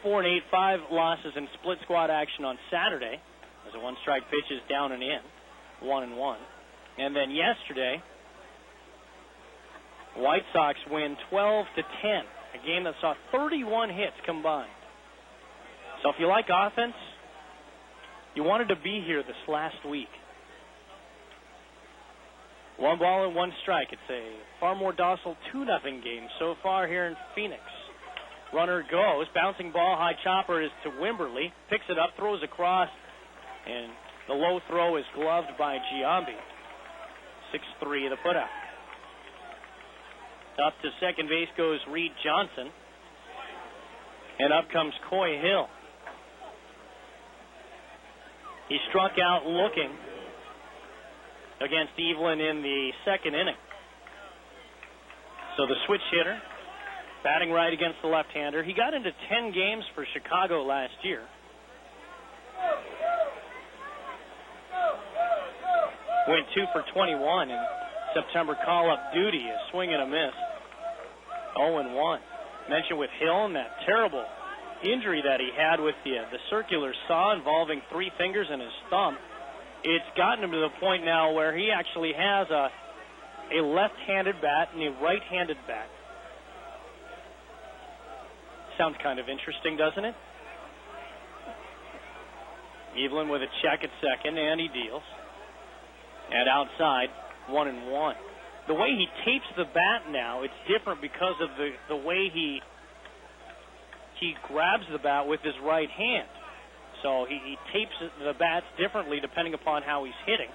8-4 and 8-5 losses in split squad action on Saturday as a one-strike pitch is down and in, 1-1. And then yesterday, White Sox win 12-10, a game that saw 31 hits combined. So if you like offense, you wanted to be here this last week. 1 ball and 1 strike. It's a far more docile 2-0 game so far here in Phoenix. Runner goes, bouncing ball, high chopper is to Wimberly, picks it up, throws across, and the low throw is gloved by Giambi. 6-3 the putout. Up to second base goes Reed Johnson. And up comes Coy Hill. He struck out looking against Evelyn in the second inning. So the switch hitter, batting right against the left-hander. He got into 10 games for Chicago last year. Went 2 for 21 in September call-up duty. A swing and a miss. 0-1. mentioned with Hill and that terrible injury that he had with the circular saw involving 3 fingers and his thumb, it's gotten him to the point now where he actually has a left-handed bat and a right-handed bat. Sounds kind of interesting, doesn't it? Evelyn with a check at second, and he deals. And outside, 1-1. The way he tapes the bat now, it's different because of the way he grabs the bat with his right hand. So he tapes the bats differently depending upon how he's hitting,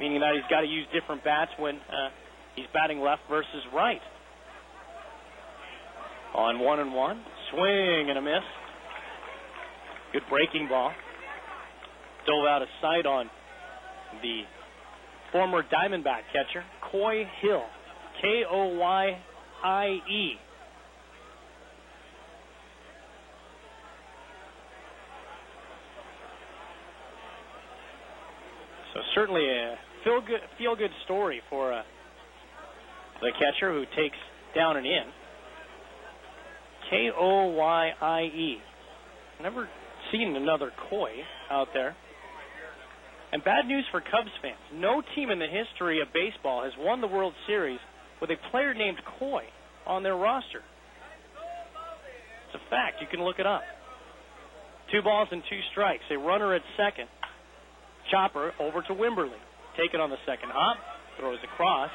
meaning that he's got to use different bats when he's batting left versus right. On 1-1, swing and a miss. Good breaking ball. Dove out of sight on the former Diamondback catcher, Coy Hill. Koye. So certainly a feel-good story for the catcher who takes down and in. Koye. Never seen another Coy out there. And bad news for Cubs fans. No team in the history of baseball has won the World Series with a player named Coy on their roster. It's a fact. You can look it up. 2 balls and 2 strikes. A runner at second. Chopper over to Wimberly. Taken on the second hop. Throws across.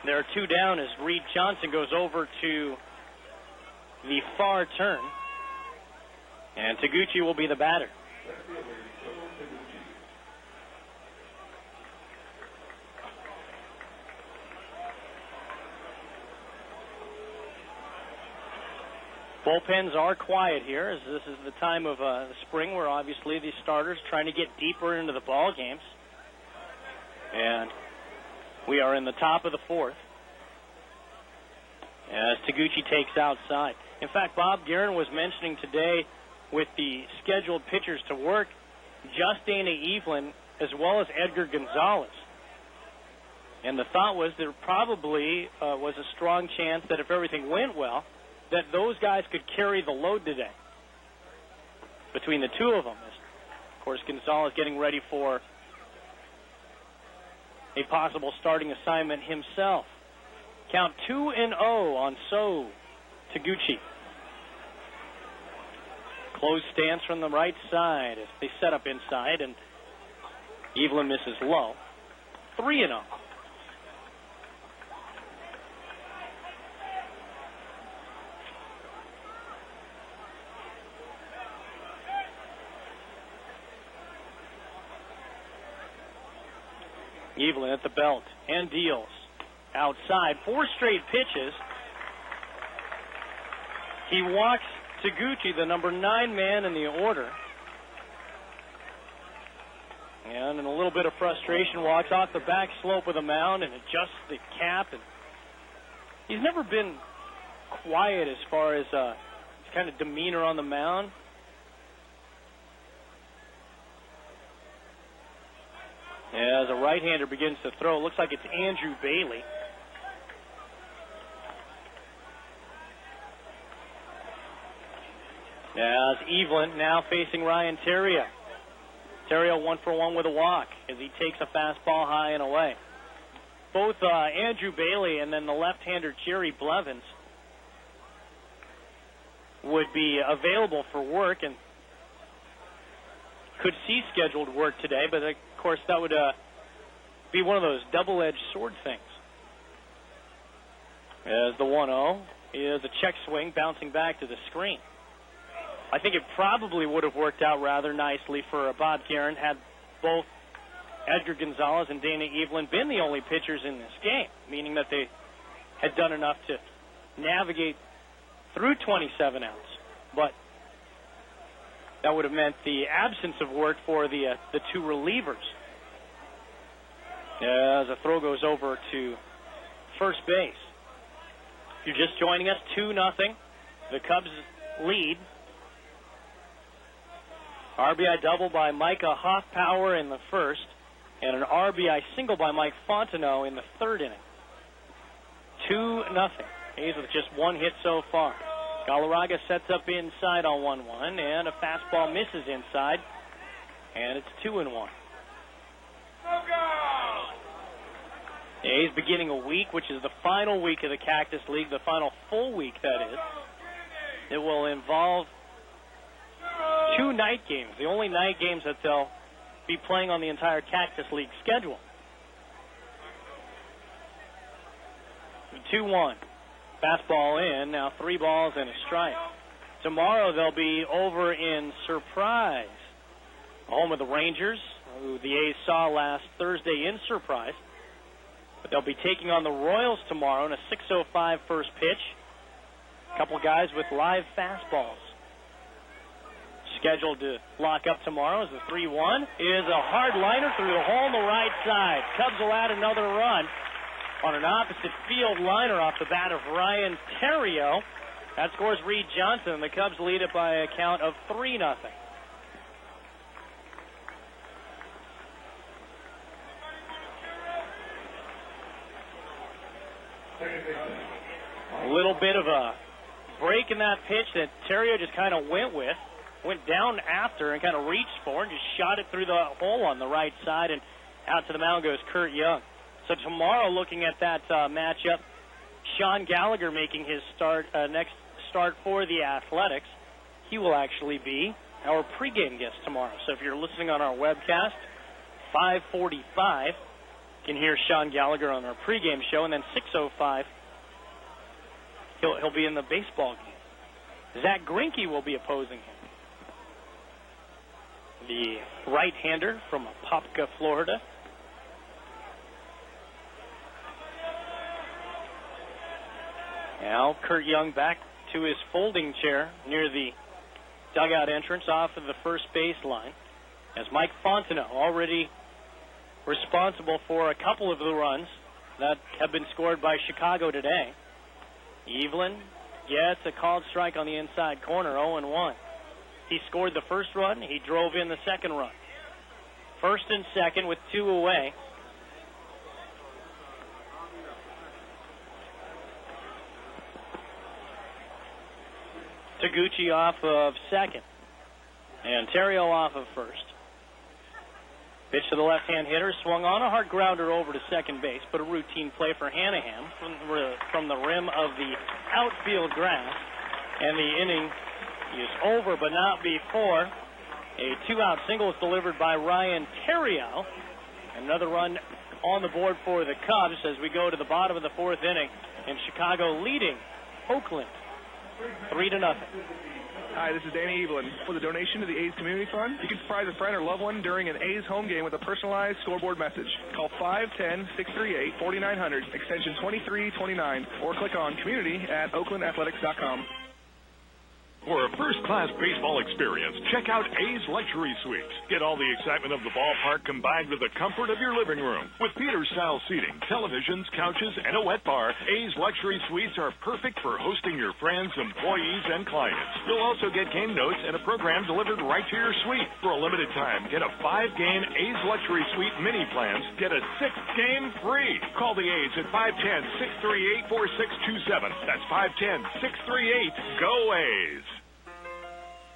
There are 2 down as Reed Johnson goes over to the far turn. And Taguchi will be the batter. Bullpens are quiet here, as this is the time of the spring where obviously the starters trying to get deeper into the ball games. And we are in the top of the 4th as Taguchi takes outside. In fact, Bob Guerin was mentioning today with the scheduled pitchers to work, just Dana Evelyn as well as Edgar Gonzalez. And the thought was there probably was a strong chance that if everything went well, that those guys could carry the load today between the 2 of them. Of course, Gonzalez getting ready for a possible starting assignment himself. Count 2-0 on Taguchi. Closed stance from the right side as they set up inside, and Evelyn misses low. 3-0. Evelyn at the belt and deals. Outside, 4 straight pitches. He walks Taguchi, the number 9 man in the order. And in a little bit of frustration, walks off the back slope of the mound and adjusts the cap. And he's never been quiet as far as his kind of demeanor on the mound. As a right-hander begins to throw, it looks like it's Andrew Bailey. As Evelyn now facing Ryan Terrio. Terrio 1 for 1 with a walk as he takes a fastball high and away. Both Andrew Bailey and then the left-hander Jerry Blevins would be available for work and could see scheduled work today, but of course that would be one of those double-edged sword things. As the 1-0 is a check swing bouncing back to the screen. I think it probably would have worked out rather nicely for Bob Guerin had both Edgar Gonzalez and Dana Evelyn been the only pitchers in this game, meaning that they had done enough to navigate through 27 outs. But that would have meant the absence of work for the 2 relievers. As a throw goes over to first base. If you're just joining us, 2-0. The Cubs lead. RBI double by Micah Hoffpower in the first, and an RBI single by Mike Fontenot in the 3rd inning. 2-0. A's with just one hit so far. Galarraga sets up inside on 1-1, and a fastball misses inside, and it's 2-1. The A's beginning a week, which is the final week of the Cactus League, the final full week, that is. It will involve 2 night games, the only night games that they'll be playing on the entire Cactus League schedule. 2-1. Fastball in, now 3 balls and a strike. Tomorrow they'll be over in Surprise, home of the Rangers, who the A's saw last Thursday in Surprise. But they'll be taking on the Royals tomorrow in a 6:05 first pitch. A couple guys with live fastballs. Scheduled to lock up tomorrow is the 3-1. Is a hard liner through the hole on the right side. Cubs will add another run on an opposite field liner off the bat of Ryan Theriot. That scores Reed Johnson. The Cubs lead it by a count of 3-0. A little bit of a break in that pitch that Theriot just kind of went down after and kind of reached for and just shot it through the hole on the right side, and out to the mound goes Kurt Young. So tomorrow, looking at that matchup, Sean Gallagher making his next start for the Athletics. He will actually be our pregame guest tomorrow. So if you're listening on our webcast, 5:45, you can hear Sean Gallagher on our pregame show, and then 6:05, he'll be in the baseball game. Zach Greinke will be opposing him. The right-hander from Apopka, Florida. Now Kurt Young back to his folding chair near the dugout entrance off of the first baseline, as Mike Fontenot, already responsible for a couple of the runs that have been scored by Chicago today. Evelyn gets a called strike on the inside corner, 0-1. He scored the first run. He drove in the second run. First and second with 2 away. Taguchi off of second, and Theriot off of first. Pitch to the left-hand hitter, swung on a hard grounder over to second base, but a routine play for Hanahan from the rim of the outfield grass, and the inning is over, but not before. A 2-out single is delivered by Ryan Theriot. Another run on the board for the Cubs as we go to the bottom of the 4th inning, and Chicago leading Oakland 3-0. Hi, this is Danny Evelyn. With a donation to the A's Community Fund, you can surprise a friend or loved one during an A's home game with a personalized scoreboard message. Call 510-638-4900, extension 2329, or click on community@oaklandathletics.com. For a first-class baseball experience, check out A's Luxury Suites. Get all the excitement of the ballpark combined with the comfort of your living room. With Peters-style seating, televisions, couches, and a wet bar, A's Luxury Suites are perfect for hosting your friends, employees, and clients. You'll also get game notes and a program delivered right to your suite. For a limited time, get a 5-game A's Luxury Suite mini plans. Get a 6th game free. Call the A's at 510-638-4627. That's 510-638-GO A's.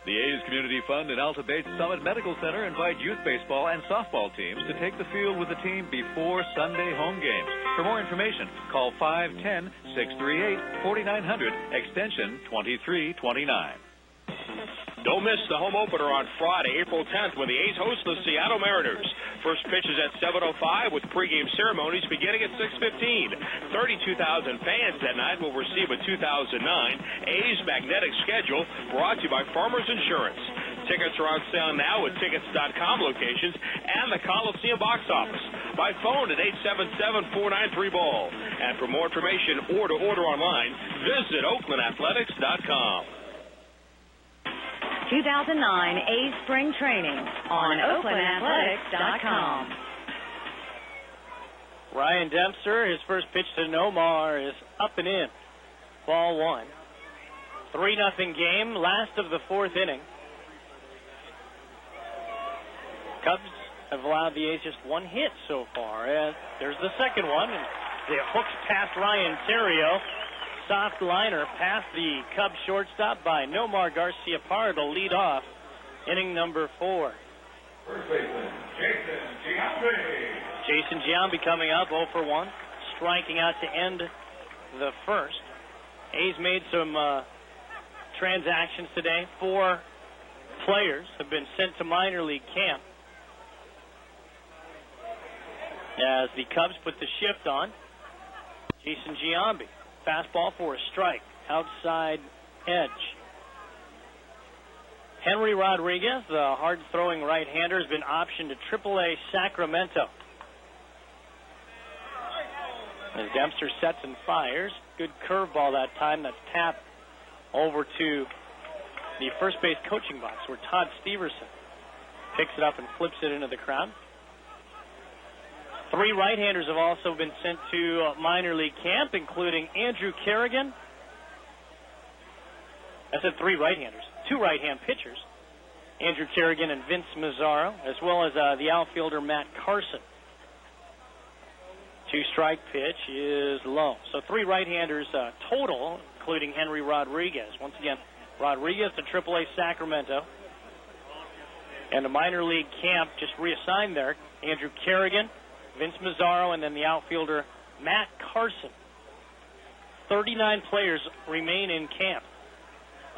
The A's Community Fund and Alta Bates Summit Medical Center invite youth baseball and softball teams to take the field with the team before Sunday home games. For more information, call 510-638-4900, extension 2329. Don't miss the home opener on Friday, April 10th, when the A's host the Seattle Mariners. First pitch is at 7:05 with pregame ceremonies beginning at 6:15. 32,000 fans that night will receive a 2009 A's magnetic schedule brought to you by Farmers Insurance. Tickets are on sale now at tickets.com locations and the Coliseum box office. By phone at 877-493-BALL. And for more information or to order online, visit OaklandAthletics.com. 2009 A's Spring Training on OaklandAthletics.com. Ryan Dempster, his first pitch to Nomar is up and in. Ball 1. 3-0 game, last of the 4th inning. Cubs have allowed the A's just 1 hit so far. There's the second one, and it hooks past Ryan Theriot. soft liner past the Cubs shortstop by Nomar Garcia-Parra to lead off inning number 4. First baseman, Jason Giambi. Jason Giambi coming up 0 for 1, striking out to end the first. A's made some transactions today. 4 players have been sent to minor league camp as the Cubs put the shift on. Jason Giambi, fastball for a strike, outside edge. Henry Rodriguez, the hard-throwing right-hander, has been optioned to AAA Sacramento. As Dempster sets and fires, good curveball that time. That's tapped over to the first base coaching box where Todd Steverson picks it up and flips it into the crowd. 3 right-handers have also been sent to minor league camp, including Andrew Kerrigan. I said 3 right-handers. 2 right-hand pitchers, Andrew Kerrigan and Vince Mazzaro, as well as the outfielder Matt Carson. 2-strike pitch is low. So 3 right-handers total, including Henry Rodriguez. Once again, Rodriguez to AAA Sacramento. And the minor league camp just reassigned there. Andrew Kerrigan, Vince Mazzaro, and then the outfielder Matt Carson. 39 players remain in camp.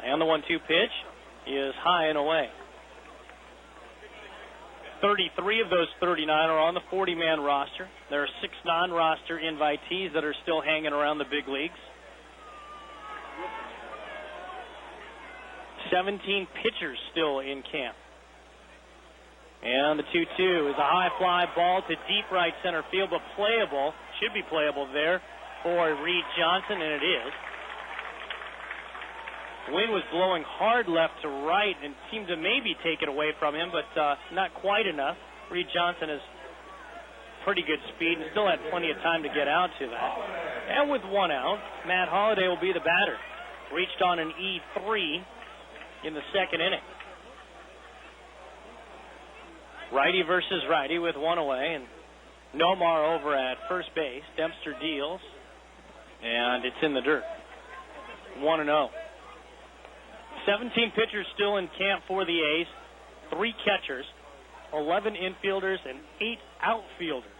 And the 1-2 pitch is high and away. 33 of those 39 are on the 40-man roster. There are 6 non-roster invitees that are still hanging around the big leagues. 17 pitchers still in camp. And the 2-2 is a high fly ball to deep right center field, but playable, should be playable there for Reed Johnson, and it is. Wind was blowing hard left to right and seemed to maybe take it away from him, but not quite enough. Reed Johnson has pretty good speed and still had plenty of time to get out to that. And with 1 out, Matt Holliday will be the batter. Reached on an E3 in the 2nd inning. Righty versus righty with 1 away, and Nomar over at first base. Dempster deals, and it's in the dirt. 1-0. 17 pitchers still in camp for the A's, 3 catchers, 11 infielders, and 8 outfielders.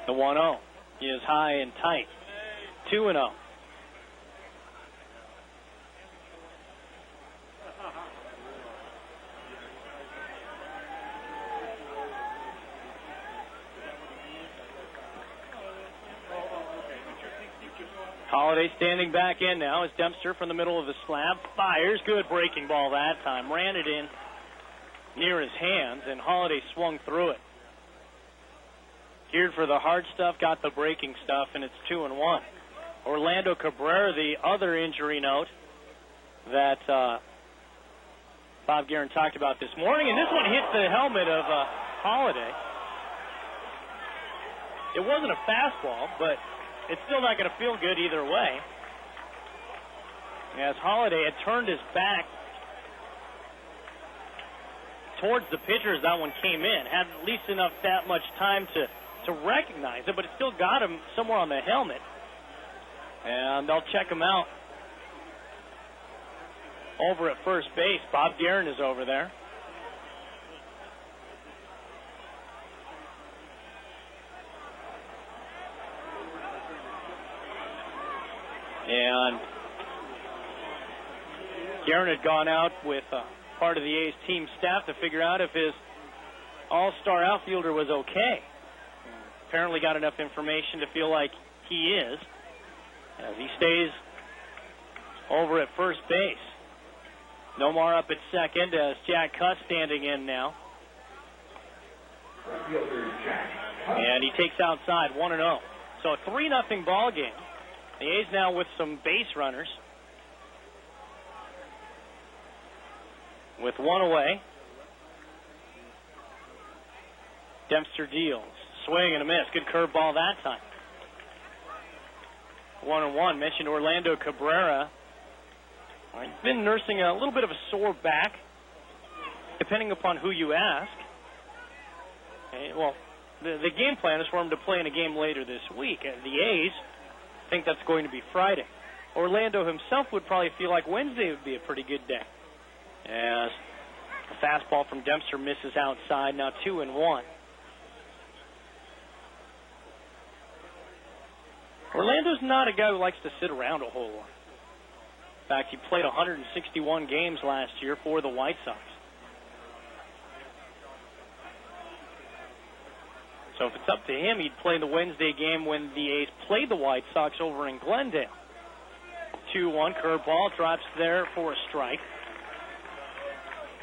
The 1-0 is high and tight. 2-0. Holliday standing back in now as Dempster from the middle of the slab fires. Good breaking ball that time. Ran it in near his hands, and Holliday swung through it. Geared for the hard stuff, got the breaking stuff, and it's 2-1. Orlando Cabrera, the other injury note that Bob Guerin talked about this morning, and this one hits the helmet of Holliday. It wasn't a fastball, but it's still not going to feel good either way. As Holliday had turned his back towards the pitcher as that one came in. Had at least enough that much time to recognize it, but it still got him somewhere on the helmet. And they'll check him out over at first base. Bob Guerin is over there. And Guerin had gone out with part of the A's team staff to figure out if his all-star outfielder was okay. Apparently got enough information to feel like he is, as he stays over at first base. Nomar up at second as Jack Cuss standing in now. And he takes outside 1-0. So a 3-0 ball game. The A's now with some base runners. With 1 away. Dempster deals. Swing and a miss. Good curveball that time. 1-1. Mentioned Orlando Cabrera. He's been nursing a little bit of a sore back. depending upon who you ask, well, the game plan is for him to play in a game later this week. The A's think that's going to be Friday. Orlando himself would probably feel like Wednesday would be a pretty good day. As a fastball from Dempster misses outside, now 2-1. Orlando's not a guy who likes to sit around a whole lot. In fact, he played 161 games last year for the White Sox. So if it's up to him, he'd play the Wednesday game when the A's played the White Sox over in Glendale. 2-1, curveball drops there for a strike.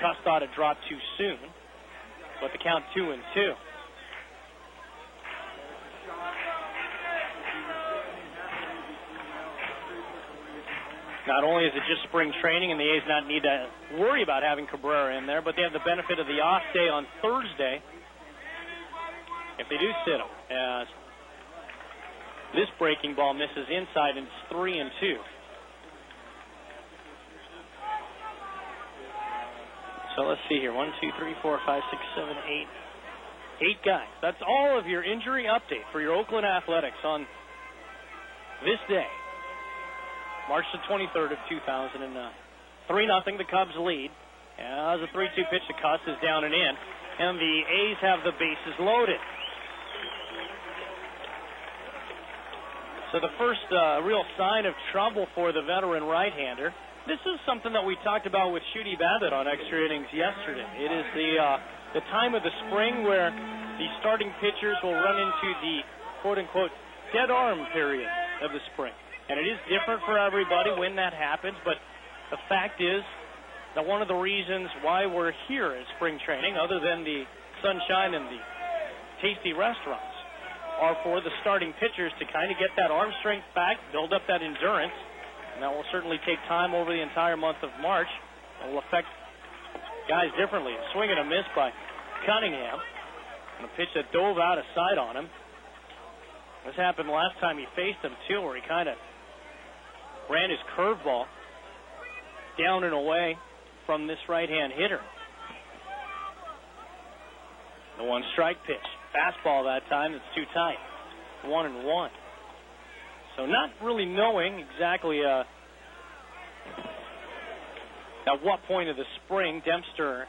Cuss thought it dropped too soon, but the count 2-2. Not only is it just spring training and the A's not need to worry about having Cabrera in there, but they have the benefit of the off day on Thursday if they do sit him, as this breaking ball misses inside and it's 3-2. So let's see here. 1, 2, 3, 4, 5, 6, 7, 8. 8 guys. That's all of your injury update for your Oakland Athletics on this day, March the 23rd of 2009. 3-0, the Cubs lead. As a 3-2 pitch to Cuss is down and in, and the A's have the bases loaded. So the first real sign of trouble for the veteran right-hander. This is something that we talked about with Shooty Babbitt on Extra Innings yesterday. It is the time of the spring where the starting pitchers will run into the quote-unquote dead arm period of the spring. And it is different for everybody when that happens, but the fact is that one of the reasons why we're here at spring training, other than the sunshine and the tasty restaurants, are for the starting pitchers to kind of get that arm strength back, build up that endurance, and that will certainly take time over the entire month of March. It will affect guys differently. A swing and a miss by Cunningham, and a pitch that dove out of sight on him. This happened last time he faced him, too, where he kind of ran his curveball down and away from this right-hand hitter. The one-strike pitch. Fastball that time. It's too tight. 1-1. So not really knowing exactly at what point of the spring Dempster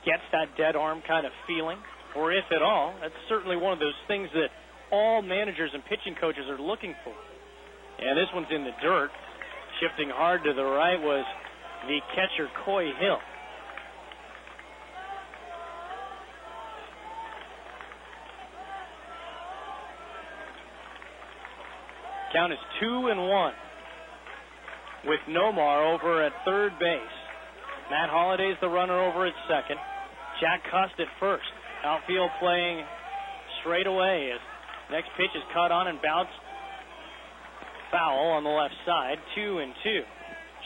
gets that dead arm kind of feeling, or if at all. That's certainly one of those things that all managers and pitching coaches are looking for. And this one's in the dirt. Shifting hard to the right was the catcher, Coy Hill. Count is 2-1 with Nomar over at third base. Matt Holliday's the runner over at second. Jack Cust at first. Outfield playing straight away as next pitch is cut on and bounced foul on the left side. 2-2.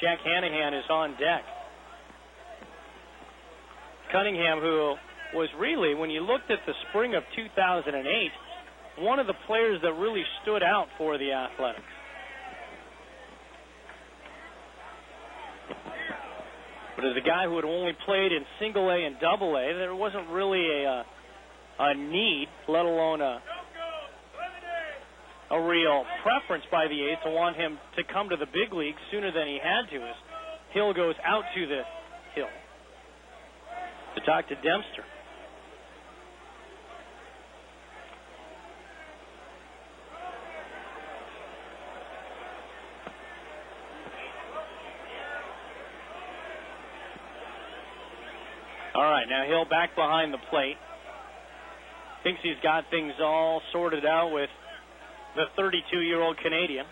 Jack Hanahan is on deck. Cunningham, who was really, when you looked at the spring of 2008, one of the players that really stood out for the Athletics. But as a guy who had only played in single A and double A, there wasn't really a need, let alone a real preference by the A's to want him to come to the big leagues sooner than he had to, as Hill goes out to the hill to talk to Dempster. All right, now Hill back behind the plate. Thinks he's got things all sorted out with the 32-year-old Canadian,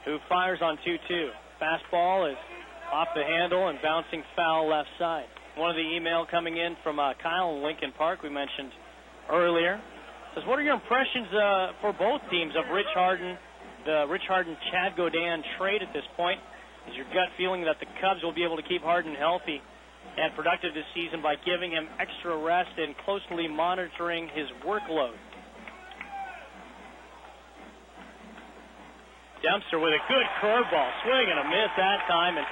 who fires on 2-2. Fastball is off the handle and bouncing foul left side. One of the email coming in from Kyle in Lincoln Park we mentioned earlier says, what are your impressions for both teams of Rich Harden, the Rich Harden-Chad Godin trade at this point? Is your gut feeling that the Cubs will be able to keep Harden healthy and productive this season by giving him extra rest and closely monitoring his workload? Dempster with a good curveball, swing and a miss that time, and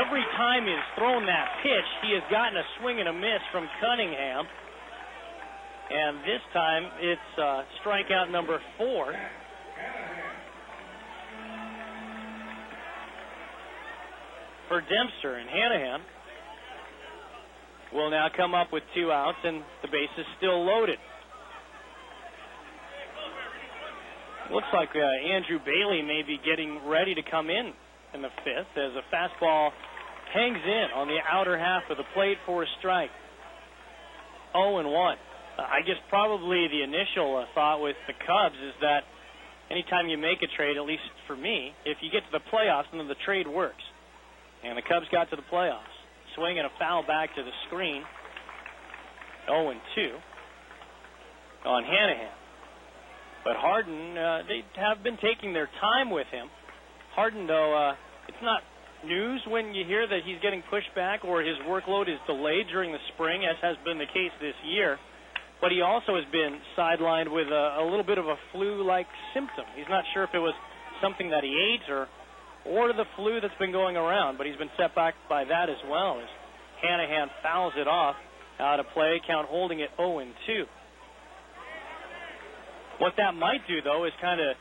every time he's thrown that pitch, he has gotten a swing and a miss from Cunningham. And this time, it's strikeout number 4. For Dempster, and Hanahan will now come up with 2 outs, and the base is still loaded. Looks like Andrew Bailey may be getting ready to come in the 5th as a fastball hangs in on the outer half of the plate for a strike. 0-1. I guess probably the initial thought with the Cubs is that anytime you make a trade, at least for me, if you get to the playoffs, then the trade works. And the Cubs got to the playoffs. Swing and a foul back to the screen. 0-2 on Hanahan. But Harden, they have been taking their time with him. Harden, though, it's not news when you hear that he's getting pushed back or his workload is delayed during the spring, as has been the case this year. But he also has been sidelined with a little bit of a flu-like symptom. He's not sure if it was something that he ate or the flu that's been going around, but he's been set back by that as well as Hanahan fouls it off out of play, count holding it 0-2. What that might do, though, is kind of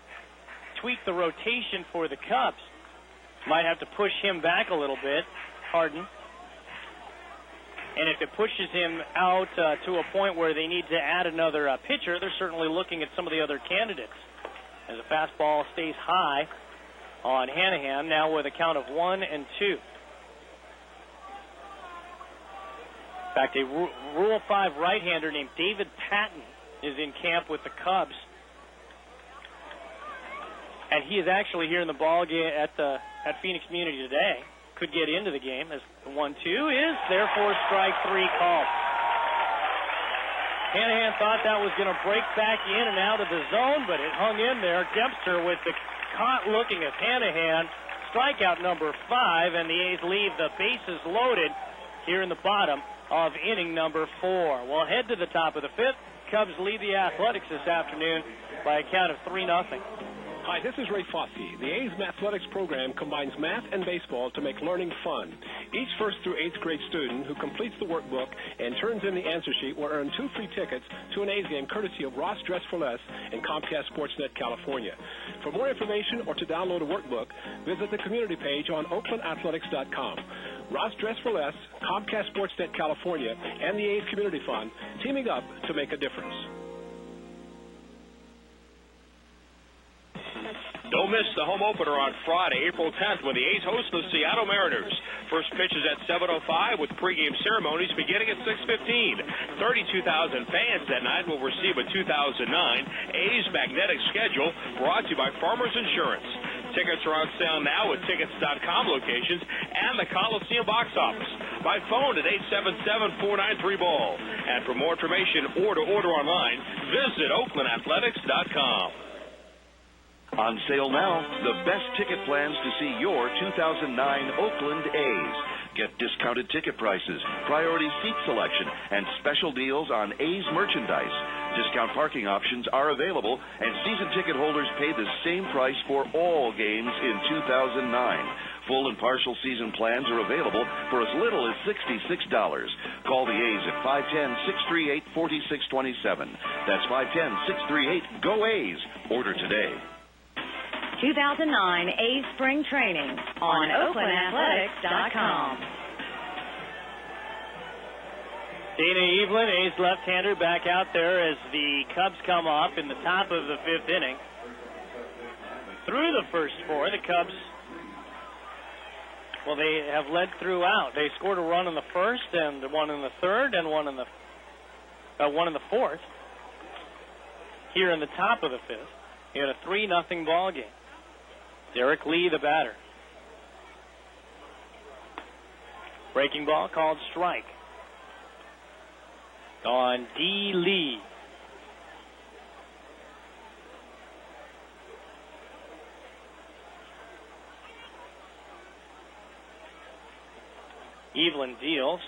tweak the rotation for the Cubs. Might have to push him back a little bit, Harden. And if it pushes him out to a point where they need to add another pitcher, they're certainly looking at some of the other candidates. As a fastball stays high on Hanahan, now with a count of 1-2. In fact, a Rule 5 right-hander named David Patton is in camp with the Cubs. And he is actually here in the ball game at Phoenix Community today. Could get into the game as the 1-2 is therefore strike 3 called. Hanahan thought that was going to break back in and out of the zone, but it hung in there. Dempster with the caught looking at Hanahan. Strikeout number 5, and the A's leave the bases loaded here in the bottom of inning number 4. We'll head to the top of the 5th. Cubs lead the Athletics this afternoon by a count of 3-0. Hi, this is Ray Fosse. The A's Mathletics program combines math and baseball to make learning fun. Each 1st through 8th grade student who completes the workbook and turns in the answer sheet will earn 2 free tickets to an A's game courtesy of Ross Dress for Less and Comcast Sportsnet California. For more information or to download a workbook, visit the community page on oaklandathletics.com. Ross Dress for Less, Comcast Sportsnet California, and the A's Community Fund teaming up to make a difference. Don't miss the home opener on Friday, April 10th, when the A's host the Seattle Mariners. First pitch is at 7:05 with pregame ceremonies beginning at 6:15. 32,000 fans that night will receive a 2009 A's magnetic schedule brought to you by Farmers Insurance. Tickets are on sale now at tickets.com locations and the Coliseum box office. By phone at 877-493-BALL. And for more information or to order online, visit oaklandathletics.com. On sale now, the best ticket plans to see your 2009 Oakland A's. Get discounted ticket prices, priority seat selection, and special deals on A's merchandise. Discount parking options are available, and season ticket holders pay the same price for all games in 2009. Full and partial season plans are available for as little as $66. Call the A's at 510-638-4627. That's 510-638-GO-A's. Order today. 2009 A's Spring Training on OaklandAthletics.com. Dana Evelyn, A's left-hander, back out there as the Cubs come up in the top of the 5th inning. Through the first 4, the Cubs, well, they have led throughout. They scored a run in the first, and one in the third, and one in the fourth. Here in the top of the 5th, you had a 3-0 ball game. Derek Lee, the batter. Breaking ball called strike on D. Lee. Evelyn deals,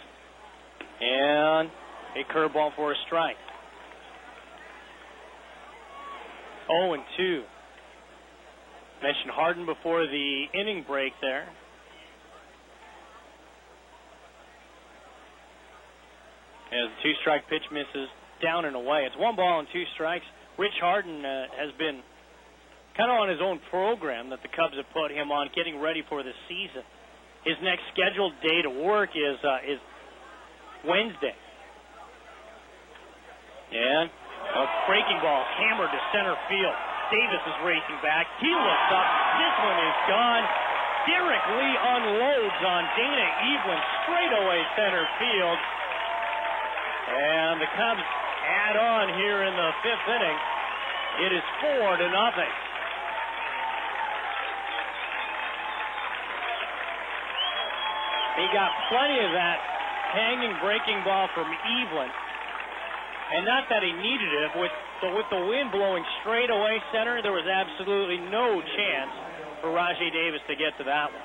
and a curveball for a strike. 0-2. Mentioned Harden before the inning break there. as the 2-strike pitch misses down and away. It's 1 ball and 2 strikes. Rich Harden has been kind of on his own program that the Cubs have put him on, getting ready for the season. His next scheduled day to work is Wednesday. And a breaking ball hammered to center field. Davis is racing back. He looks up. This one is gone. Derek Lee unloads on Dana Evelyn straightaway center field. And the Cubs add on here in the 5th inning. It is 4-0. He got plenty of that hanging breaking ball from Evelyn. And not that he needed it, but with the wind blowing straight away center, there was absolutely no chance for Rajai Davis to get to that one.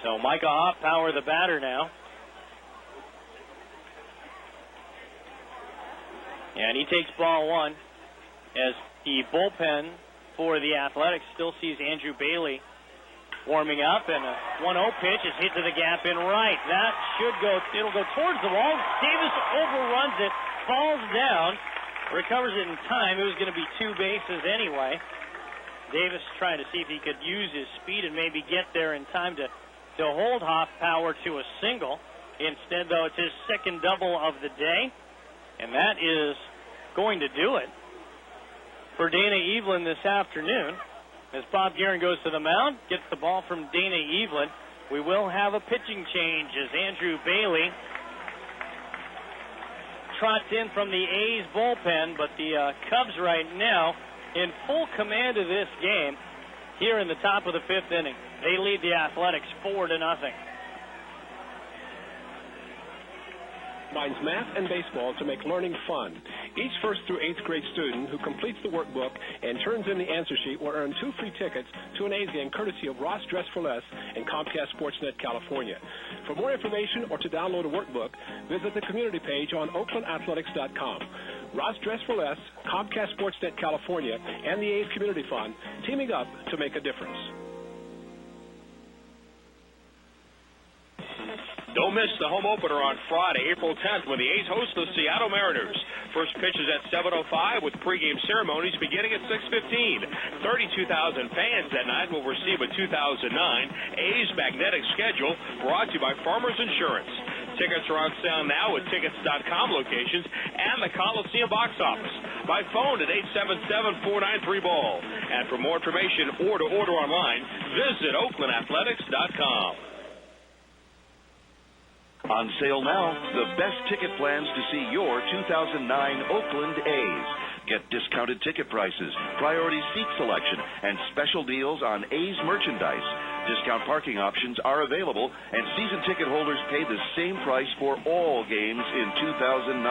So Micah Hoffpower, the batter now. And he takes ball 1 as the bullpen for the Athletics still sees Andrew Bailey warming up, and a 1-0 pitch is hit to the gap in right. That should go, it'll go towards the wall. Davis overruns it, falls down, recovers it in time. It was going to be 2 bases anyway. Davis trying to see if he could use his speed and maybe get there in time to hold Hoffpower to a single. Instead, though, it's his 2nd double of the day, and that is going to do it for Dana Evelyn this afternoon. As Bob Guerin goes to the mound, gets the ball from Dana Evelyn. We will have a pitching change as Andrew Bailey trots in from the A's bullpen, but the Cubs right now in full command of this game here in the top of the 5th inning. They lead the Athletics 4-0. Combines math and baseball to make learning fun. Each 1st through 8th grade student who completes the workbook and turns in the answer sheet will earn 2 free tickets to an A's game courtesy of Ross Dress for Less and Comcast Sportsnet California. For more information or to download a workbook, visit the community page on OaklandAthletics.com. Ross Dress for Less, Comcast Sportsnet California, and the A's Community Fund teaming up to make a difference. Don't miss the home opener on Friday, April 10th, when the A's host the Seattle Mariners. First pitch is at 7:05 with pregame ceremonies beginning at 6:15. 32,000 fans that night will receive a 2009 A's magnetic schedule brought to you by Farmers Insurance. Tickets are on sale now at Tickets.com locations and the Coliseum box office. By phone at 877-493-BALL. And for more information or to order online, visit OaklandAthletics.com. On sale now, the best ticket plans to see your 2009 Oakland A's. Get discounted ticket prices, priority seat selection, and special deals on A's merchandise. Discount parking options are available, and season ticket holders pay the same price for all games in 2009.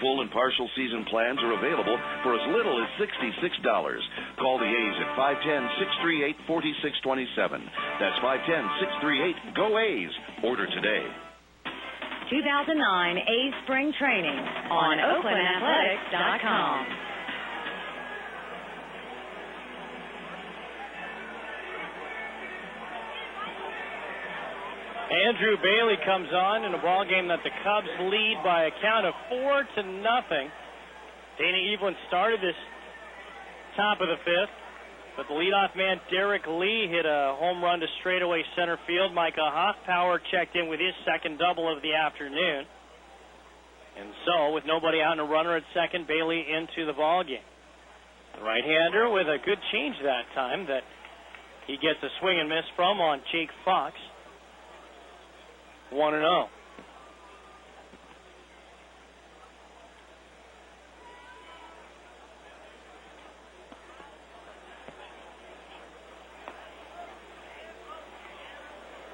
Full and partial season plans are available for as little as $66. Call the A's at 510-638-4627. That's 510-638-GO-A'S. Order today. 2009 A's Spring Training on OaklandAthletics.com. Andrew Bailey comes on in a ball game that the Cubs lead by a count of 4-0. Dana Evelyn started this top of the 5th, but the leadoff man, Derek Lee, hit a home run to straightaway center field. Micah Hoffpower checked in with his 2nd double of the afternoon. And so, with nobody out and a runner at 2nd, Bailey into the ball game. The right-hander with a good change that time that he gets a swing and miss from on Jake Fox. 1-0.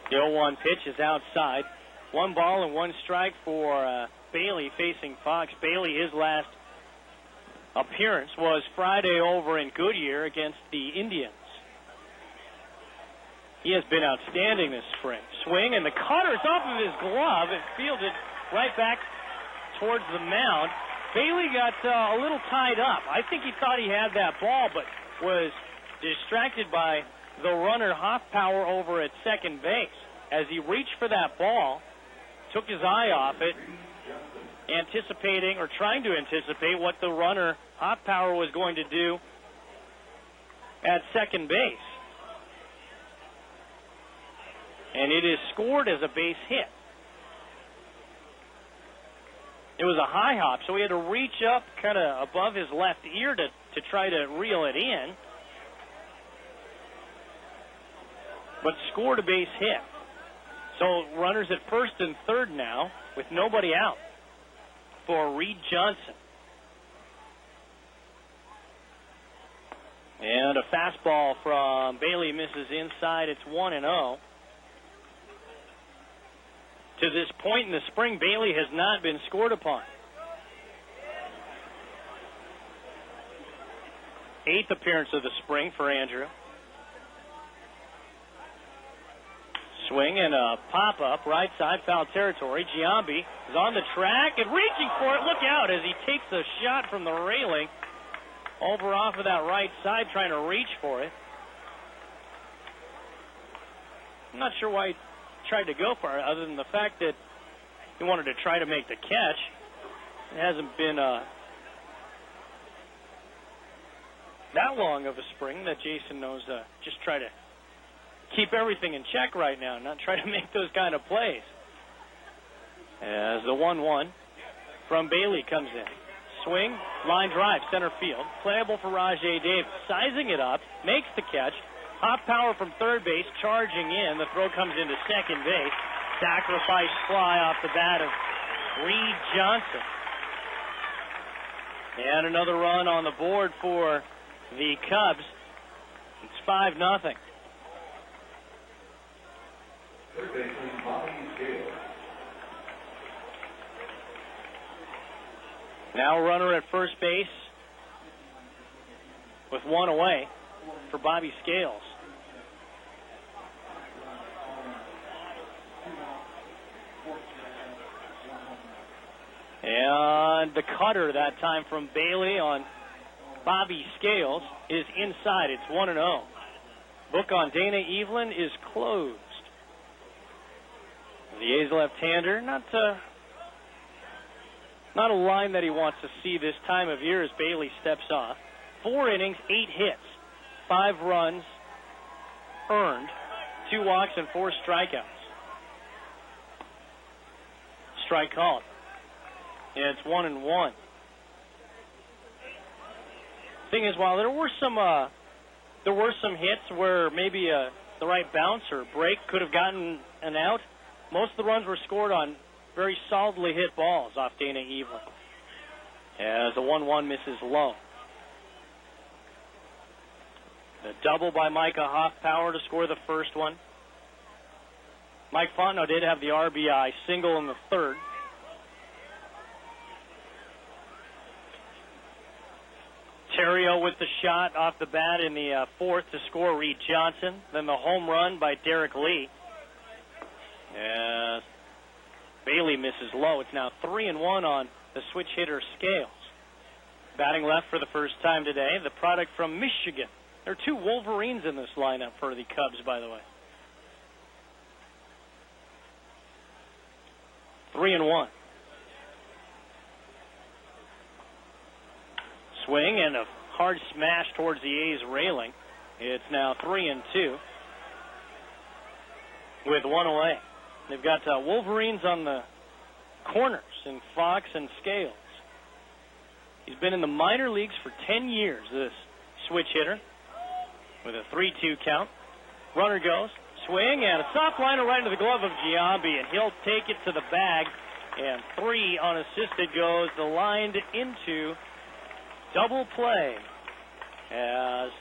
The 0-1 pitch is outside. 1 ball and 1 strike for Bailey facing Fox. Bailey, his last appearance was Friday over in Goodyear against the Indians. He has been outstanding this spring. Swing, and the cutter's off of his glove. It fielded right back towards the mound. Bailey got a little tied up. I think he thought he had that ball, but was distracted by the runner Hoffpower over at second base. As he reached for that ball, took his eye off it, anticipating or trying to anticipate what the runner Hoffpower was going to do at second base. And it is scored as a base hit. It was a high hop, so he had to reach up kind of above his left ear to try to reel it in. But scored a base hit. So runners at first and third now with nobody out for Reed Johnson. And a fastball from Bailey misses inside. It's 1-0. To this point in the spring, Bailey has not been scored upon. 8th appearance of the spring for Andrew. Swing and a pop-up, right side, foul territory. Giambi is on the track and reaching for it. Look out as he takes a shot from the railing over off of that right side, trying to reach for it. I'm not sure why he tried to go for it, other than the fact that he wanted to try to make the catch. It hasn't been that long of a spring that Jason knows just try to keep everything in check right now, not try to make those kind of plays. As the 1-1 from Bailey comes in. Swing, line drive, center field. Playable for Rajay Davis. Sizing it up, makes the catch. Hoffpower from third base, charging in. The throw comes into second base. Sacrifice fly off the bat of Reed Johnson. And another run on the board for the Cubs. It's 5-0. Now a runner at first base with one away for Bobby Scales. And the cutter that time from Bailey on Bobby Scales is inside. It's 1-0. Book on Dana Evelyn is closed. The A's left-hander, not a line that he wants to see this time of year as Bailey steps off. 4 innings, 8 hits, 5 runs earned, 2 walks and 4 strikeouts. Strike called. And it's 1-1. Thing is, while there were some hits where maybe the right bounce or break could have gotten an out, most of the runs were scored on very solidly hit balls off Dana Evelyn. As the 1-1 misses low. The double by Micah Hoffpower to score the first one. Mike Fontenot did have the RBI single in the third. Terrio with the shot off the bat in the fourth to score Reed Johnson. Then the home run by Derek Lee. As Bailey misses low. It's now 3-1 on the switch hitter Scales. Batting left for the first time today, the product from Michigan. There are 2 Wolverines in this lineup for the Cubs, by the way. 3-1. Swing and a hard smash towards the A's railing. It's now 3-2 with 1 away. They've got Wolverines on the corners in Fox and Scales. He's been in the minor leagues for 10 years, this switch hitter, with a 3-2 count. Runner goes, swing, and a soft liner right into the glove of Giambi, and he'll take it to the bag, and 3 unassisted goes the line into double play as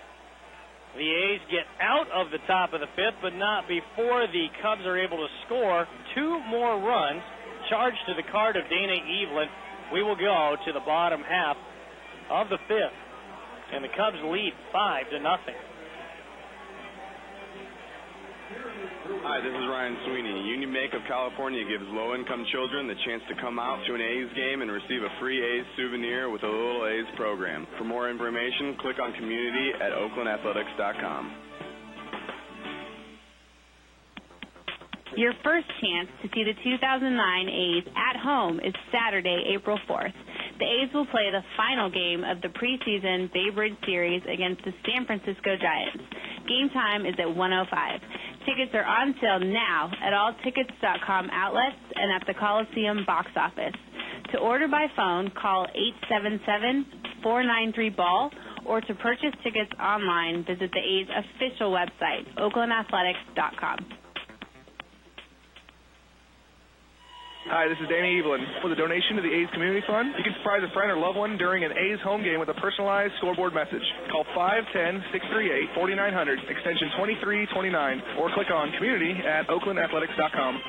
the A's get out of the top of the 5th, but not before the Cubs are able to score 2 more runs, charged to the card of Dana Evelyn. We will go to the bottom half of the 5th, and the Cubs lead 5-0. Hi, this is Ryan Sweeney. Union Bank of California gives low-income children the chance to come out to an A's game and receive a free A's souvenir with a Little A's program. For more information, click on Community at OaklandAthletics.com. Your first chance to see the 2009 A's at home is Saturday, April 4th. The A's will play the final game of the preseason Bay Bridge Series against the San Francisco Giants. Game time is at 1:05. Tickets are on sale now at all tickets.com outlets and at the Coliseum box office. To order by phone, call 877-493-BALL, or to purchase tickets online, visit the A's official website, oaklandathletics.com. Hi, this is Danny Evelyn. With a donation to the A's Community Fund, you can surprise a friend or loved one during an A's home game with a personalized scoreboard message. Call 510-638-4900, extension 2329, or click on community at oaklandathletics.com.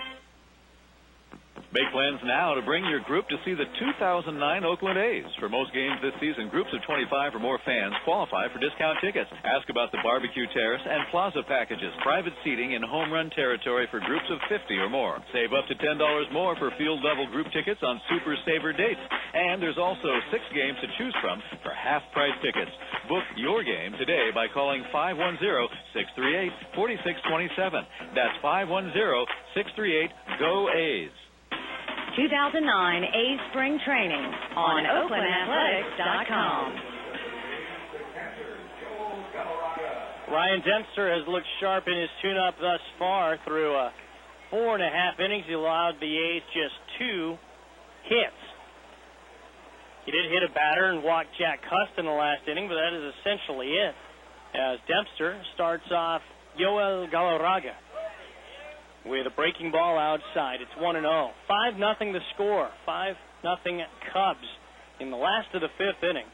Make plans now to bring your group to see the 2009 Oakland A's. For most games this season, groups of 25 or more fans qualify for discount tickets. Ask about the barbecue terrace and plaza packages, private seating in home run territory for groups of 50 or more. Save up to $10 more for field level group tickets on Super Saver dates. And there's also 6 games to choose from for half price tickets. Book your game today by calling 510-638-4627. That's 510-638-GO-A's. 2009 A's Spring Training on OaklandAthletics.com. Ryan Dempster has looked sharp in his tune-up thus far through 4.5 innings. He allowed the A's just 2 hits. He did hit a batter and walk Jack Cust in the last inning, but that is essentially it. As Dempster starts off Yoel Galarraga with a breaking ball outside. It's 1-0. 5-0 the score. 5-0 Cubs in the last of the 5th inning.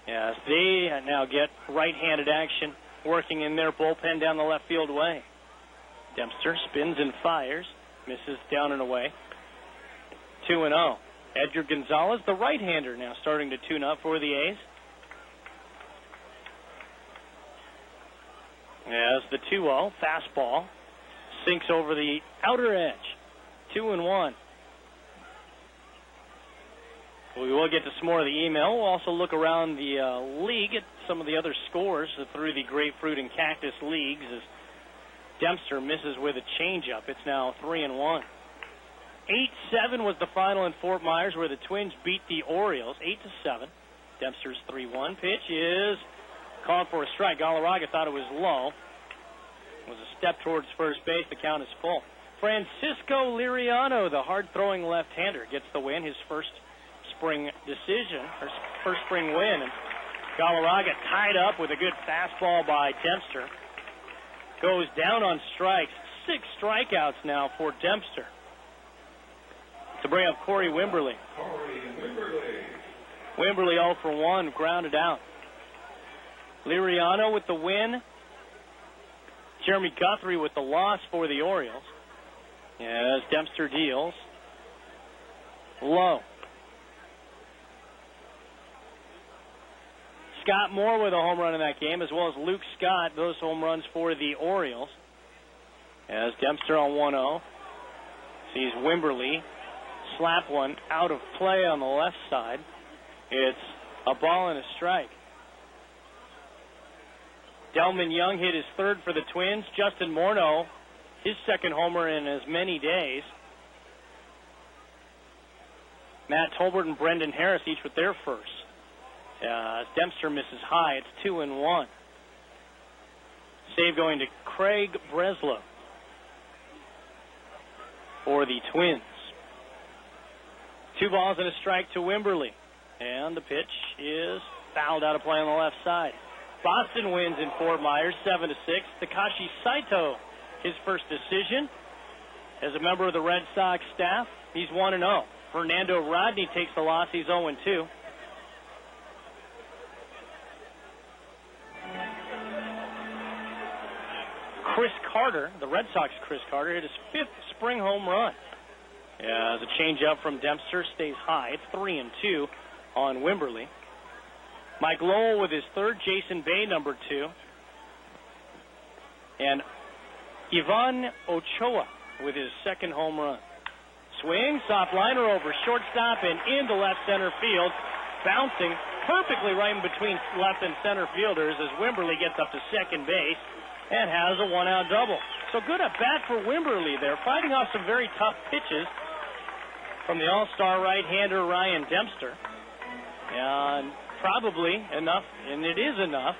Yes, they now get right-handed action working in their bullpen down the left field way. Dempster spins and fires. Misses down and away. 2-0. Edgar Gonzalez, the right-hander, now starting to tune up for the A's. As the 2-0 fastball sinks over the outer edge. 2-1. We will get to some more of the email. We'll also look around the league at some of the other scores through the Grapefruit and Cactus leagues as Dempster misses with a changeup. It's now 3-1. 8-7 was the final in Fort Myers where the Twins beat the Orioles 8-7. Dempster's 3-1 pitch is called for a strike. Galarraga thought it was low. It was a step towards first base. The count is full. Francisco Liriano, the hard-throwing left-hander, gets the win, his first spring decision, or first spring win. And Galarraga tied up with a good fastball by Dempster. Goes down on strikes. 6 strikeouts now for Dempster. To bring up Corey Wimberly. Wimberly 0 for 1, grounded out. Liriano with the win. Jeremy Guthrie with the loss for the Orioles. As Dempster deals low. Scott Moore with a home run in that game, as well as Luke Scott, those home runs for the Orioles. As Dempster on 1-0 sees Wimberly slap one out of play on the left side. It's a ball and a strike. Delman Young hit his 3rd for the Twins. Justin Morneau, his 2nd homer in as many days. Matt Tolbert and Brendan Harris each with their first. Dempster misses high. It's 2-1. Save going to Craig Breslow for the Twins. 2 balls and a strike to Wimberly. And the pitch is fouled out of play on the left side. Boston wins in Fort Myers 7-6. Takashi Saito, his first decision as a member of the Red Sox staff. He's 1-0. Fernando Rodney takes the loss. He's 0-2. Chris Carter, the Red Sox Chris Carter, hit his 5th spring home run. As a changeup from Dempster stays high. It's 3-2 on Wimberly. Mike Lowell with his 3rd, Jason Bay, number 2. And Ivan Ochoa with his 2nd home run. Swing, soft liner over shortstop and into left center field. Bouncing perfectly right in between left and center fielders as Wimberly gets up to second base. and has a one-out double. So good at bat for Wimberley there, fighting off some very tough pitches from the all-star right-hander Ryan Dempster. And probably enough, and it is enough,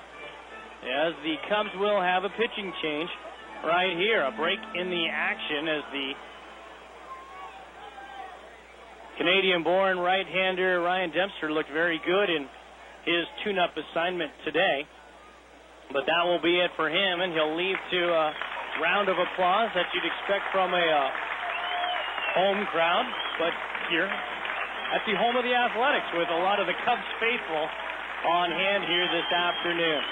as the Cubs will have a pitching change right here. A break in the action as the Canadian-born right-hander Ryan Dempster looked very good in his tune-up assignment today. But that will be it for him, and he'll leave to a round of applause that you'd expect from a home crowd. But here at the home of the Athletics with a lot of the Cubs faithful on hand here this afternoon.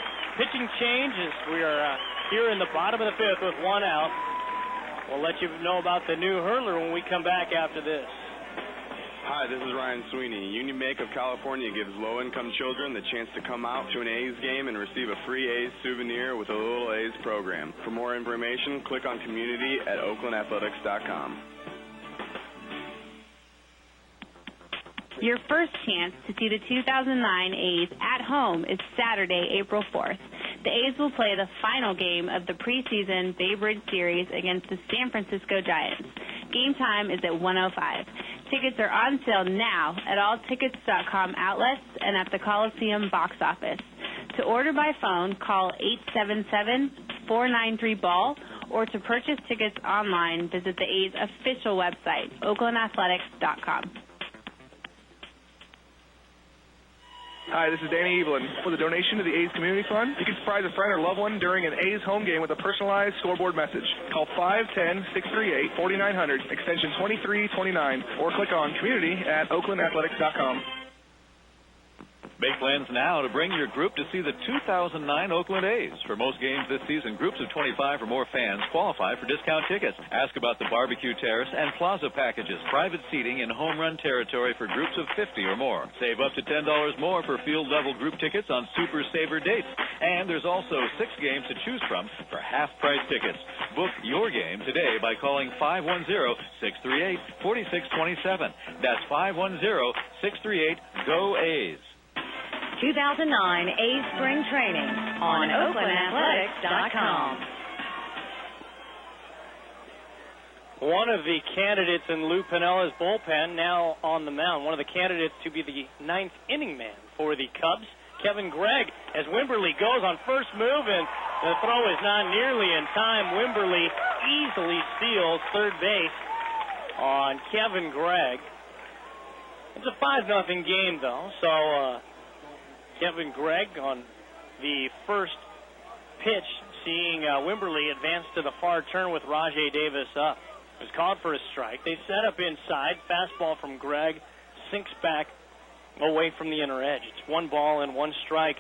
Pitching change as we are here in the bottom of the fifth with one out. We'll let you know about the new hurler when we come back after this. Hi, this is Ryan Sweeney. Union Bank of California gives low-income children the chance to come out to an A's game and receive a free A's souvenir with a Little A's program. For more information, click on Community at OaklandAthletics.com. Your first chance to see the 2009 A's at home is Saturday, April 4th. The A's will play the final game of the preseason Bay Bridge Series against the San Francisco Giants. Game time is at 1:05. Tickets are on sale now at all tickets.com outlets and at the Coliseum box office. To order by phone, call 877-493-BALL, or to purchase tickets online, visit the A's official website, OaklandAthletics.com. Hi, this is Danny Evelyn. With a donation to the A's Community Fund, you can surprise a friend or loved one during an A's home game with a personalized scoreboard message. Call 510-638-4900, extension 2329, or click on Community at OaklandAthletics.com. Make plans now to bring your group to see the 2009 Oakland A's. For most games this season, groups of 25 or more fans qualify for discount tickets. Ask about the barbecue terrace and plaza packages, private seating in home run territory for groups of 50 or more. Save up to $10 more for field-level group tickets on Super Saver dates. And there's also 6 games to choose from for half-price tickets. Book your game today by calling 510-638-4627. That's 510-638-GO-A's. 2009 A's Spring Training on OaklandAthletics.com. One of the candidates in Lou Pinella's bullpen now on the mound. One of the candidates to be the 9th inning man for the Cubs, Kevin Gregg, as Wimberley goes on first move, and the throw is not nearly in time. Wimberley easily steals third base on Kevin Gregg. It's a 5-0 game, though, so Kevin Gregg on the first pitch, seeing Wimberley advance to the far turn with Rajay Davis up. It was called for a strike. They set up inside. Fastball from Gregg sinks back away from the inner edge. It's 1 ball and 1 strike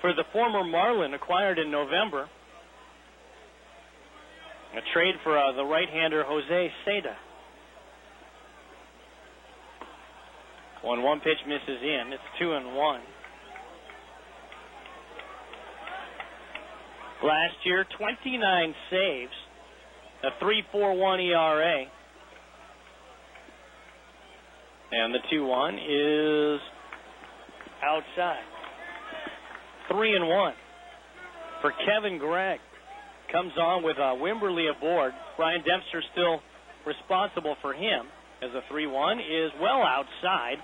for the former Marlin, acquired in November. A trade for the right-hander Jose Seda. 1 pitch misses in. It's 2-1. Last year, 29 saves, a 3.41 ERA. And the 2-1 is outside. 3-1 for Kevin Gregg. Comes on with Wimberley aboard. Brian Dempster still responsible for him, as the 3-1 is well outside.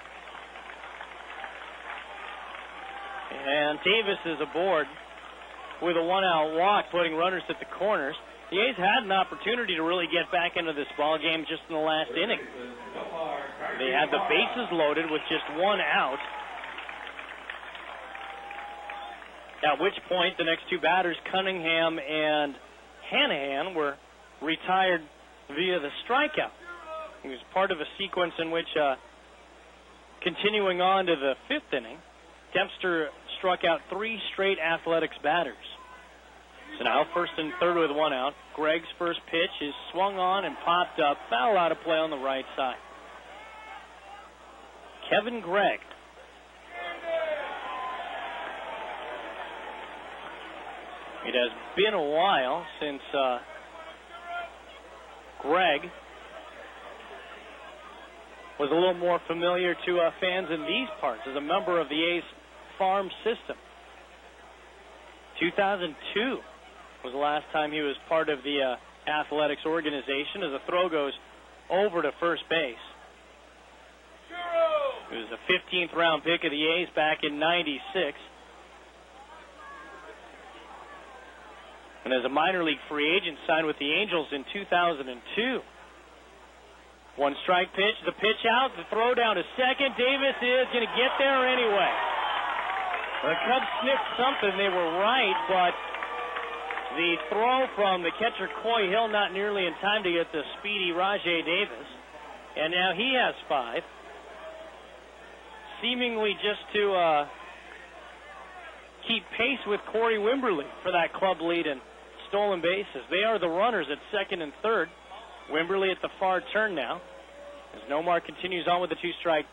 And Davis is aboard with a 1-out walk, putting runners at the corners. The A's had an opportunity to really get back into this ball game just in the last inning. They had the bases loaded with just 1 out. At which point, the next 2 batters, Cunningham and Hanahan, were retired via the strikeout. It was part of a sequence in which, continuing on to the 5th inning, Dempster struck out 3 straight Athletics batters. So now 1st and 3rd with 1 out. Gregg's first pitch is swung on and popped up. Foul out of play on the right side. Kevin Gregg. It has been a while since Gregg was a little more familiar to fans in these parts as a member of the A's farm system. 2002 was the last time he was part of the athletics organization, as the throw goes over to first base. He was a 15th round pick of the A's back in '96. And as a minor league free agent, signed with the Angels in 2002. One strike pitch, the pitch out, the throw down to second. Davis is going to get there anyway. The Cubs sniffed something. They were right, but the throw from the catcher Coy Hill not nearly in time to get the speedy Rajai Davis. And now he has 5. Seemingly just to keep pace with Corey Wimberly for that club lead in stolen bases. They are the runners at second and third. Wimberly at the far turn now, as Nomar continues on with the 2-strike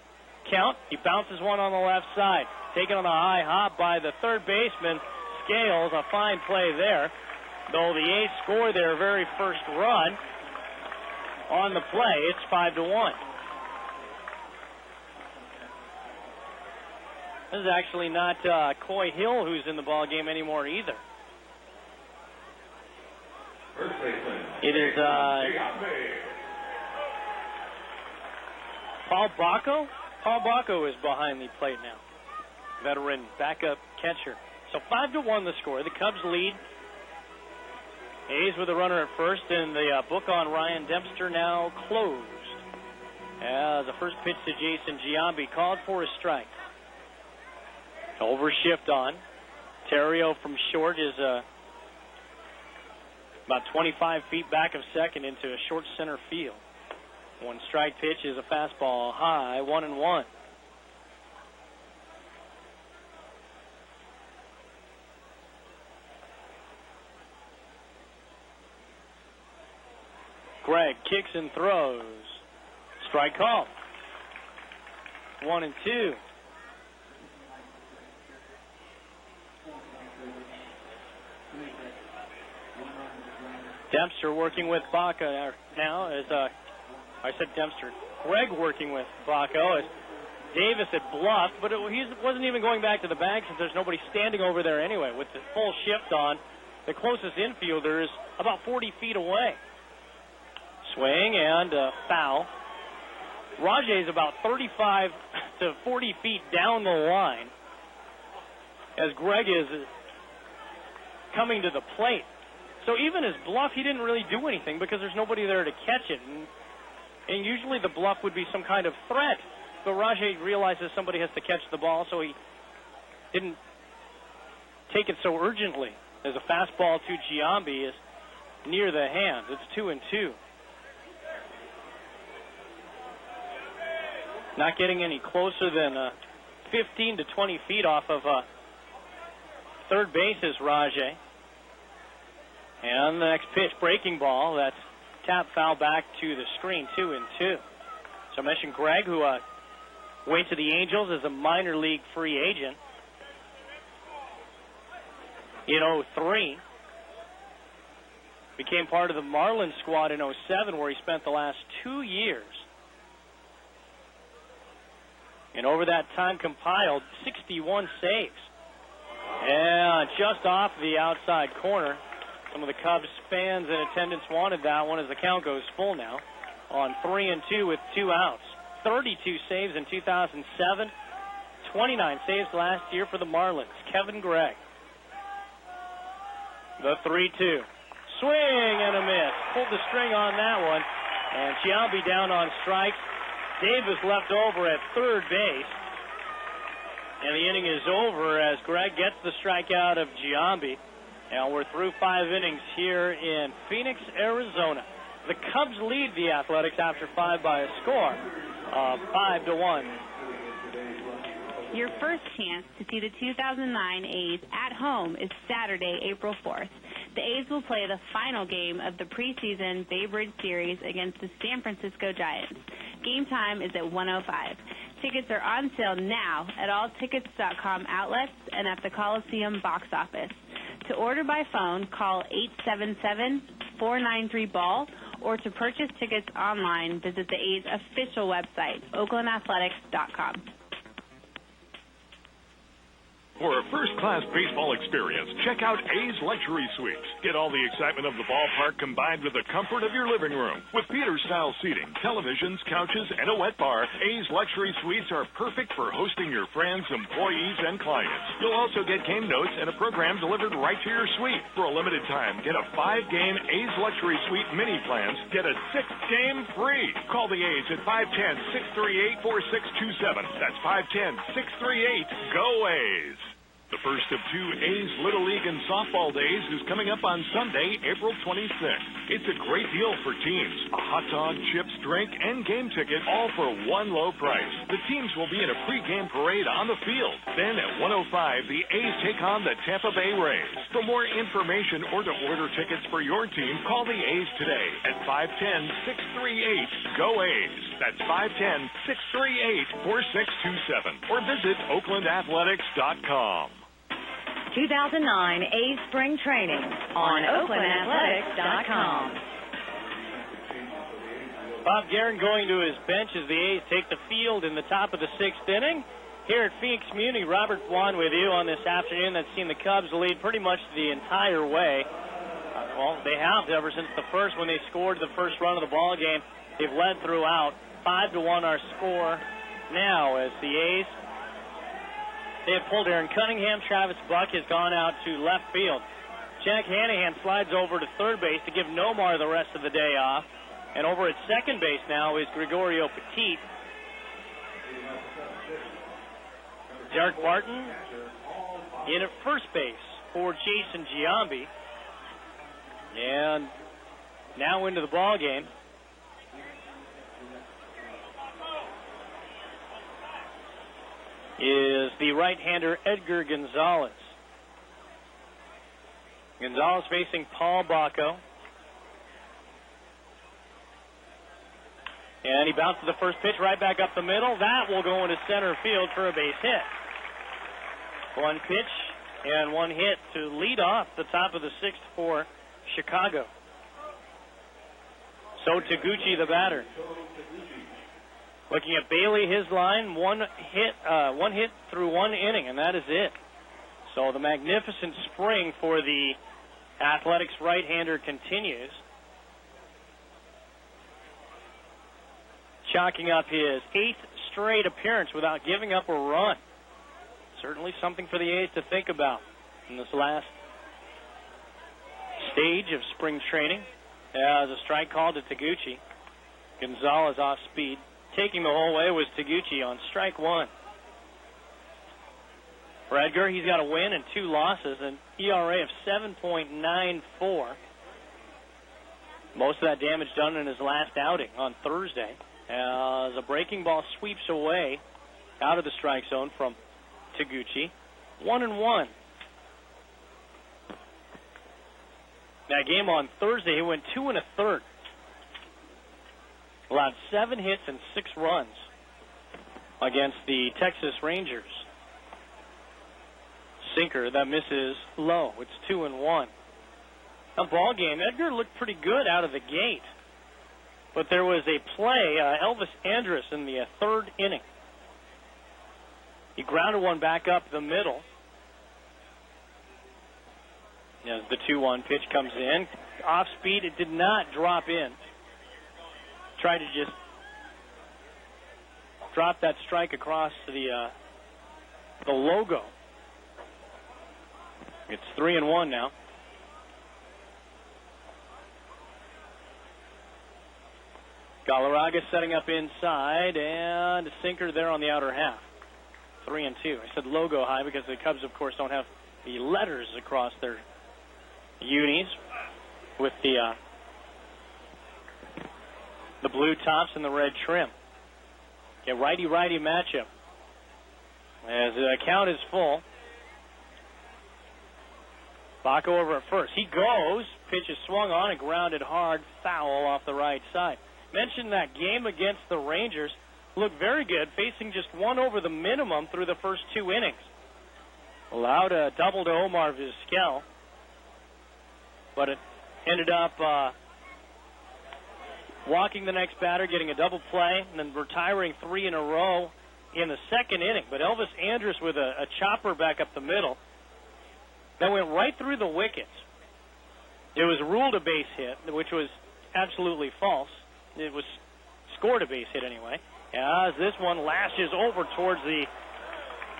count. He bounces one on the left side. Taken on a high hop by the third baseman, Scales. A fine play there. Though the A's score their very first run on the play, it's 5-1. This is actually not Coy Hill who's in the ball game anymore either. It is Paul Bacco. Paul Bacco is behind the plate now. Veteran backup catcher. So 5-1 the score. The Cubs lead. A's with a runner at first, and the book on Ryan Dempster now closed. As the first pitch to Jason Giambi called for a strike. Over shift on. Terrio from short is about 25 feet back of second into a short center field. One strike pitch is a fastball high, 1-1. Gregg kicks and throws. Strike call. 1-2. Dempster working with Baca now as I said Dempster. Gregg working with Bacco as Davis had bluffed, but he wasn't even going back to the bag since there's nobody standing over there anyway. With the full shift on, the closest infielder is about 40 feet away. Swing and foul. Rajai is about 35 to 40 feet down the line as Gregg is coming to the plate. So even his bluff, he didn't really do anything because there's nobody there to catch it. And usually the bluff would be some kind of threat. But Rajai realizes somebody has to catch the ball, so he didn't take it so urgently as a fastball to Giambi is near the hands. It's 2-2. Not getting any closer than 15 to 20 feet off of third base is Rajai. And the next pitch, breaking ball, that's tap foul back to the screen, 2-2. So I mentioned Gregg, who went to the Angels as a minor league free agent in 2003. Became part of the Marlins squad in 2007, where he spent the last 2 years. And over that time compiled 61 saves. And just off the outside corner. Some of the Cubs fans in attendance wanted that one as the count goes full now on 3-2 with 2 outs. 32 saves in 2007, 29 saves last year for the Marlins. Kevin Gregg. The 3-2. Swing and a miss. Pulled the string on that one. And Giambi down on strikes. Davis left over at third base. And the inning is over as Gregg gets the strikeout of Giambi. And we're through 5 innings here in Phoenix, Arizona. The Cubs lead the Athletics after 5 by a score of 5-1. Your first chance to see the 2009 A's at home is Saturday, April 4th. The A's will play the final game of the preseason Bay Bridge Series against the San Francisco Giants. Game time is at 1:05. Tickets are on sale now at all tickets.com outlets and at the Coliseum box office. To order by phone, call 877-493-BALL, or to purchase tickets online, visit the A's official website, oaklandathletics.com. For a first-class baseball experience, check out A's Luxury Suites. Get all the excitement of the ballpark combined with the comfort of your living room. With theater-style seating, televisions, couches, and a wet bar, A's Luxury Suites are perfect for hosting your friends, employees, and clients. You'll also get game notes and a program delivered right to your suite. For a limited time, get a 5-game A's Luxury Suite mini plans. Get a 6th game free. Call the A's at 510-638-4627. That's 510-638-GO A's. The first of 2 A's Little League and Softball Days is coming up on Sunday, April 26th. It's a great deal for teams. A hot dog, chips, drink, and game ticket, all for one low price. The teams will be in a pregame parade on the field. Then at 1:05, the A's take on the Tampa Bay Rays. For more information or to order tickets for your team, call the A's today at 510-638-GO A's. That's 510-638-4627. Or visit OaklandAthletics.com. 2009 A's Spring Training on OaklandAthletics.com. Bob Guerin going to his bench as the A's take the field in the top of the 6th inning. Here at Phoenix Community, Robert Vaughn with you on this afternoon that's seen the Cubs lead pretty much the entire way. Well, they have ever since the first when they scored the first run of the ball game. They've led throughout. 5-1 our score now as the A's. They have pulled Aaron Cunningham. Travis Buck has gone out to left field. Jack Hanahan slides over to third base to give Nomar the rest of the day off. And over at second base now is Gregorio Petit. Derek Barton in at first base for Jason Giambi. And now into the ball game. Is the right-hander Edgar Gonzalez. Gonzalez facing Paul Bacco. And he bounces the first pitch right back up the middle. That will go into center field for a base hit. One pitch and one hit to lead off the top of the 6th for Chicago. So Taguchi, the batter. Looking at Bailey, his line, one hit through one inning, and that is it. So the magnificent spring for the Athletics right-hander continues. Chalking up his 8th straight appearance without giving up a run. Certainly something for the A's to think about in this last stage of spring training. As a strike called to Taguchi. Gonzalez off speed. Taking the whole way was Taguchi on strike 1. For Edgar, he's got a win and 2 losses, an ERA of 7.94. Most of that damage done in his last outing on Thursday as a breaking ball sweeps away out of the strike zone from Taguchi. 1-1. That game on Thursday, he went 2 1/3. Allowed 7 hits and 6 runs against the Texas Rangers. Sinker that misses low. It's 2-1. A ball game. Edgar looked pretty good out of the gate, but there was a play, Elvis Andrus in the 3rd inning. He grounded one back up the middle. As the 2-1 pitch comes in, off speed, it did not drop in. Tried to just drop that strike across the logo. It's 3-1 now. Galarraga setting up inside, and a sinker there on the outer half. 3-2. I said logo high because the Cubs, of course, don't have the letters across their unis with the blue tops and the red trim. A righty-righty matchup. As the count is full. Bacco over at first. He goes. Pitch is swung on and grounded hard. Foul off the right side. Mentioned that game against the Rangers looked very good, facing just 1 over the minimum through the first 2 innings. Allowed a double to Omar Vizquel, but it ended up walking the next batter, getting a double play, and then retiring 3 in a row in the second inning, but Elvis Andrus with a chopper back up the middle that went right through the wickets. It was ruled a base hit, which was absolutely false. It was scored a base hit anyway. As this one lashes over towards the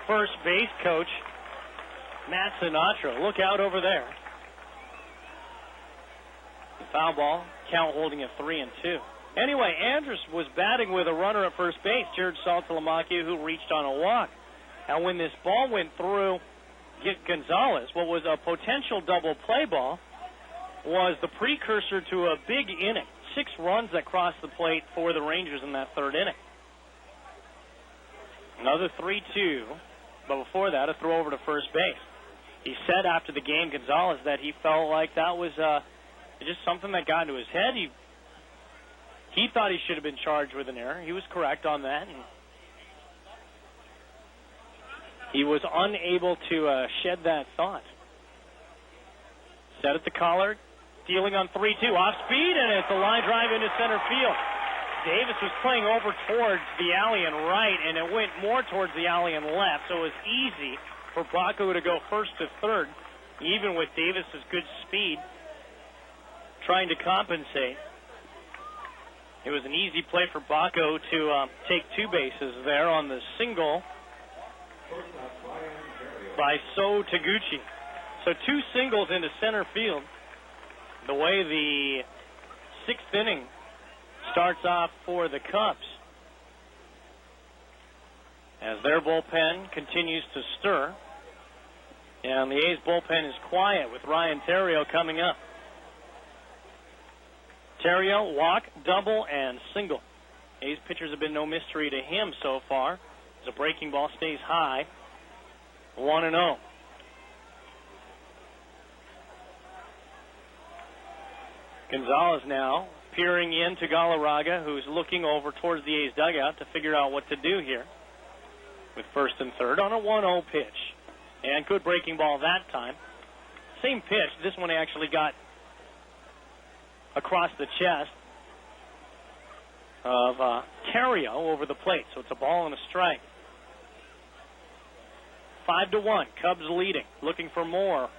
first base coach, Matt Sinatra. Look out over there. Foul ball, count holding at 3-2. Anyway, Andrus was batting with a runner at first base, Jared Saltalamacchia, who reached on a walk. And when this ball went through Gonzalez, what was a potential double play ball was the precursor to a big inning. 6 runs that crossed the plate for the Rangers in that third inning. Another 3-2, but before that, a throw over to first base. He said after the game, Gonzalez, that he felt like that was just something that got into his head. He thought he should have been charged with an error. He was correct on that. And he was unable to shed that thought. Set at the collar, dealing on 3-2, off speed, and it's a line drive into center field. Davis was playing over towards the alley and right, and it went more towards the alley and left, so it was easy for Baco to go first to third, even with Davis's good speed trying to compensate. It was an easy play for Baco to take 2 bases there on the single by So Taguchi. So 2 singles into center field. The way the 6th inning starts off for the Cubs, as their bullpen continues to stir, and the A's bullpen is quiet with Ryan Theriot coming up. Theriot, walk, double, and single. A's pitchers have been no mystery to him so far, as the breaking ball stays high, 1-0. Gonzalez now peering into Galarraga, who's looking over towards the A's dugout to figure out what to do here with first and third on a 1-0 pitch. And good breaking ball that time. Same pitch. This one actually got across the chest of Theriot over the plate, so it's a ball and a strike. 5-1, Cubs leading, looking for more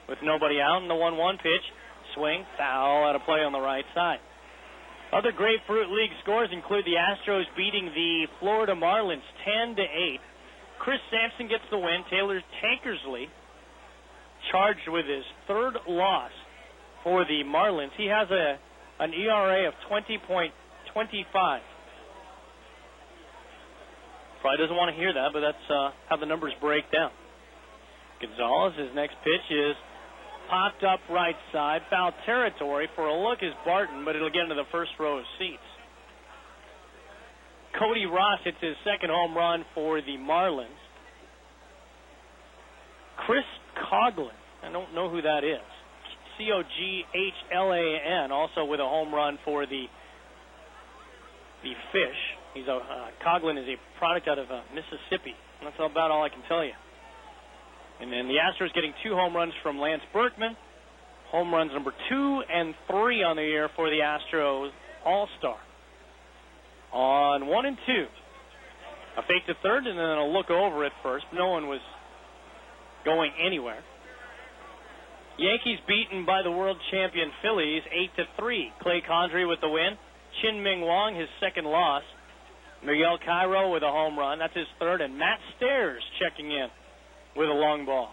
with nobody out, and the 1-1 pitch. Swing, foul, out of play on the right side. Other Grapefruit League scores include the Astros beating the Florida Marlins 10-8. Chris Sampson gets the win. Taylor Tankersley charged with his 3rd loss for the Marlins. He has an ERA of 20.25. Probably doesn't want to hear that, but that's how the numbers break down. Gonzalez, his next pitch is popped up right side, foul territory. For a look is Barton, but it'll get into the first row of seats. Cody Ross hits his 2nd home run for the Marlins. Chris Coghlan, I don't know who that is. Coghlan, also with a home run for the Fish. Coghlan is a product out of Mississippi. That's about all I can tell you. And then the Astros getting 2 home runs from Lance Berkman. Home runs number 2 and 3 on the year for the Astros All-Star. On 1 and 2. A fake to third and then a look over at first. No one was going anywhere. Yankees beaten by the world champion Phillies 8-3. Clay Condrey with the win. Chin Ming Wong, his 2nd loss. Miguel Cairo with a home run. That's his 3rd. And Matt Stairs checking in with a long ball.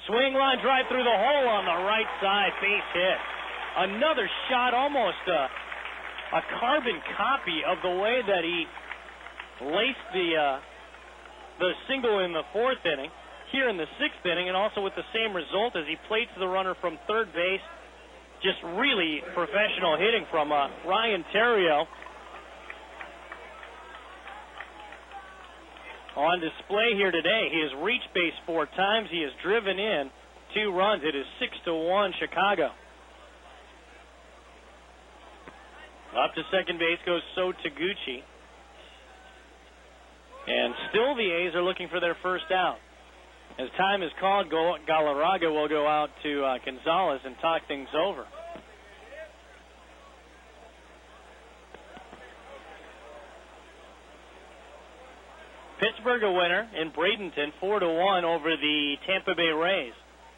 Swing line drive through the hole on the right side. Base hit. Another shot, almost a carbon copy of the way that he laced the single in the 4th inning. Here in the 6th inning, and also with the same result as he plates the runner from third base. Just really professional hitting from Ryan Theriot. On display here today, he has reached base 4 times. He has driven in 2 runs. It is 6-1 Chicago. Up to second base goes So Taguchi. And still the A's are looking for their first out. As time is called, Galarraga will go out to Gonzalez and talk things over. Pittsburgh Pittsburgh a winner in Bradenton, 4-1 over the Tampa Bay Rays.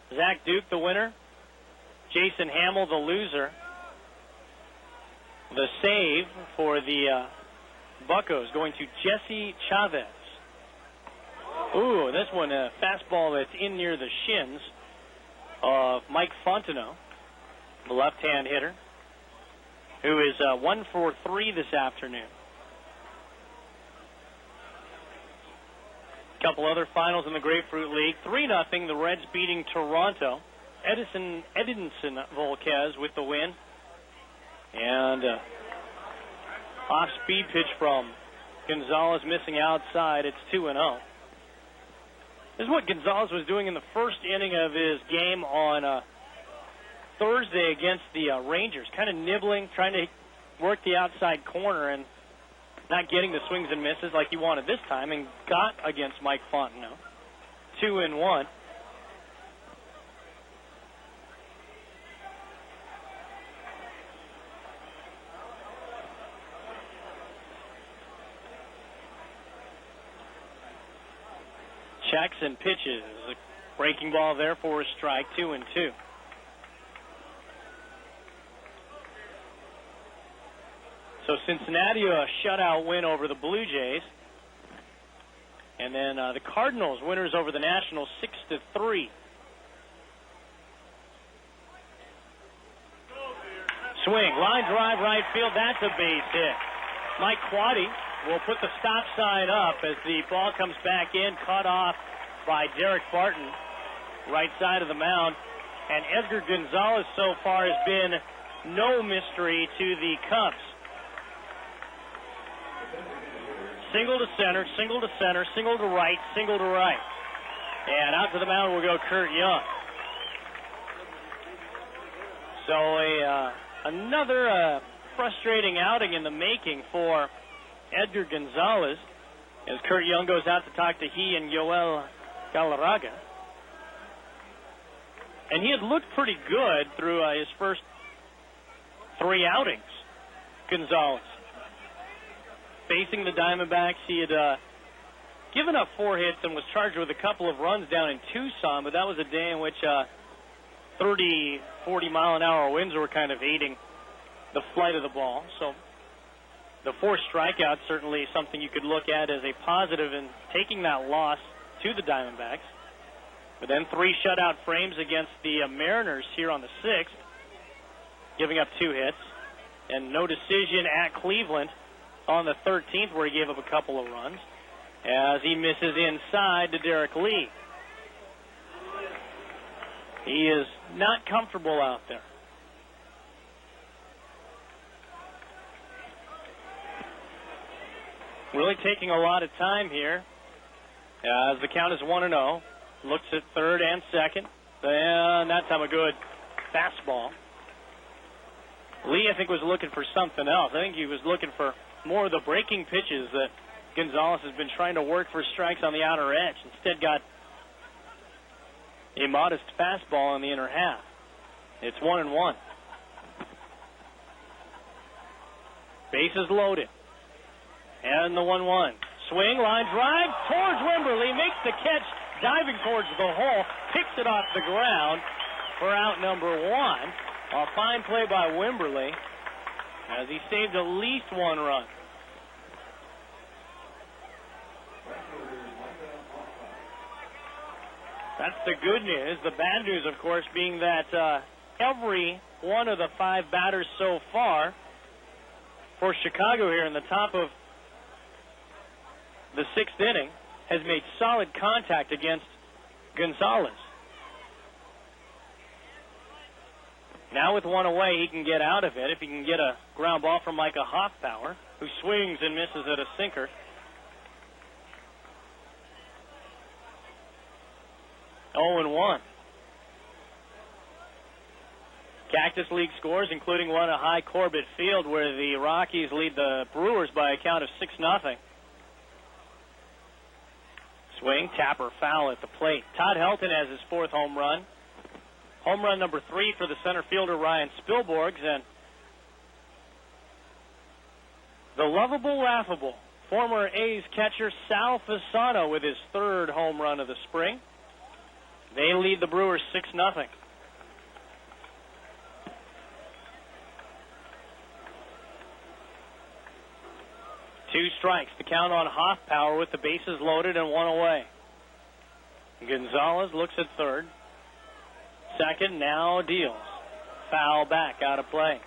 Zach Duke the winner. Jason Hamill the loser. The save for the Buccos going to Jesse Chavez. Ooh, this one, a fastball that's in near the shins of Mike Fontenot, the left-hand hitter, who is 1 for 3 this afternoon. A couple other finals in the Grapefruit League. 3-0, the Reds beating Toronto. Edinson Volquez with the win. And off-speed pitch from Gonzalez missing outside. It's 2-0. This is what Gonzalez was doing in the first inning of his game on Thursday against the Rangers. Kind of nibbling, trying to work the outside corner and not getting the swings and misses like he wanted this time, and got against Mike Fontenot. 2-1. Checks and pitches. A breaking ball there for a strike. 2-2. So Cincinnati a shutout win over the Blue Jays. And then the Cardinals winners over the Nationals 6-3. Swing, line drive, right field. That's a base hit. Mike Quaddy will put the stop sign up as the ball comes back in, cut off by Derek Barton, right side of the mound. And Edgar Gonzalez so far has been no mystery to the Cubs. Single to center, single to center, single to right, single to right. And out to the mound will go Kurt Young. So another frustrating outing in the making for Edgar Gonzalez as Kurt Young goes out to talk to he and Yoel Galarraga. And he had looked pretty good through his first 3 outings, Gonzalez. Facing the Diamondbacks, he had given up 4 hits and was charged with a couple of runs down in Tucson, but that was a day in which 30, 40-mile-an-hour winds were kind of aiding the flight of the ball. So the 4 strikeouts certainly something you could look at as a positive in taking that loss to the Diamondbacks. But then 3 shutout frames against the Mariners here on the 6th, giving up 2 hits, and no decision at Cleveland on the 13th where he gave up a couple of runs as he misses inside to Derek Lee. He is not comfortable out there. Really taking a lot of time here as the count is 1-0. Looks at third and second. And that time a good fastball. Lee, I think, was looking for something else. I think he was looking for more of the breaking pitches that Gonzalez has been trying to work for strikes on the outer edge. Instead got a modest fastball in the inner half. It's 1-1. Bases loaded. And the 1-1. Swing, line drive towards Wimberly. Makes the catch, diving towards the hole. Picks it off the ground for out number 1. A fine play by Wimberly as he saved at least 1 run. That's the good news. The bad news, of course, being that every one of the 5 batters so far for Chicago here in the top of the 6th inning has made solid contact against Gonzalez. Now with 1 away, he can get out of it if he can get a ground ball from Micah Hoffbauer, who swings and misses at a sinker. Oh, 0-1. Cactus League scores, including one at High Corbett Field, where the Rockies lead the Brewers by a count of 6-0. Swing, tapper, foul at the plate. Todd Helton has his 4th home run. Home run number 3 for the center fielder Ryan Spilborghs, and the lovable, laughable former A's catcher Sal Fasano with his third home run of the spring. They lead the Brewers 6-0. Two strikes to count on Hoffpower with the bases loaded and one away. Gonzalez looks at third. Second, now deals. Foul back, out of play.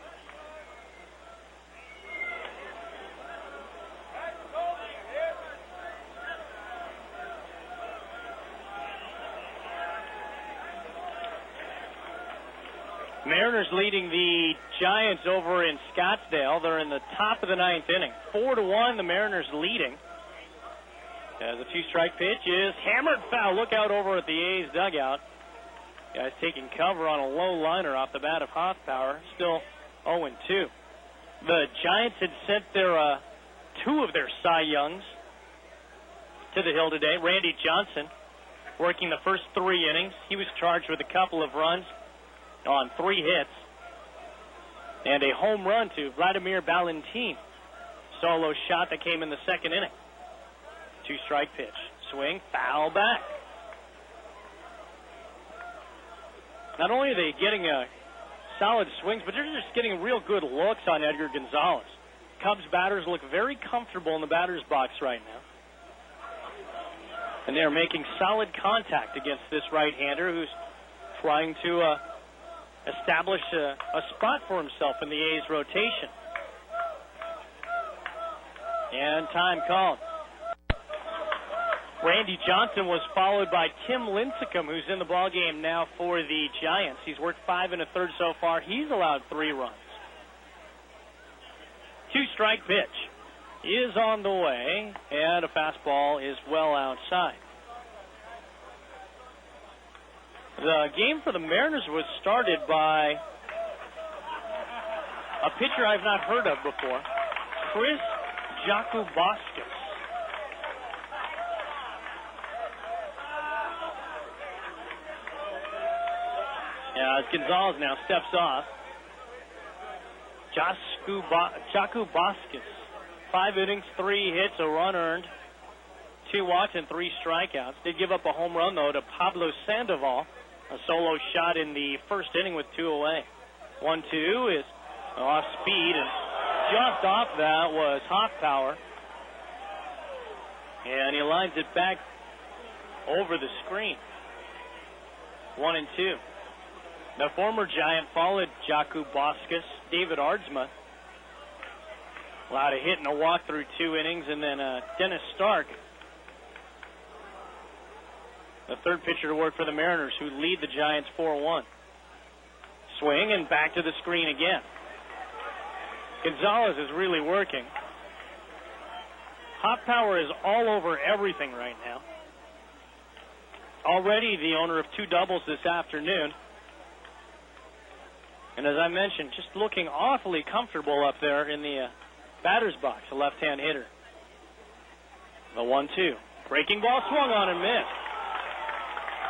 Mariners leading the Giants over in Scottsdale. They're in the top of the ninth inning. 4-1, the Mariners leading. As a two-strike pitch is hammered foul. Look out over at the A's dugout. Guys taking cover on a low liner off the bat of Hoffpower. Still 0-2. The Giants had sent their two of their Cy Youngs to the hill today. Randy Johnson working the first 3 innings. He was charged with a couple of runs on 3 hits and a home run to Vladimir Valentin. Solo shot that came in the second inning. Two-strike pitch. Swing, foul back. Not only are they getting solid swings, but they're just getting real good looks on Edgar Gonzalez. Cubs batters look very comfortable in the batter's box right now. And they're making solid contact against this right-hander who's trying to establish a spot for himself in the A's rotation. And time called. Randy Johnson was followed by Tim Lincecum, who's in the ballgame now for the Giants. He's worked 5 1/3 so far. He's allowed 3 runs. Two-strike pitch is on the way, and a fastball is well outside. The game for the Mariners was started by a pitcher I've not heard of before, Chris Jakubowskis. As Gonzalez now steps off. Jakubowskis, 5 innings, 3 hits, a run earned, 2 walks, and 3 strikeouts. Did give up a home run, though, to Pablo Sandoval. A solo shot in the first inning with 2 away. 1-2 is off speed, and just off that was Hoffpower. And he lines it back over the screen. 1-2. The former Giant followed Jakubowskis, David Ardsma. Allowed a hit and a walk through 2 innings, and then Dennis Stark, the third pitcher to work for the Mariners, who lead the Giants 4-1. Swing and back to the screen again. Gonzalez is really working. Hoffpower is all over everything right now. Already the owner of 2 doubles this afternoon. And as I mentioned, just looking awfully comfortable up there in the batter's box, a left-hand hitter. The 1-2. Breaking ball swung on and missed.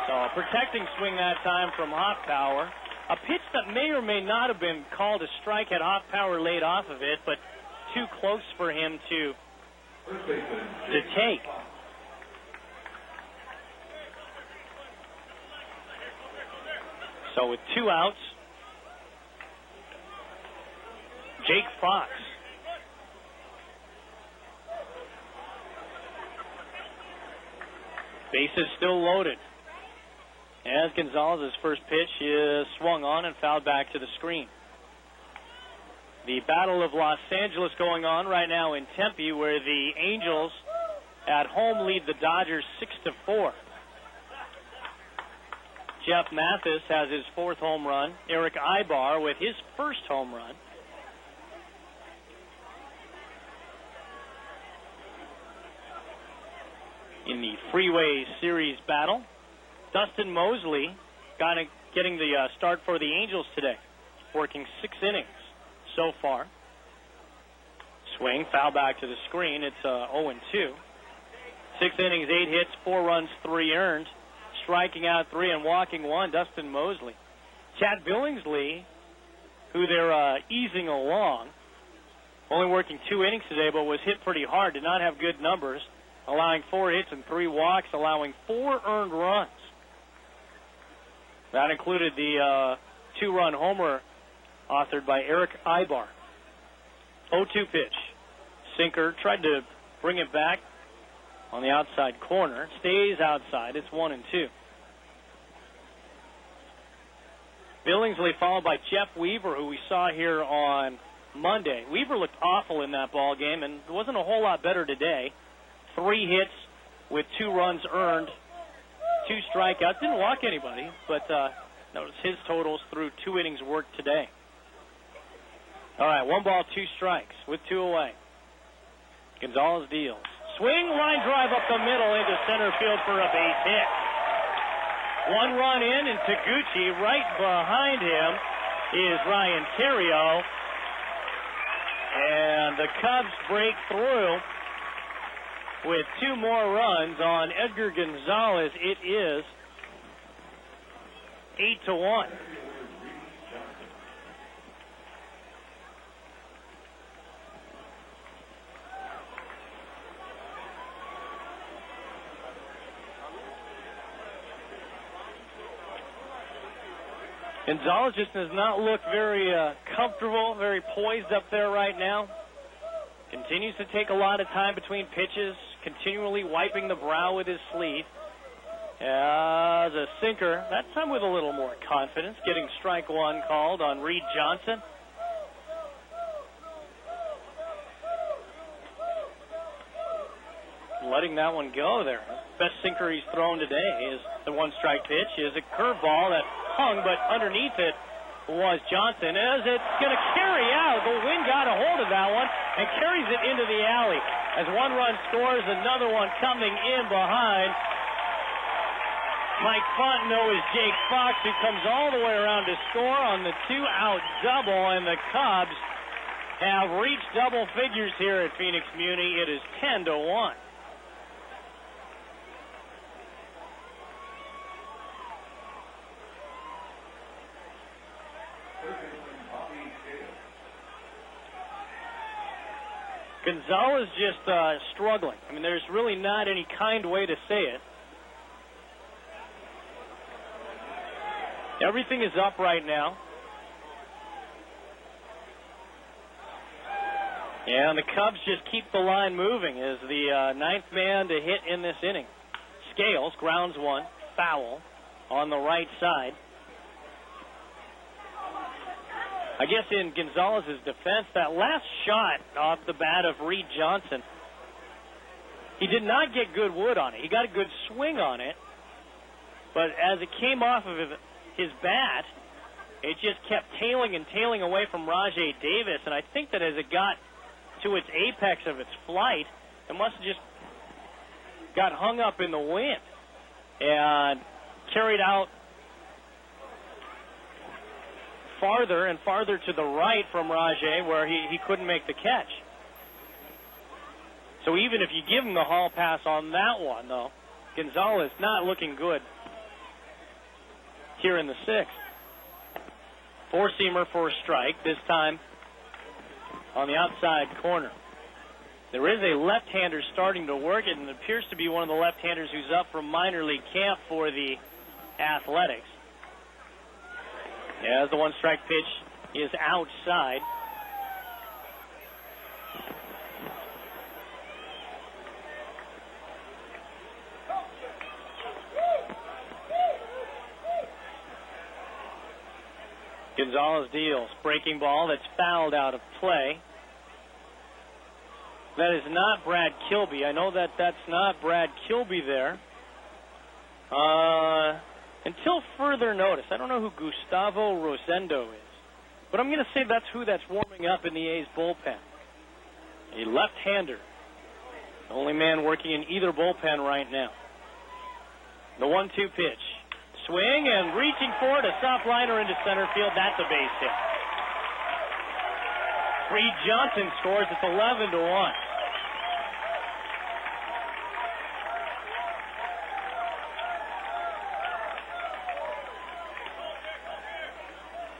So a protecting swing that time from Hoffpower. A pitch that may or may not have been called a strike had Hoffpower laid off of it, but too close for him to take. So with 2 outs, Jake Fox. Bases still loaded. As Gonzalez's first pitch is swung on and fouled back to the screen. The Battle of Los Angeles going on right now in Tempe, where the Angels at home lead the Dodgers 6-4. Jeff Mathis has his 4th home run. Eric Ibar with his first home run. In the Freeway Series battle, Dustin Mosley getting the start for the Angels today, working 6 innings so far. Swing, foul back to the screen. It's 0-2. 6 innings, 8 hits, 4 runs, 3 earned, striking out 3 and walking 1. Dustin Mosley. Chad Billingsley, who they're easing along, only working 2 innings today, but was hit pretty hard. Did not have good numbers, allowing 4 hits and 3 walks, allowing 4 earned runs. That included the 2-run homer authored by Eric Ibar. 0-2 pitch. Sinker tried to bring it back on the outside corner. Stays outside. It's 1-2. Billingsley followed by Jeff Weaver, who we saw here on Monday. Weaver looked awful in that ball game and wasn't a whole lot better today. 3 hits with 2 runs earned, 2 strikeouts. Didn't walk anybody, but notice his totals through 2 innings worked today. All right, 1 ball, 2 strikes with 2 away. Gonzalez deals. Swing, line drive up the middle into center field for a base hit. 1 run in, and Taguchi right behind him is Ryan Terrio. And the Cubs break through with 2 more runs on Edgar Gonzalez. It is 8-1. Gonzalez just does not look very comfortable, very poised up there right now. Continues to take a lot of time between pitches, continually wiping the brow with his sleeve. As a sinker, that time with a little more confidence, getting strike 1 called on Reed Johnson. Letting that one go there. Best sinker he's thrown today is the 1-strike pitch, is a curveball that hung, but underneath it was Johnson. As it's going to carry out, the wind got a hold of that one and carries it into the alley. As 1 run scores, another one coming in behind. Mike Fontenot is Jake Fox, who comes all the way around to score on the 2-out double, and the Cubs have reached double figures here at Phoenix Muni. It is 10-1. Gonzalez just struggling. I mean, there's really not any kind way to say it. Everything is up right now. And the Cubs just keep the line moving as the 9th man to hit in this inning. Scales grounds 1, foul on the right side. I guess in Gonzalez's defense, that last shot off the bat of Reed Johnson, he did not get good wood on it. He got a good swing on it, but as it came off of his bat, it just kept tailing and tailing away from Rajay Davis, and I think that as it got to its apex of its flight, it must have just got hung up in the wind and carried out farther and farther to the right from Rajay, where he couldn't make the catch. So even if you give him the hall pass on that one, though, Gonzalez not looking good here in the 6th. 4-seamer for a strike, this time on the outside corner. There is a left-hander starting to work it, and it appears to be one of the left-handers who's up from minor league camp for the Athletics. As the 1-strike pitch is outside. Gonzalez deals. Breaking ball that's fouled out of play. That is not Brad Kilby. I know that that's not Brad Kilby there. Until further notice, I don't know who Gustavo Rosendo is, but I'm going to say that's who that's warming up in the A's bullpen. A left-hander. The only man working in either bullpen right now. The 1-2 pitch. Swing and reaching for it, a soft liner into center field. That's a base hit. Reed Johnson scores. It's 11-1.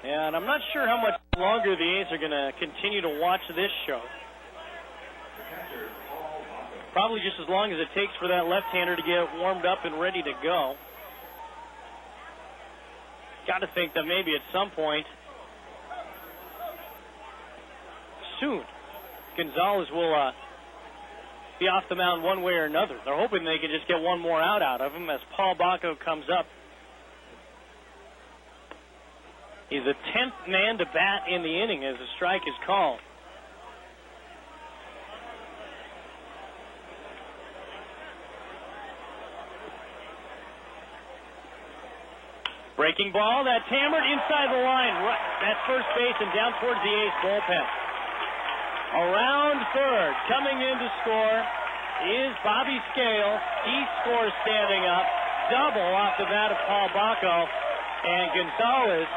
And I'm not sure how much longer the A's are going to continue to watch this show. Probably just as long as it takes for that left-hander to get warmed up and ready to go. Got to think that maybe at some point soon Gonzalez will be off the mound one way or another. They're hoping they can just get one more out of him as Paul Bacco comes up. He's the 10th man to bat in the inning as a strike is called. Breaking ball, that's hammered inside the line. That's first base and down towards the A's bullpen. Around third, coming in to score is Bobby Scale. He scores standing up. Double off the bat of Paul Bacco. And Gonzalez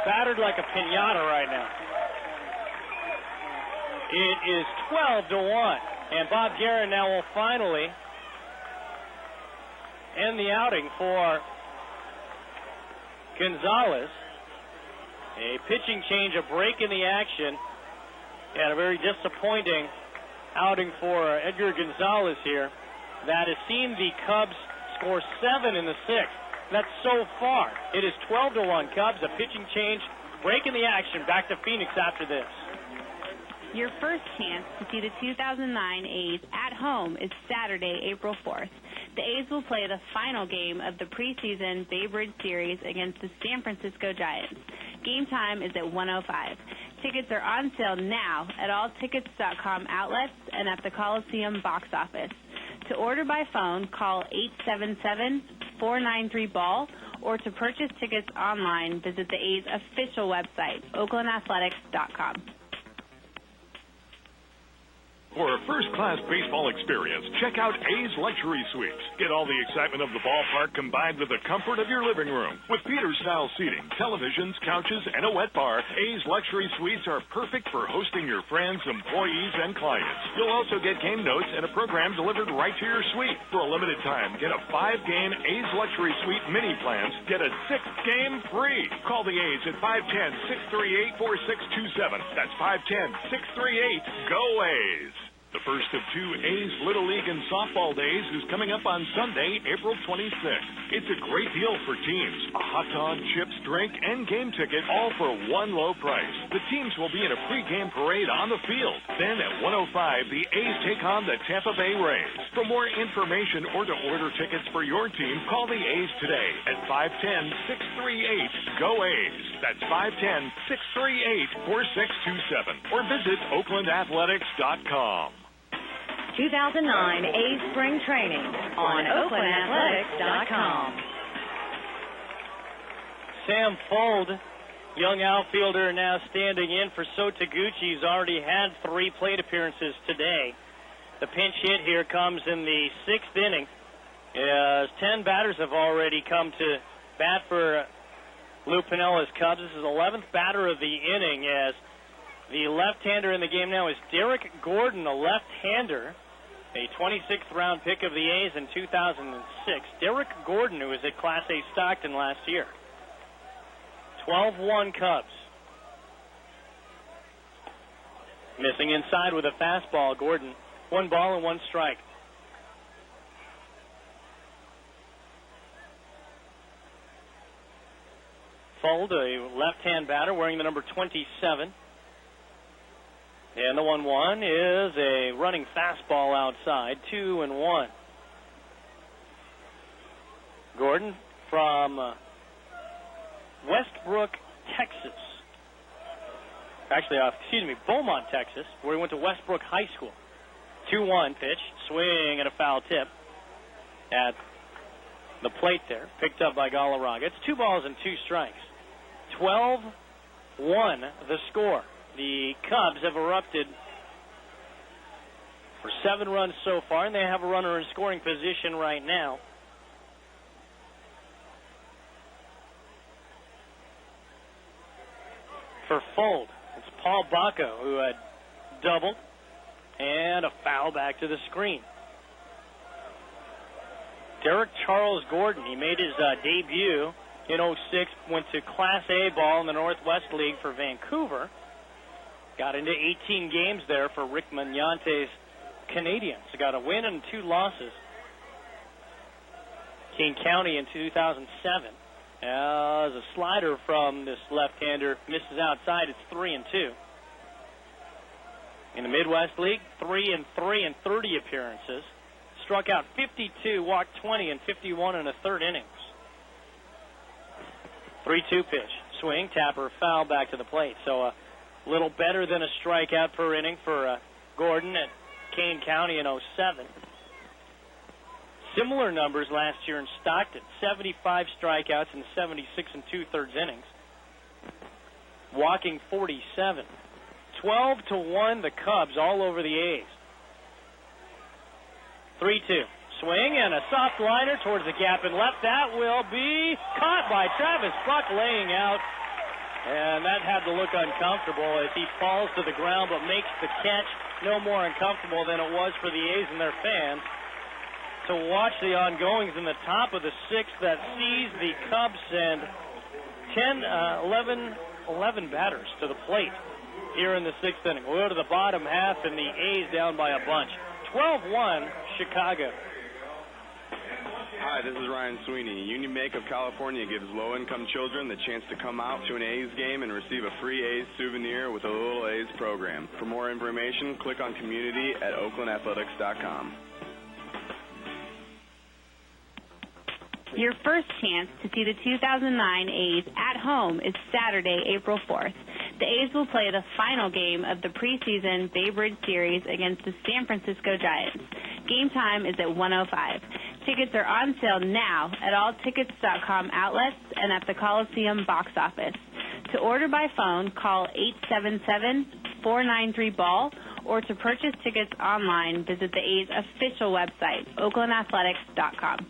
battered like a piñata right now. It is 12-1. And Bob Guerin now will finally end the outing for Gonzalez. A pitching change, a break in the action, and a very disappointing outing for Edgar Gonzalez here. That has seen the Cubs score 7 in the 6th. That's so far. It is 12-1 Cubs, a pitching change, break in the action. Back to Phoenix after this. Your first chance to see the 2009 A's at home is Saturday, April 4th. The A's will play the final game of the preseason Bay Bridge Series against the San Francisco Giants. Game time is at 1:05. Tickets are on sale now at all tickets.com outlets and at the Coliseum box office. To order by phone, call 877-493-BALL, or to purchase tickets online, visit the A's official website, oaklandathletics.com. For a first-class baseball experience, check out A's Luxury Suites. Get all the excitement of the ballpark combined with the comfort of your living room. With theater-style seating, televisions, couches, and a wet bar, A's Luxury Suites are perfect for hosting your friends, employees, and clients. You'll also get game notes and a program delivered right to your suite. For a limited time, get a 5-game A's Luxury Suite mini plans. Get a 6th game free. Call the A's at 510-638-4627. That's 510-638-GO A's. The first of 2 A's Little League and Softball Days is coming up on Sunday, April 26th. It's a great deal for teams. A hot dog, chips, drink, and game ticket, all for one low price. The teams will be in a pregame parade on the field. Then at 1:05, the A's take on the Tampa Bay Rays. For more information or to order tickets for your team, call the A's today at 510-638-GO A's. That's 510-638-4627. Or visit OaklandAthletics.com. 2009 A's Spring Training on OaklandAthletics.com. Sam Fold, young outfielder, now standing in for So Taguchi. He's already had 3 plate appearances today. The pinch hit here comes in the 6th inning, as 10 batters have already come to bat for Lou Pinella's Cubs. This is the 11th batter of the inning, as the left-hander in the game now is Derek Gordon, a left-hander, a 26th round pick of the A's in 2006. Derek Gordon, who was at Class A Stockton last year. 12-1 Cubs. Missing inside with a fastball, Gordon. 1 ball and 1 strike. Fold, a left-hand batter wearing the number 27. And the 1-1 is a running fastball outside, 2-1. Gordon from Westbrook, Texas. Actually, Beaumont, Texas, where he went to Westbrook High School. 2-1 pitch, swing and a foul tip at the plate there, picked up by Galarraga. It's 2 balls and 2 strikes. 12-1 the score. The Cubs have erupted for 7 runs so far, and they have a runner in scoring position right now. For Fold, it's Paul Bacco, who had doubled, and a foul back to the screen. Derek Charles Gordon, he made his debut in 06, went to Class A ball in the Northwest League for Vancouver. Got into 18 games there for Rick Magnante's Canadians. Got a win and 2 losses. Kane County in 2007. As a slider from this left-hander misses outside, it's 3-2. In the Midwest League, 3-3 in 30 appearances. Struck out 52, walked 20, and 51 in the third innings. 3-2 pitch. Swing, tapper, foul, back to the plate. So a little better than a strikeout per inning for Gordon at Kane County in 07. Similar numbers last year in Stockton. 75 strikeouts in 76 and 2/3 innings. Walking 47. 12-1 the Cubs all over the A's. 3-2. Swing and a soft liner towards the gap and left. That will be caught by Travis Buck laying out. And that had to look uncomfortable as he falls to the ground but makes the catch. No more uncomfortable than it was for the A's and their fans to watch the ongoings in the top of the sixth that sees the Cubs send 11 batters to the plate here in the sixth inning. We'll go to the bottom half and the A's down by a bunch. 12-1 Chicago. Hi, this is Ryan Sweeney. Union Bank of California gives low-income children the chance to come out to an A's game and receive a free A's souvenir with a Little A's program. For more information, click on community at oaklandathletics.com. Your first chance to see the 2009 A's at home is Saturday, April 4th. The A's will play the final game of the preseason Bay Bridge Series against the San Francisco Giants. Game time is at 1:05. Tickets are on sale now at all tickets.com outlets and at the Coliseum box office. To order by phone, call 877-493-BALL, or to purchase tickets online, visit the A's official website, oaklandathletics.com.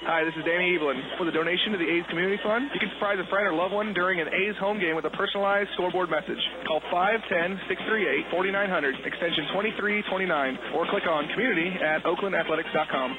Hi, this is Danny Evelyn. With a donation to the A's Community Fund, you can surprise a friend or loved one during an A's home game with a personalized scoreboard message. Call 510-638-4900, extension 2329, or click on community at oaklandathletics.com.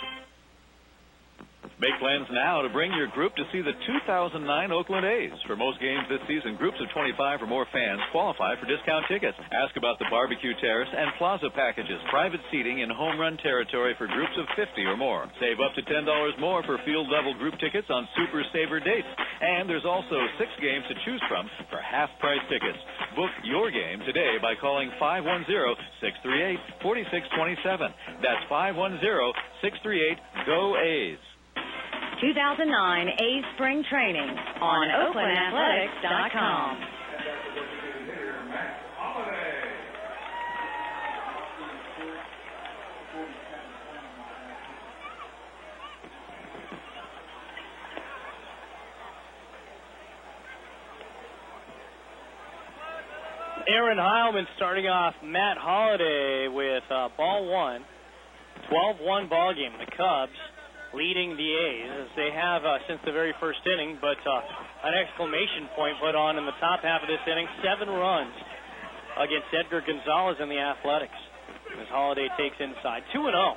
Make plans now to bring your group to see the 2009 Oakland A's. For most games this season, groups of 25 or more fans qualify for discount tickets. Ask about the barbecue terrace and plaza packages, private seating in home run territory for groups of 50 or more. Save up to $10 more for field level group tickets on Super Saver dates. And there's also 6 games to choose from for half price tickets. Book your game today by calling 510-638-4627. That's 510-638-GO-A's. 2009 A's Spring Training on oaklandathletics.com. Aaron Heilman starting off Matt Holliday with ball one. 12-1 ball game. The Cubs leading the A's as they have since the very first inning, but an exclamation point put on in the top half of this inning. 7 runs against Edgar Gonzalez in the Athletics as Holliday takes inside. 2-0.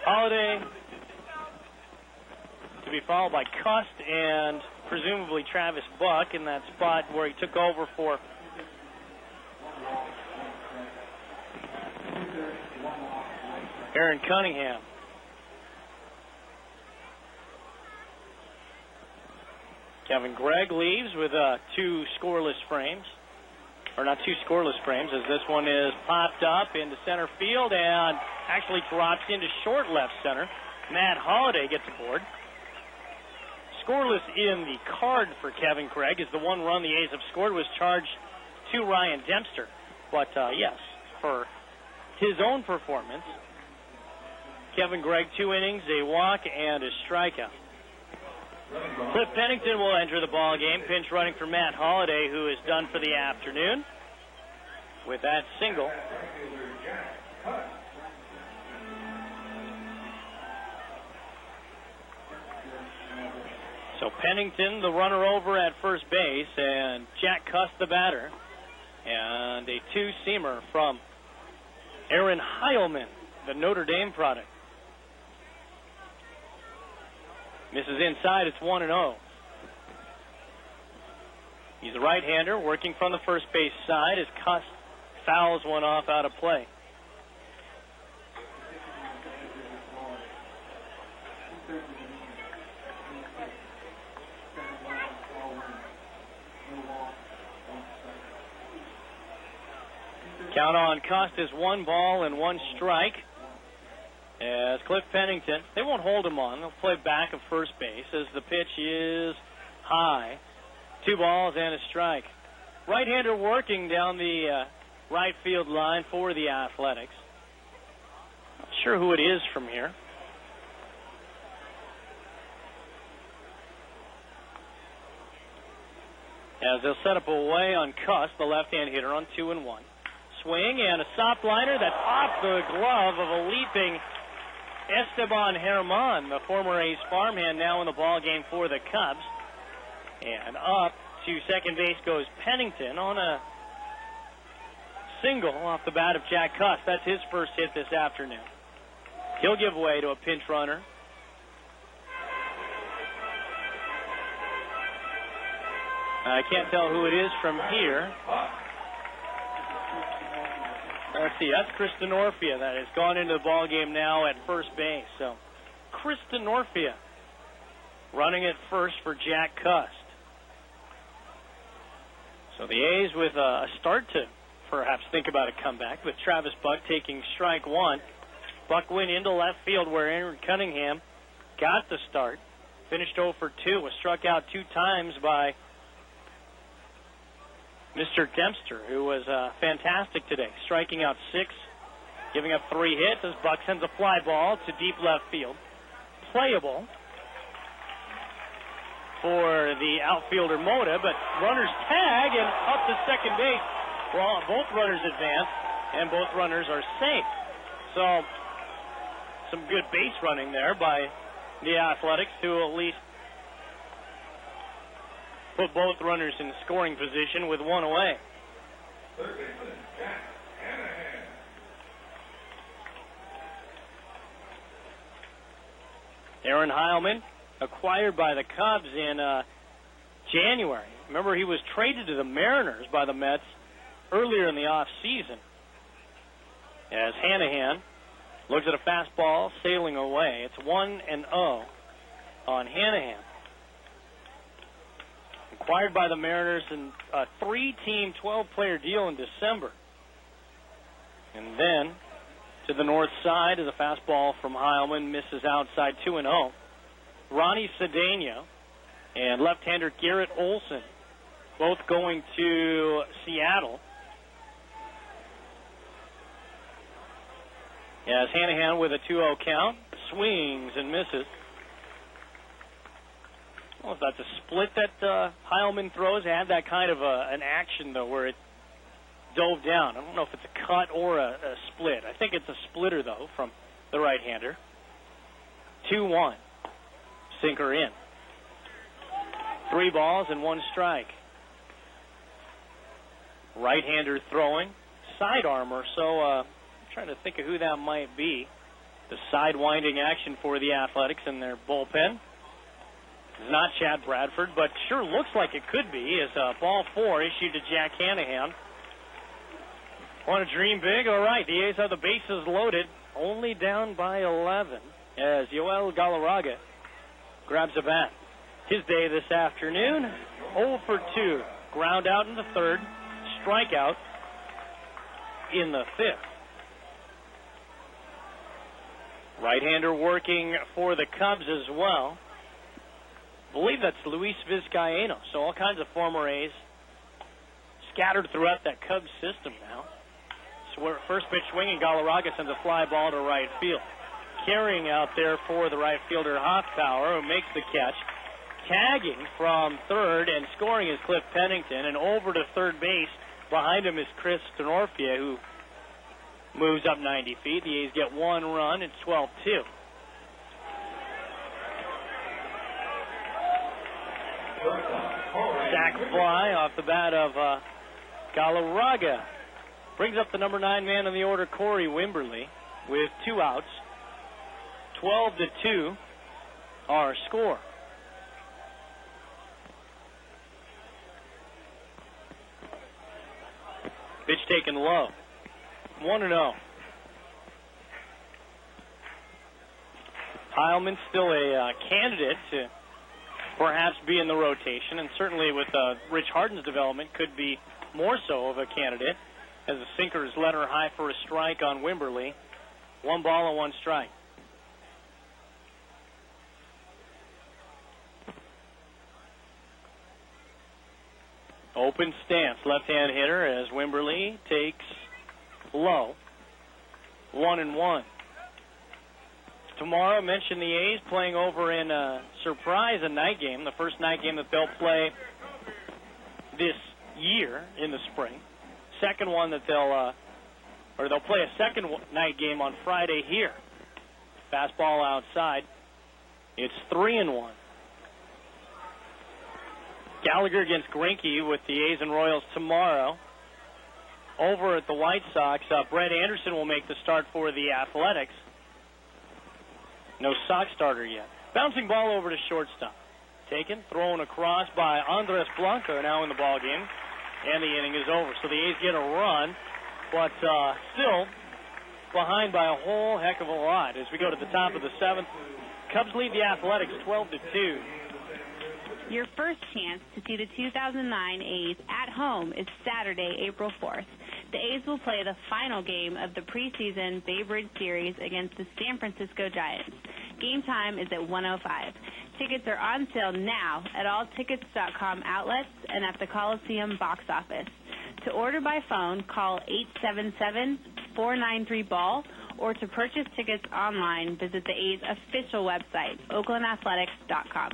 Holliday to be followed by Cust and presumably Travis Buck in that spot where he took over for Aaron Cunningham. Kevin Gregg leaves with 2 scoreless frames. Or not 2 scoreless frames, as this one is popped up into center field and actually drops into short left center. Matt Holliday gets aboard. Scoreless in the card for Kevin Gregg is the one run the A's have scored was charged to Ryan Dempster. But, yes, for his own performance, Kevin Gregg 2 innings, a walk, and a strikeout. Cliff Pennington will enter the ball game, pinch running for Matt Holliday, who is done for the afternoon with that single. So Pennington, the runner over at first base, and Jack Cust, the batter, and a 2-seamer from Aaron Heilman, the Notre Dame product. Misses inside. It's 1-0. He's a right-hander working from the first base side as Cuss fouls one off out of play. Count on Costas, 1 ball and 1 strike. As Cliff Pennington, they won't hold him on. They'll play back of first base as the pitch is high. 2 balls and a strike. Right-hander working down the right field line for the Athletics. Not sure who it is from here. As they'll set up away on Cuss, the left-hand hitter, on 2-1. Swing and a soft liner that's off the glove of a leaping Esteban Herman, the former A's farmhand, now in the ball game for the Cubs. And up to second base goes Pennington on a single off the bat of Jack Cuss. That's his first hit this afternoon. He'll give way to a pinch runner. I can't tell who it is from here. Let's see, that's Chris Denorfia that has gone into the ball game now at first base. So, Chris Denorfia running at first for Jack Cust. So the A's with a start to perhaps think about a comeback, with Travis Buck taking strike 1. Buck went into left field where Aaron Cunningham got the start. Finished 0 for 2, was struck out 2 times by Mr. Dempster, who was fantastic today, striking out 6, giving up 3 hits as Buck sends a fly ball to deep left field. Playable for the outfielder Mota, but runners tag and up to second base. Well, both runners advance and both runners are safe. So some good base running there by the Athletics to at least put both runners in scoring position with 1 away. Aaron Heilman, acquired by the Cubs in January. Remember, he was traded to the Mariners by the Mets earlier in the offseason. As Hanahan looks at a fastball sailing away. It's 1-0 on Hanahan. Acquired by the Mariners in a 3-team, 12-player deal in December. And then to the north side is a fastball from Heilman, misses outside, 2-0. Ronnie Cedeno and left-hander Garrett Olson, both going to Seattle. As Hanahan with a 2-0 count, swings and misses. I don't know if that's a split that Heilman throws. It had that kind of an action, though, where it dove down. I don't know if it's a cut or a split. I think it's a splitter, though, from the right-hander. 2-1. Sinker in. 3 balls and 1 strike. Right-hander throwing. Sidearm or so. I'm trying to think of who that might be. The sidewinding action for the Athletics in their bullpen. It's not Chad Bradford, but sure looks like it could be, as ball 4 issued to Jack Hanahan. Want to dream big? All right, the A's have the bases loaded, only down by 11, as Yoel Galarraga grabs a bat. His day this afternoon, 0 for 2. Ground out in the 3rd, strikeout in the 5th. Right-hander working for the Cubs as well. I believe that's Luis Vizcaíno, so all kinds of former A's scattered throughout that Cubs system now. So first pitch swinging, Galarraga sends a fly ball to right field. Carrying out there for the right fielder Hoffpauir, who makes the catch. Tagging from 3rd and scoring is Cliff Pennington, and over to 3rd base behind him is Chris Denorfia, who moves up 90 feet. The A's get 1 run. It's 12-2. Sac fly off the bat of Galarraga. Brings up the number 9 man in the order, Corey Wimberly, with 2 outs. 12-2. our score. Pitch taken low. 1-0. Heilman's still a candidate to perhaps be in the rotation, and certainly with Rich Harden's development could be more so of a candidate, as the sinker is led her high for a strike on Wimberly. 1 ball and 1 strike. Open stance, left-hand hitter as Wimberly takes low. 1-1. Tomorrow, mentioned the A's playing over in Surprise, a night game, the first night game that they'll play this year in the spring. Second one that they'll play a second night game on Friday here. Fastball outside. It's 3-1. Gallagher against Greinke with the A's and Royals tomorrow. Over at the White Sox, Brett Anderson will make the start for the Athletics. No Sox starter yet. Bouncing ball over to shortstop. Taken, thrown across by Andres Blanco, now in the ball game, and the inning is over. So the A's get a run, but still behind by a whole heck of a lot. As we go to the top of the 7th, Cubs lead the Athletics 12-2. Your first chance to see the 2009 A's at home is Saturday, April 4th. The A's will play the final game of the preseason Bay Bridge Series against the San Francisco Giants. Game time is at 1:05. Tickets are on sale now at all tickets.com outlets and at the Coliseum box office. To order by phone, call 877-493-BALL, or to purchase tickets online, visit the A's official website, oaklandathletics.com.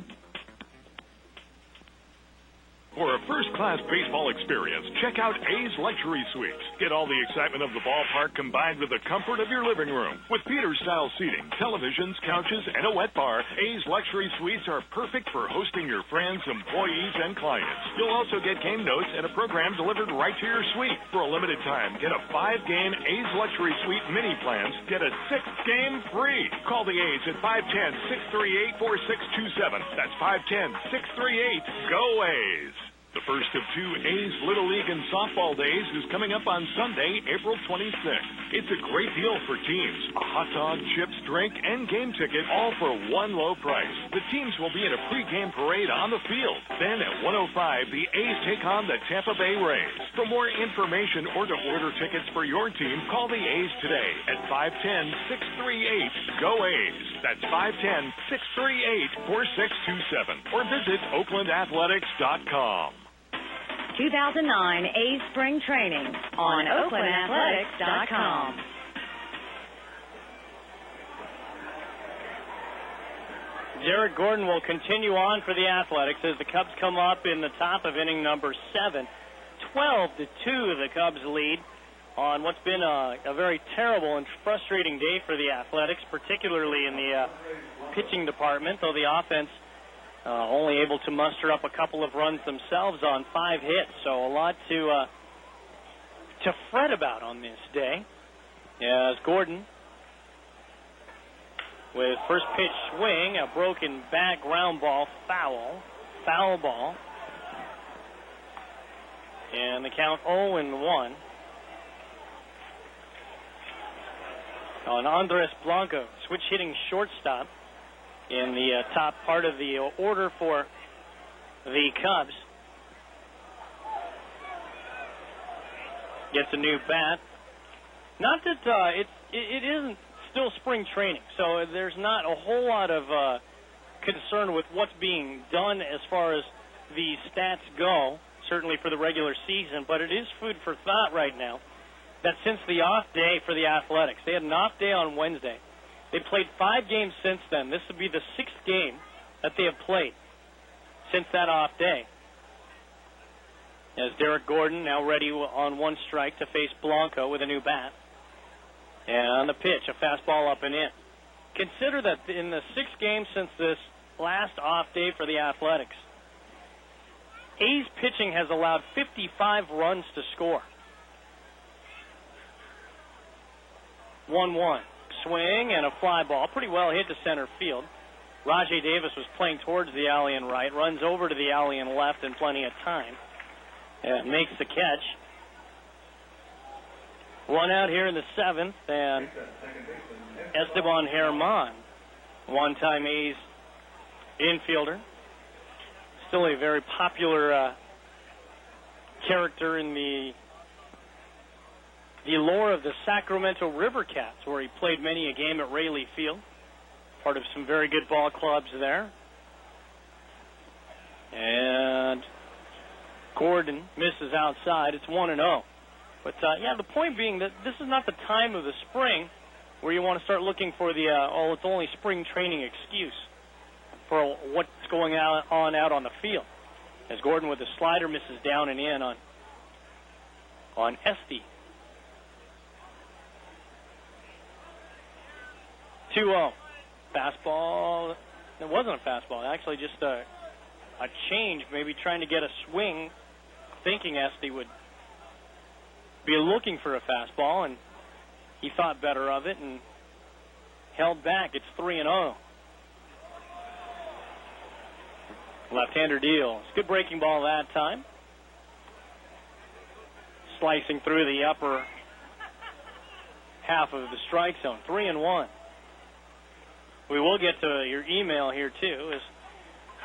For a first-class baseball experience, check out A's Luxury Suites. Get all the excitement of the ballpark combined with the comfort of your living room. With theater-style seating, televisions, couches, and a wet bar, A's Luxury Suites are perfect for hosting your friends, employees, and clients. You'll also get game notes and a program delivered right to your suite. For a limited time, get a 5-game A's Luxury Suite mini plans. Get a 6th game free. Call the A's at 510-638-4627. That's 510-638-GO A's. The first of 2 A's Little League and Softball Days is coming up on Sunday, April 26th. It's a great deal for teams. A hot dog, chips, drink, and game ticket, all for one low price. The teams will be in a pregame parade on the field. Then at 1:05, the A's take on the Tampa Bay Rays. For more information or to order tickets for your team, call the A's today at 510-638-GO A's. That's 510-638-4627. Or visit OaklandAthletics.com. 2009 A's Spring Training on OaklandAthletics.com. Jared Gordon will continue on for the Athletics as the Cubs come up in the top of inning number 7. 12-2 the Cubs lead on what's been a very terrible and frustrating day for the Athletics, particularly in the pitching department, though the offense only able to muster up a couple of runs themselves on 5 hits. So a lot to fret about on this day. As Gordon, with first pitch swing, a broken bat, ground ball, foul ball. And the count 0-1 on Andres Blanco, switch hitting shortstop in the top part of the order for the Cubs. Gets a new bat. Not that it isn't still spring training, so there's not a whole lot of concern with what's being done as far as the stats go, certainly for the regular season, but it is food for thought right now that since the off day for the Athletics, they had an off day on Wednesday. They played 5 games since then. This would be the 6th game that they have played since that off day. As Derek Gordon now ready on 1 strike to face Blanco with a new bat. And on the pitch, a fastball up and in. Consider that in the 6 games since this last off day for the Athletics, A's pitching has allowed 55 runs to score. 1-1. Swing and a fly ball, pretty well hit to center field. Rajay Davis was playing towards the alley and right, runs over to the alley and left in plenty of time, and makes the catch. One out here in the 7th, and Esteban Herman, one-time A's infielder, still a very popular character in the lore of the Sacramento River Cats, where he played many a game at Rayleigh Field, part of some very good ball clubs there. And Gordon misses outside. It's 1-0. But, the point being that this is not the time of the spring where you want to start looking for the, it's only spring training excuse for what's going on out on the field. As Gordon with the slider misses down and in on Esty. 2-0. Fastball. It wasn't a fastball. Actually just a change, maybe trying to get a swing, thinking Esty would be looking for a fastball, and he thought better of it and held back. It's 3-0. Left-hander deals. Good breaking ball that time. Slicing through the upper half of the strike zone. 3-1. We will get to your email here, too, as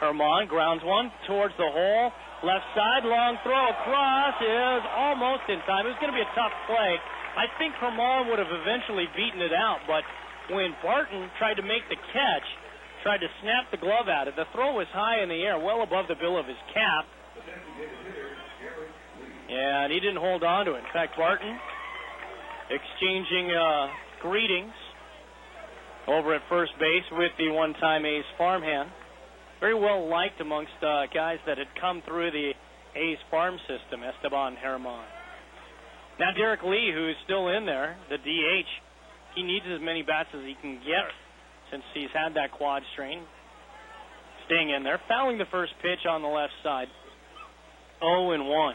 Herman grounds one towards the hole. Left side, long throw across is almost in time. It was going to be a tough play. I think Herman would have eventually beaten it out, but when Barton tried to make the catch, tried to snap the glove at it, the throw was high in the air, well above the bill of his cap. And he didn't hold on to it. In fact, Barton exchanging greetings over at first base with the one-time A's farmhand. Very well liked amongst guys that had come through the A's farm system, Esteban Herman. Now Derek Lee, who's still in there, the DH, he needs as many bats as he can get since he's had that quad strain. Staying in there, fouling the first pitch on the left side. 0-1.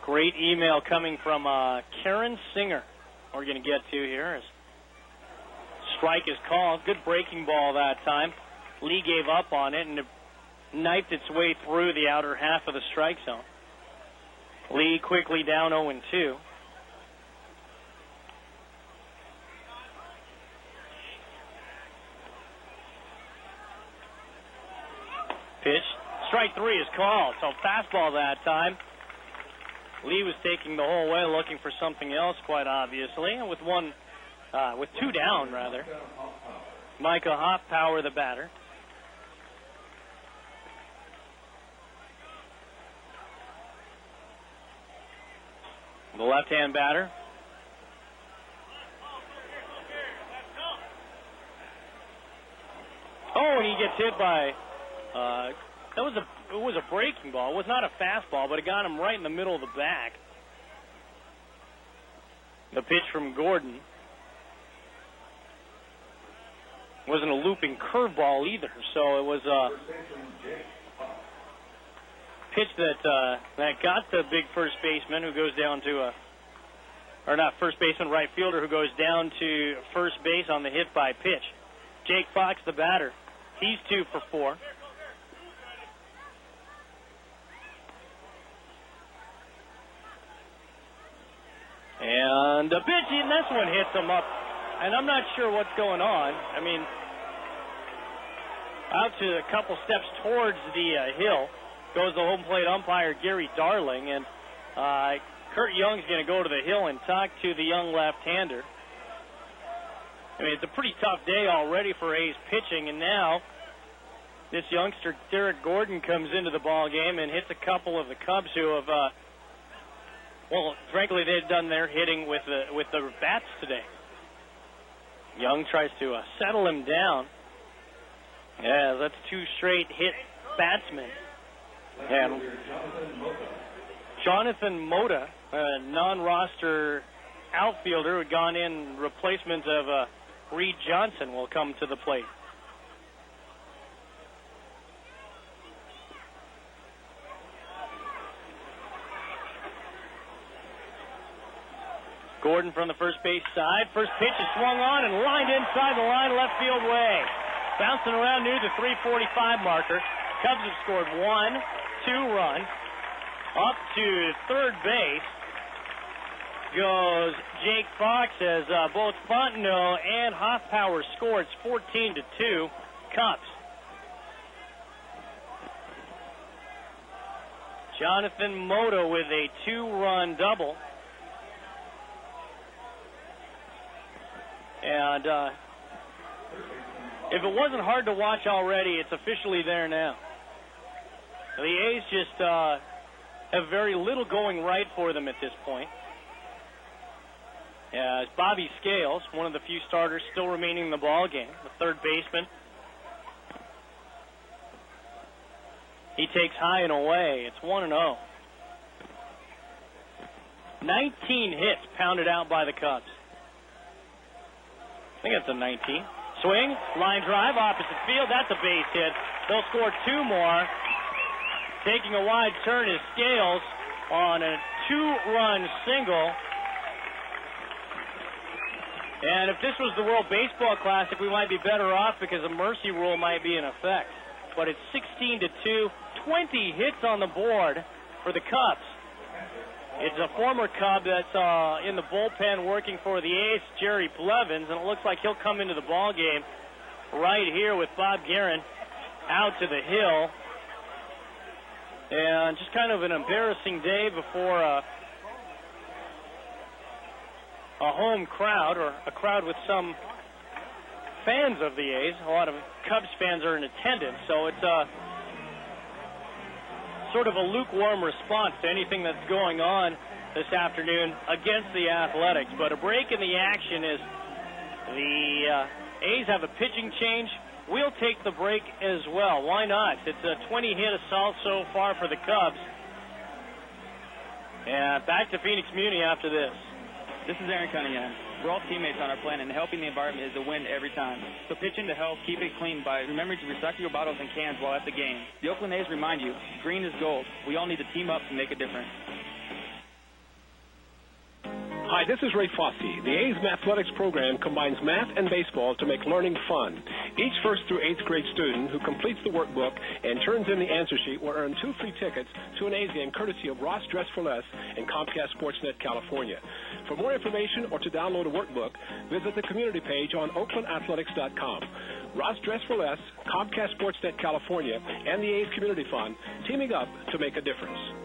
Great email coming from Karen Singer. We're going to get to here as strike is called. Good breaking ball that time. Lee gave up on it and it knifed its way through the outer half of the strike zone. Lee quickly down 0-2. Pitch. Strike 3 is called. So fastball that time. Lee was taking the whole way, looking for something else, quite obviously, and with two down, rather. Micah Hoffpower, the batter. The left-hand batter. Oh, and he gets hit by. It was a breaking ball. It was not a fastball, but it got him right in the middle of the back. The pitch from Gordon wasn't a looping curveball either, so it was a pitch that got the big first baseman who goes down to first baseman, right fielder who goes down to first base on the hit by pitch. Jake Fox, the batter. He's 2 for 4. And the pitch, and this one hits him up. And I'm not sure what's going on. I mean, out to a couple steps towards the hill goes the home plate umpire, Gary Darling. And Kurt Young's going to go to the hill and talk to the young left-hander. I mean, it's a pretty tough day already for A's pitching. And now this youngster, Derek Gordon, comes into the ball game and hits a couple of the Cubs who have... well, frankly, they've done their hitting with the bats today. Young tries to settle him down. Yeah, that's 2 straight hit batsmen. And Jonathan Mota, a non-roster outfielder who had gone in replacement of Reed Johnson, will come to the plate. Gordon from the first base side. First pitch is swung on and lined inside the line left field way. Bouncing around near the 3:45 marker. Cubs have scored 2 runs. Up to third base goes Jake Fox as both Fontenot and Hoffpower scored. It's 14-2 Cubs. Jonathan Moto with a 2-run double. And if it wasn't hard to watch already, it's officially there now. The A's just have very little going right for them at this point. As Bobby Scales, one of the few starters still remaining in the ball game, the third baseman. He takes high and away. It's 1-0. 19 hits pounded out by the Cubs. I think that's a 19. Swing, line drive, opposite field. That's a base hit. They'll score 2 more. Taking a wide turn is Scales on a 2-run single. And if this was the World Baseball Classic, we might be better off because a mercy rule might be in effect. But it's 16-2, 20 hits on the board for the Cubs. It's a former Cub that's in the bullpen working for the A's, Jerry Blevins, and it looks like he'll come into the ball game right here with Bob Guerin out to the hill. And just kind of an embarrassing day before a home crowd, or a crowd with some fans of the A's. A lot of Cubs fans are in attendance, so it's sort of a lukewarm response to anything that's going on this afternoon against the Athletics. But a break in the action is the A's have a pitching change. We'll take the break as well. Why not? It's a 20-hit assault so far for the Cubs. And back to Phoenix Muni after this. This is Aaron Cunningham. We're all teammates on our plan, and helping the environment is a win every time. So pitch in to help keep it clean by remembering to recycle your bottles and cans while at the game. The Oakland A's remind you, green is gold. We all need to team up to make a difference. Hi, this is Ray Fossey. The A's Mathletics program combines math and baseball to make learning fun. Each 1st through 8th grade student who completes the workbook and turns in the answer sheet will earn 2 free tickets to an A's game courtesy of Ross Dress for Less and Comcast Sportsnet California. For more information or to download a workbook, visit the community page on oaklandathletics.com. Ross Dress for Less, Comcast Sportsnet California, and the A's Community Fund teaming up to make a difference.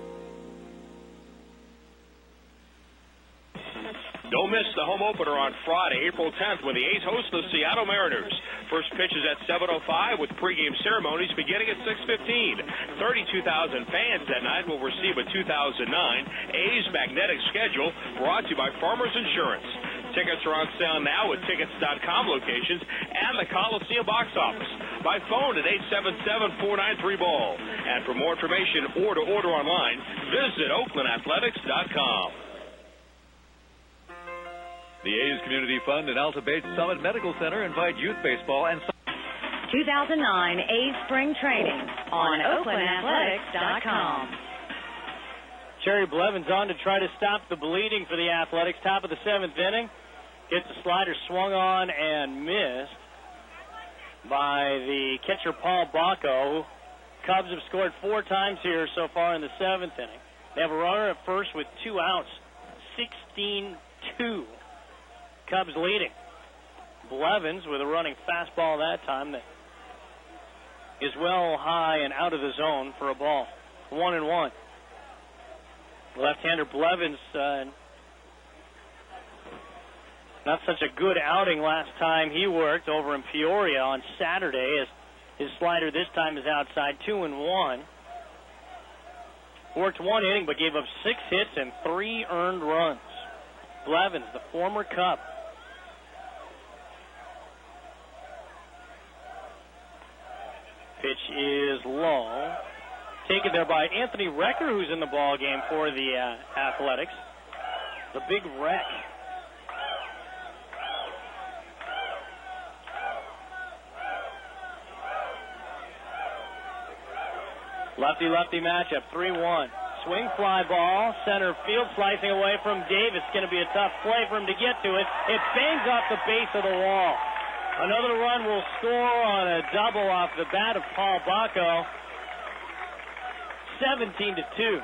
Don't miss the home opener on Friday, April 10th, when the A's host the Seattle Mariners. First pitch is at 7:05 with pregame ceremonies beginning at 6:15. 32,000 fans that night will receive a 2009 A's magnetic schedule brought to you by Farmers Insurance. Tickets are on sale now at tickets.com locations and the Coliseum box office. By phone at 877-493-BALL. And for more information or to order online, visit oaklandathletics.com. The A's Community Fund and Alta Bates Summit Medical Center invite youth baseball and 2009 A's Spring Training on oaklandathletics.com. Jerry Blevins on to try to stop the bleeding for the Athletics. Top of the 7th inning. Gets the slider swung on and missed by the catcher Paul Bacco. Cubs have scored 4 times here so far in the 7th inning. They have a runner at first with 2 outs. 16-2. Cubs leading. Blevins with a running fastball that time that is well high and out of the zone for a ball. 1-1. Left-hander Blevins, not such a good outing last time he worked over in Peoria on Saturday, as his slider this time is outside. 2-1. Worked 1 inning but gave up 6 hits and 3 earned runs. Blevins, the former Cub. Pitch is low. Taken there by Anthony Recker, who's in the ball game for the Athletics. The big wreck. Lefty-lefty matchup, 3-1. swing fly ball. Center field slicing away from Davis. It's going to be a tough play for him to get to it. It bangs off the base of the wall. Another run will score on a double off the bat of Paul Bacco. 17-2.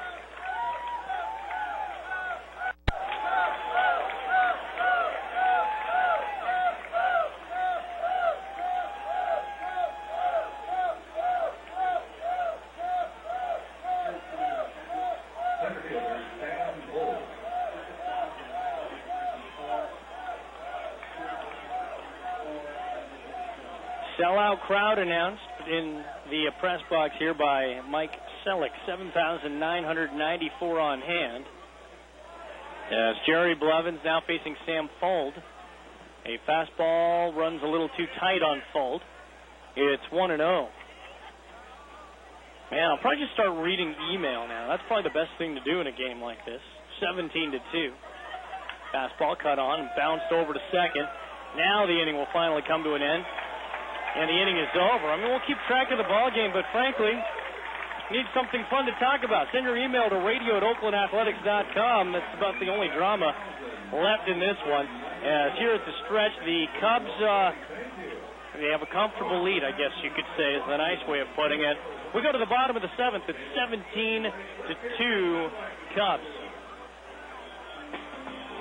Sellout crowd announced in the press box here by Mike Selleck. 7,994 on hand. As Jerry Blevins now facing Sam Fold. A fastball runs a little too tight on Fold. It's 1-0. Man, I'll probably just start reading email now. That's probably the best thing to do in a game like this. 17-2. Fastball cut on and bounced over to second. Now the inning will finally come to an end. And the inning is over. I mean, we'll keep track of the ball game, but frankly, need something fun to talk about. Send your email to radio@oaklandathletics.com. That's about the only drama left in this one. As here at the stretch, the Cubs, they have a comfortable lead, I guess you could say, is the nice way of putting it. We go to the bottom of the seventh. It's 17-2 Cubs.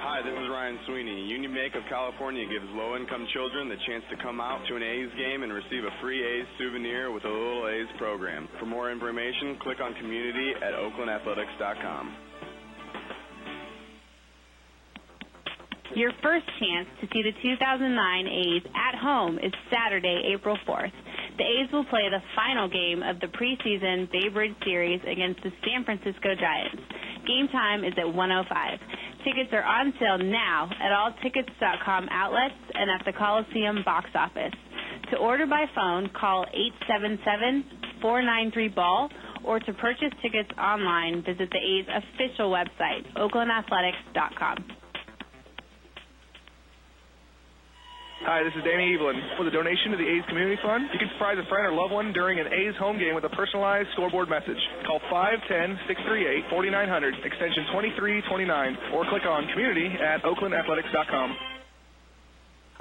Hi, this is Ryan Sweeney. Union Bank of California gives low-income children the chance to come out to an A's game and receive a free A's souvenir with a Little A's program. For more information, click on community at oaklandathletics.com. Your first chance to see the 2009 A's at home is Saturday, April 4th. The A's will play the final game of the preseason Bay Bridge Series against the San Francisco Giants. Game time is at 1:05. Tickets are on sale now at all tickets.com outlets and at the Coliseum box office. To order by phone, call 877-493-BALL, or to purchase tickets online, visit the A's official website, oaklandathletics.com. Hi, this is Danny Evelyn. With a donation to the A's Community Fund, you can surprise a friend or loved one during an A's home game with a personalized scoreboard message. Call 510-638-4900, extension 2329, or click on community@oaklandathletics.com.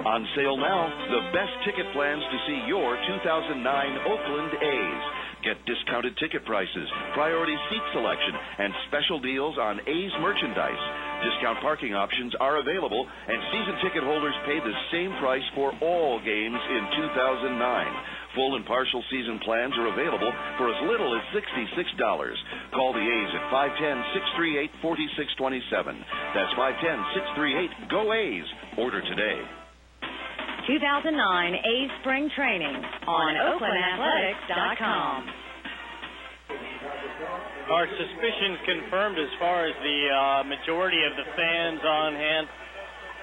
On sale now, the best ticket plans to see your 2009 Oakland A's. Get discounted ticket prices, priority seat selection, and special deals on A's merchandise. Discount parking options are available, and season ticket holders pay the same price for all games in 2009. Full and partial season plans are available for as little as $66. Call the A's at 510-638-4627. That's 510-638-GO-A's. Order today. 2009 A's Spring Training on oaklandathletics.com. Our suspicions confirmed as far as the majority of the fans on hand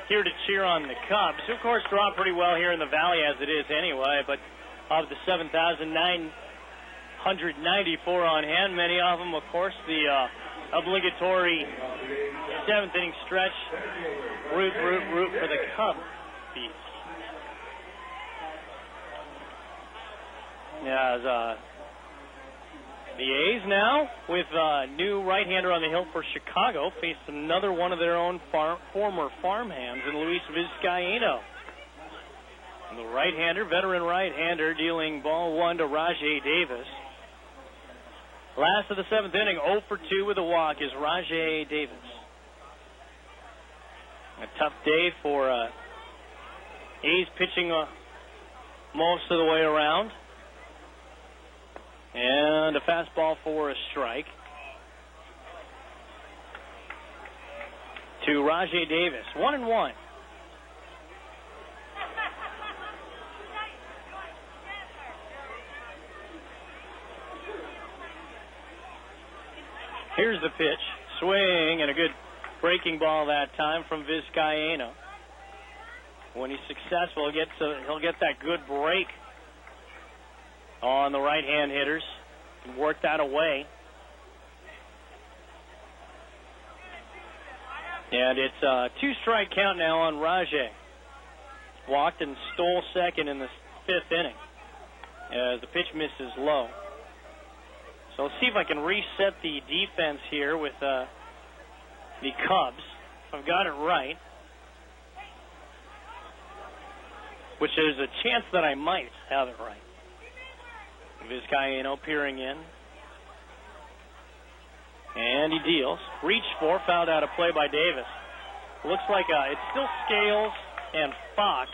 here to cheer on the Cubs, who, of course, draw pretty well here in the Valley as it is anyway, but of the 7,994 on hand, many of them, of course, the obligatory seventh inning stretch, root for the Cubs. Yeah, the A's now, with a new right-hander on the hill for Chicago, face another one of their own former farmhands in Luis Vizcaíno. And the right-hander, veteran right-hander, dealing ball one to Rajay Davis. Last of the seventh inning, 0 for 2 with a walk is Rajay Davis. A tough day for A's pitching most of the way around. And a fastball for a strike to Rajay Davis. 1-1. Here's the pitch. Swing and a good breaking ball that time from Vizcaíno. When he's successful, he'll get that good break on the right-hand hitters and work that away. And it's a two-strike count now on Rajay. Walked and stole second in the fifth inning as the pitch misses low. So let's see if I can reset the defense here with the Cubs. If I've got it right, which there's a chance that I might have it right. Vizcaino peering in. And he deals. Reach for, fouled out of play by Davis. Looks like it's still Scales and Fox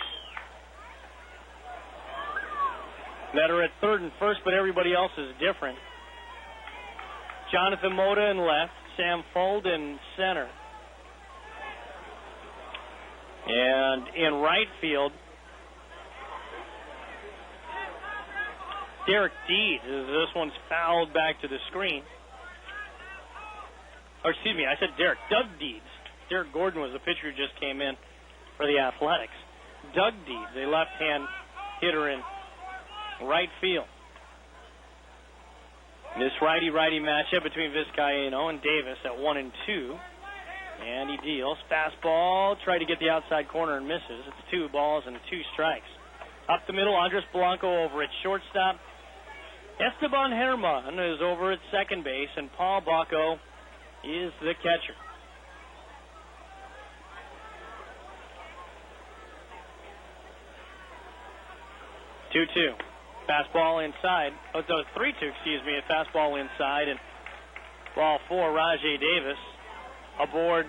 that are at third and first, but everybody else is different. Jonathan Moda in left, Sam Fold in center. And in right field, Derek Deeds. This one's fouled back to the screen. Or excuse me, I said Derek. Doug Deeds. Derek Gordon was the pitcher who just came in for the Athletics. Doug Deeds, a left-hand hitter in right field. This righty-righty matchup between Vizcaino and Davis at 1 and 2. And he deals. Fastball, tried to get the outside corner and misses. It's 2 balls and 2 strikes. Up the middle, Andres Blanco over at shortstop. Esteban Herman is over at second base, and Paul Bacco is the catcher. Two-two. Fastball inside. Oh, so 3-2, excuse me. A fastball inside, and ball 4, Rajay Davis aboard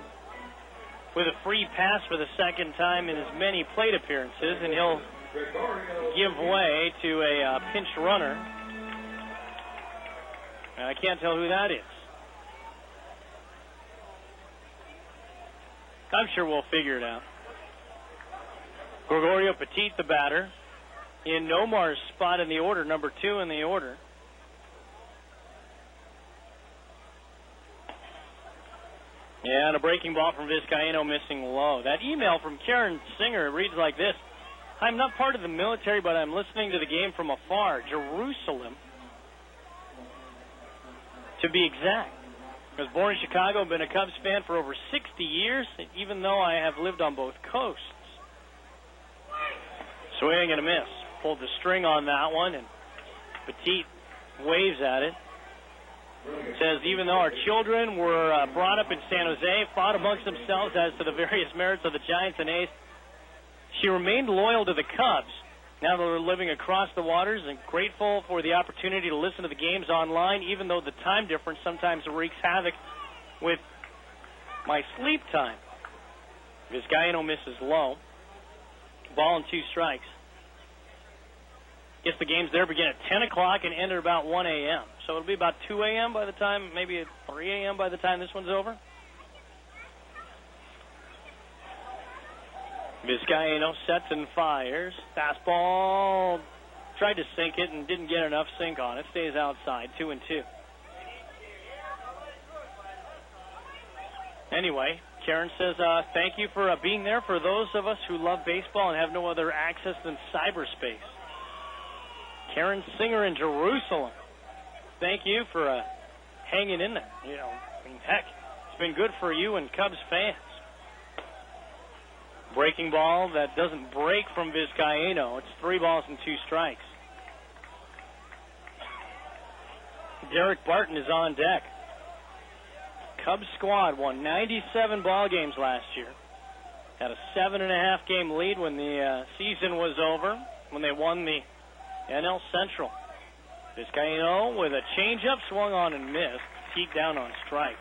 with a free pass for the second time in as many plate appearances, and he'll give way to a pinch runner. And I can't tell who that is. I'm sure we'll figure it out. Gregorio Petit, the batter, in Nomar's spot in the order, number 2 in the order. Yeah, and a breaking ball from Vizcaino missing low. That email from Karen Singer reads like this. I'm not part of the military, but I'm listening to the game from afar. Jerusalem, to be exact. I was born in Chicago, been a Cubs fan for over 60 years, even though I have lived on both coasts. Swing and a miss. Pulled the string on that one, and Petit waves at it. Says even though our children were brought up in San Jose, fought amongst themselves as to the various merits of the Giants and A's, she remained loyal to the Cubs. Now that we're living across the waters, and grateful for the opportunity to listen to the games online, even though the time difference sometimes wreaks havoc with my sleep time. Vizcaino misses low. Ball and 2 strikes. Guess the games there begin at 10 o'clock and end at about 1 a.m. So it'll be about 2 a.m. by the time, maybe 3 a.m. by the time this one's over. Vizcaino sets and fires. Fastball, tried to sink it and didn't get enough sink on it. Stays outside, 2 and 2. Anyway, Karen says, thank you for being there for those of us who love baseball and have no other access than cyberspace. Karen Singer in Jerusalem. Thank you for hanging in there. You know, I mean, heck, it's been good for you and Cubs fans. Breaking ball that doesn't break from Vizcaino. It's 3 balls and 2 strikes. Derek Barton is on deck. Cubs squad won 97 ball games last year. Had a 7.5 game lead when the season was over, when they won the NL Central. Vizcaino with a changeup, swung on and missed. Peaked down on strikes.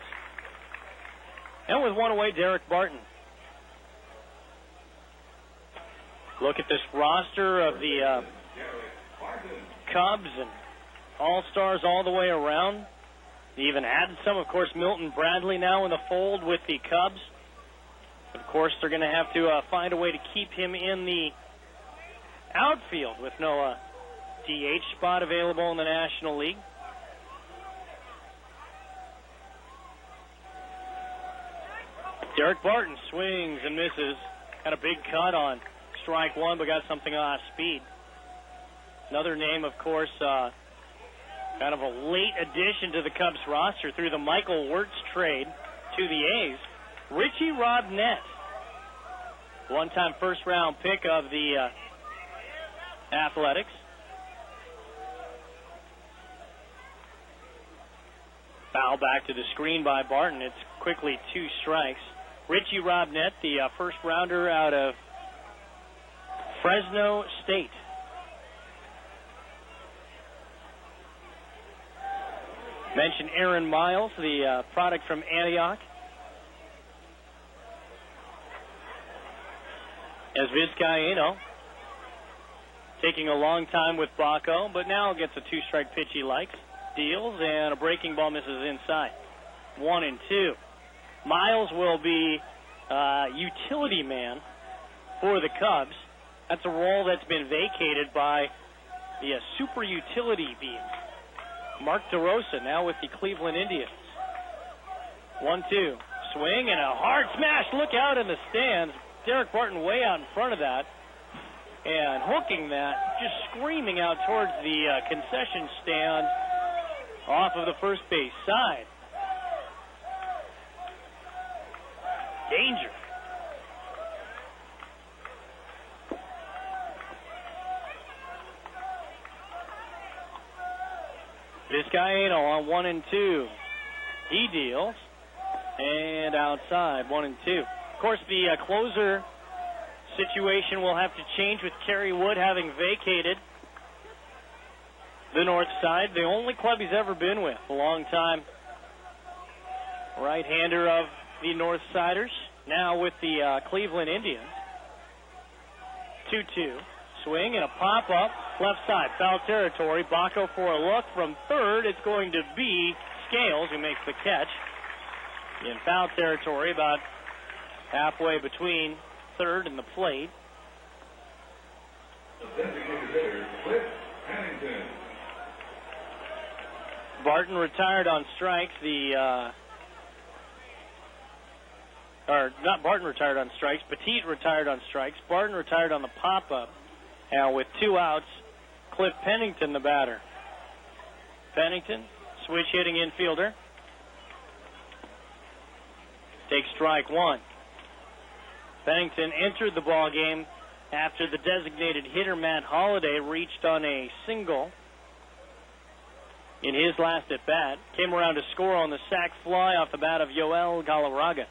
And with one away, Derek Barton. Look at this roster of the Cubs and all-stars all the way around. They even added some, of course, Milton Bradley now in the fold with the Cubs. Of course, they're going to have to find a way to keep him in the outfield with no DH spot available in the National League. Derek Barton swings and misses. Got a big cut on strike 1, but got something off speed. Another name, of course, kind of a late addition to the Cubs roster through the Michael Wirtz trade to the A's. Richie Robnett, one-time first-round pick of the Athletics. Foul back to the screen by Barton. It's quickly 2 strikes. Richie Robnett, the first rounder out of Fresno State. Mentioned Aaron Miles, the product from Antioch. As Vizcaíno taking a long time with Baco, but now gets a 2-strike pitch he likes. Deals, and a breaking ball misses inside. 1-2. Miles will be utility man for the Cubs. That's a role that's been vacated by the super utility beam. Mark DeRosa now with the Cleveland Indians. 1-2. Swing and a hard smash. Look out in the stands. Derek Barton way out in front of that. And hooking that, just screaming out towards the concession stand off of the first base side. Danger. Vizcaíno on 1-2. He deals. And outside, 1-2. Of course, the closer situation will have to change with Kerry Wood having vacated the north side. The only club he's ever been with. A long time right-hander of the North Siders. Now with the Cleveland Indians. 2-2. Swing and a pop-up. Left side, foul territory. Baco for a look from third. It's going to be Scales who makes the catch. In foul territory, about halfway between third and the plate. Barton retired on strikes. Not Barton retired on strikes. Petit retired on strikes. Barton retired on the pop-up. Now with 2 outs, Cliff Pennington the batter. Pennington, switch hitting infielder. Takes strike 1. Pennington entered the ball game after the designated hitter Matt Holliday reached on a single in his last at bat. Came around to score on the sac fly off the bat of Yoel Galarraga.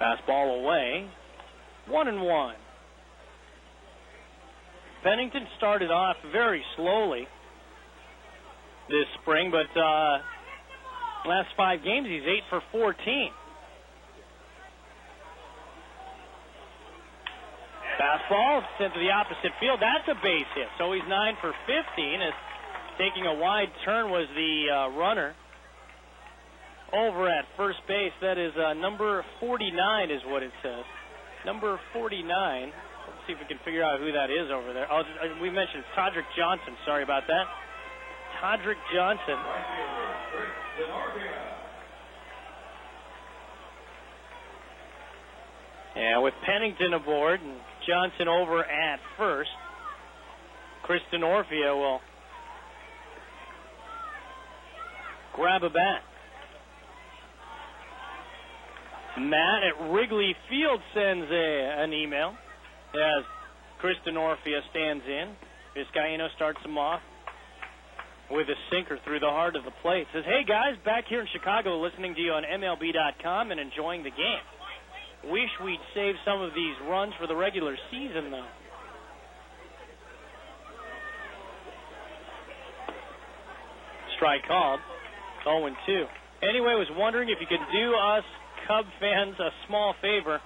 Fastball away. 1-1. Pennington started off very slowly this spring, but last 5 games he's 8 for 14. Fastball sent to the opposite field. That's a base hit. So he's 9 for 15. As taking a wide turn was the runner over at first base. That is number 49 is what it says. Number 49. Let's see if we can figure out who that is over there. We mentioned Todrick Johnson. Sorry about that. Todrick Johnson. And with Pennington aboard and Johnson over at first, Kristen Orfia will grab a bat. Matt at Wrigley Field sends an email as Kristen Orfia stands in. Vizcaíno starts him off with a sinker through the heart of the plate. Says, hey guys, back here in Chicago listening to you on MLB.com and enjoying the game. Wish we'd save some of these runs for the regular season, though. Strike called. 0-2. Anyway, was wondering if you could do us Cub fans a small favor.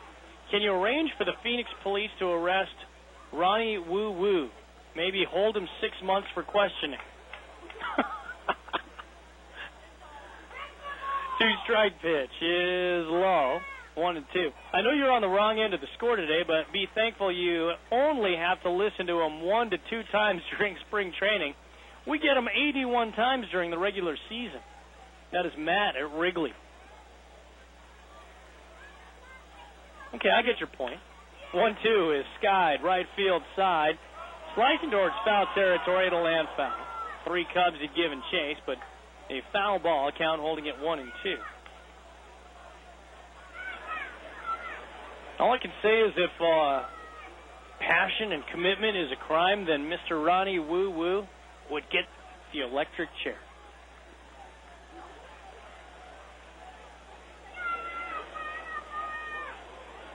Can you arrange for the Phoenix police to arrest Ronnie Woo Woo? Maybe hold him 6 months for questioning. 2-strike pitch is low. 1-2. I know you're on the wrong end of the score today, but be thankful you only have to listen to them 1 to 2 times during spring training. We get them 81 times during the regular season. That is Matt at Wrigley. Okay, I get your point. 1-2 is skied, right field side. Slicing towards foul territory, it'll land foul. 3 Cubs had given chase, but a foul ball, count holding it 1-2. All I can say is if passion and commitment is a crime, then Mr. Ronnie Woo Woo would get the electric chair.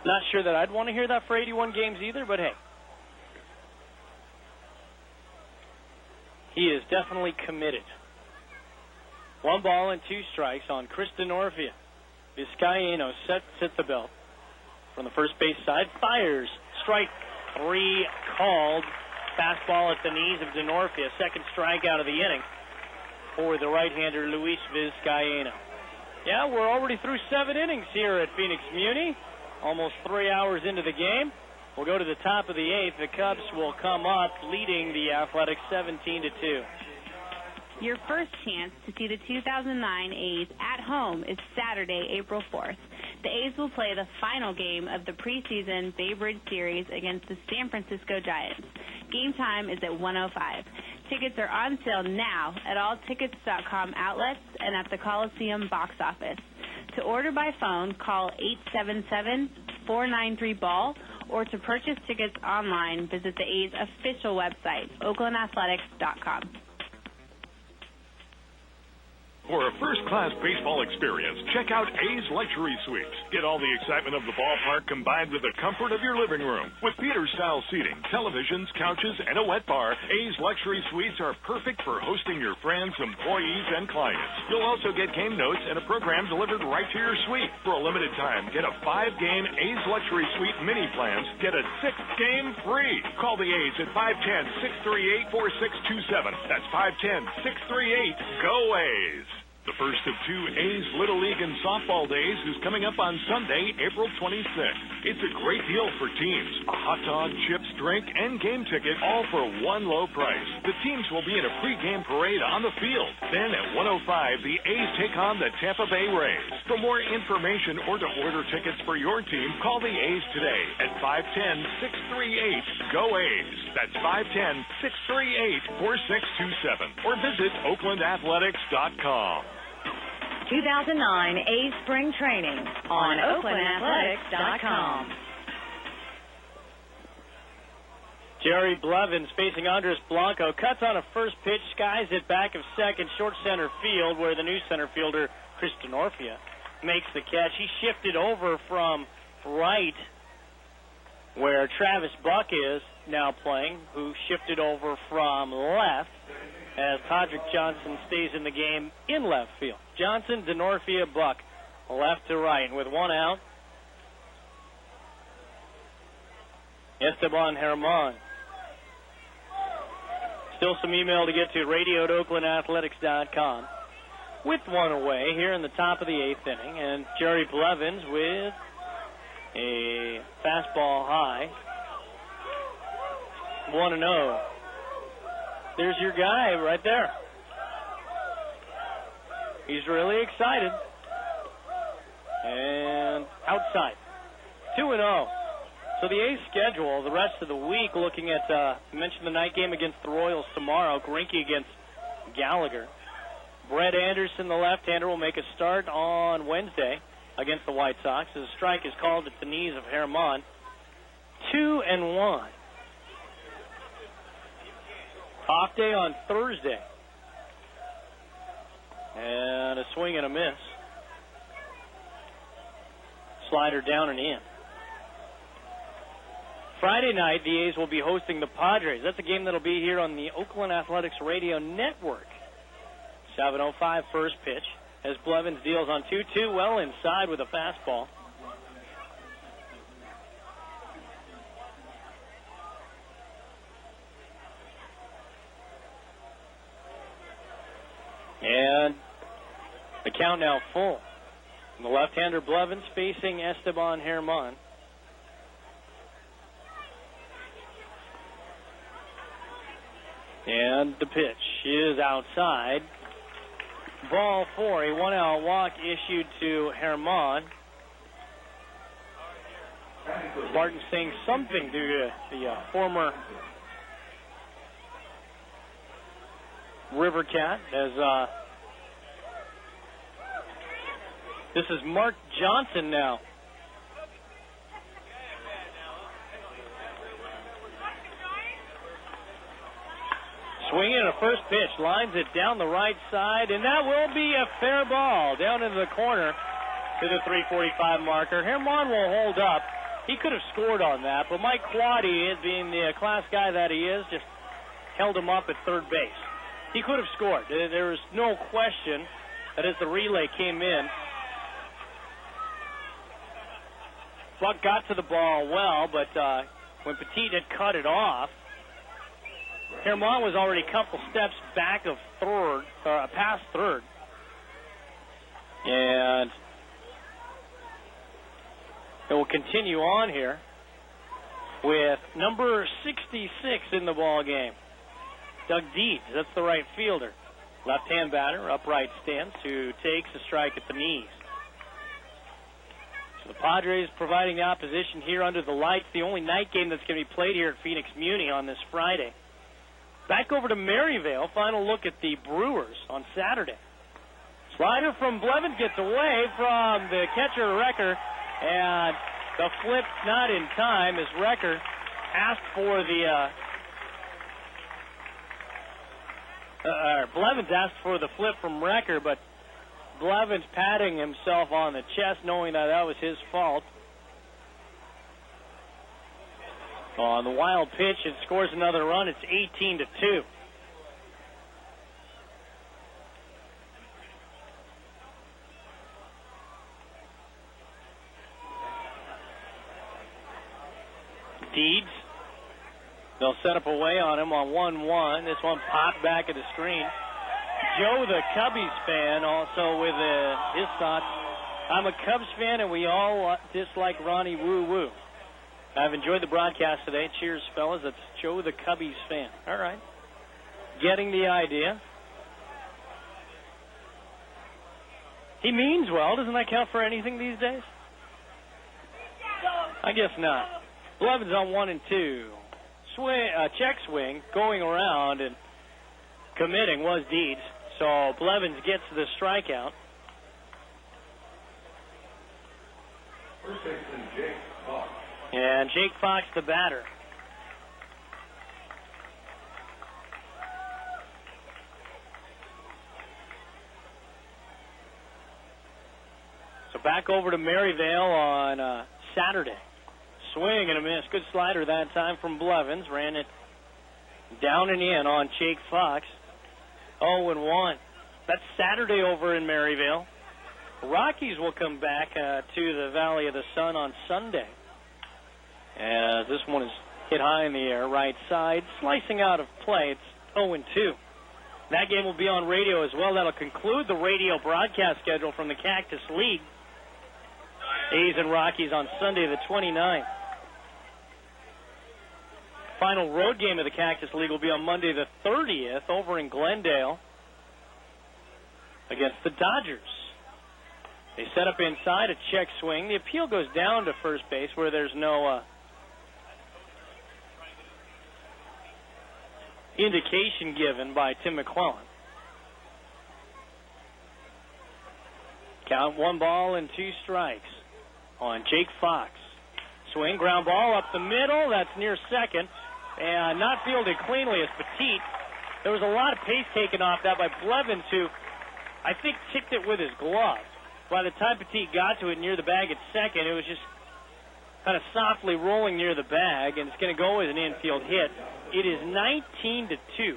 Not sure that I'd want to hear that for 81 games either, but hey. He is definitely committed. 1 ball and 2 strikes on Chris DeNorfia. Vizcaino sets at the belt. From the first base side, fires. Strike 3 called. Fastball at the knees of DeNorfia. Second strikeout of the inning for the right-hander Luis Vizcaino. Yeah, we're already through 7 innings here at Phoenix Muni. Almost 3 hours into the game. We'll go to the top of the 8th. The Cubs will come up leading the Athletics 17-2. Your first chance to see the 2009 A's at home is Saturday, April 4th. The A's will play the final game of the preseason Bay Bridge Series against the San Francisco Giants. Game time is at 1:05. Tickets are on sale now at all tickets.com outlets and at the Coliseum box office. To order by phone, call 877-493-BALL, or to purchase tickets online, visit the A's official website, oaklandathletics.com. For a first-class baseball experience, check out A's Luxury Suites. Get all the excitement of the ballpark combined with the comfort of your living room. With theater-style seating, televisions, couches, and a wet bar, A's Luxury Suites are perfect for hosting your friends, employees, and clients. You'll also get game notes and a program delivered right to your suite. For a limited time, get a 5-game A's Luxury Suite mini plans. Get a 6th game free. Call the A's at 510-638-4627. That's 510-638-GO A's. The first of 2 A's Little League and Softball Days is coming up on Sunday, April 26th. It's a great deal for teams. A hot dog, chips, drink, and game ticket, all for one low price. The teams will be in a pregame parade on the field. Then at 1:05, the A's take on the Tampa Bay Rays. For more information or to order tickets for your team, call the A's today at 510-638-GO A's. That's 510-638-4627. Or visit OaklandAthletics.com. 2009 A's Spring Training on OaklandAthletics.com. Jerry Blevins facing Andres Blanco. Cuts on a first pitch, skies it back of second, short center field, where the new center fielder, Chris DeNorfia, makes the catch. He shifted over from right, where Travis Buck is now playing, who shifted over from left, as Podrick Johnson stays in the game in left field. Johnson, DeNorfia, Buck, left to right. And with 1 out, Esteban Herman. Still some email to get to, radio at OaklandAthletics.com. With 1 away here in the top of the 8th inning. And Jerry Blevins with a fastball high. 1-0. There's your guy right there. He's really excited. And outside. 2-0. So the A's schedule the rest of the week, looking at, mentioned the night game against the Royals tomorrow, Greinke against Gallagher. Brett Anderson, the left-hander, will make a start on Wednesday against the White Sox. As a strike is called at the knees of Herman. 2-1. Off day on Thursday. And a swing and a miss. Slider down and in. Friday night, the A's will be hosting the Padres. That's a game that'll be here on the Oakland Athletics Radio Network. 7:05 first pitch. As Blevins deals on 2-2, well inside with a fastball. And the count now full. The left-hander Blevins facing Esteban Herman. And the pitch is outside. Ball 4, a 1-out walk issued to Herman. Barton saying something to the former River Cat as this is Mark Johnson now. Swinging a first pitch, lines it down the right side, and that will be a fair ball down into the corner to the 345 marker. Herman will hold up he could have scored on that, but Mike Quaddy, being the class guy that he is, just held him up at third base. He could have scored. There was no question that as the relay came in, Buck got to the ball well, but when Petit had cut it off, Hermont was already a couple steps back of third, past third. And it will continue on here with number 66 in the ball game. Doug Deeds, that's the right fielder. Left-hand batter, upright stance, who takes a strike at the knees. So the Padres providing the opposition here under the lights. The only night game that's going to be played here at Phoenix Muni on this Friday. Back over to Maryvale. Final look at the Brewers on Saturday. Slider from Blevins gets away from the catcher, Recker, and the flip not in time as Recker asked for the Blevins asked for the flip from Recker, but Blevins patting himself on the chest, knowing that was his fault. On the wild pitch, it scores another run. It's 18-2. Deeds. They'll set up away on him on 1-1. This one popped back at the screen. Joe, the Cubbies fan, also with his thoughts. I'm a Cubs fan, and we all dislike Ronnie Woo Woo. I've enjoyed the broadcast today. Cheers, fellas. That's Joe, the Cubbies fan. All right. Getting the idea. He means well. Doesn't that count for anything these days? I guess not. Blevins on 1-2. Swing, check swing, going around and committing was Deeds. So Blevins gets the strikeout. And Jake Fox, the batter. So back over to Maryvale on Saturday. Swing and a miss. Good slider that time from Blevins. Ran it down and in on Jake Fox. 0-1. That's Saturday over in Maryvale. Rockies will come back to the Valley of the Sun on Sunday. As this one is hit high in the air, right side, slicing out of play. It's 0-2. That game will be on radio as well. That'll conclude the radio broadcast schedule from the Cactus League. A's and Rockies on Sunday the 29th. Final road game of the Cactus League will be on Monday the 30th over in Glendale against the Dodgers. They set up inside a check swing. The appeal goes down to first base where there's no indication given by Tim McClellan. Count 1 ball and 2 strikes on Jake Fox. Swing, ground ball up the middle. That's near second. And not fielded cleanly as Petit. There was a lot of pace taken off that by Blevins, who I think ticked it with his glove. By the time Petit got to it near the bag at second, it was just kind of softly rolling near the bag, and it's going to go as an infield hit. It is 19-2.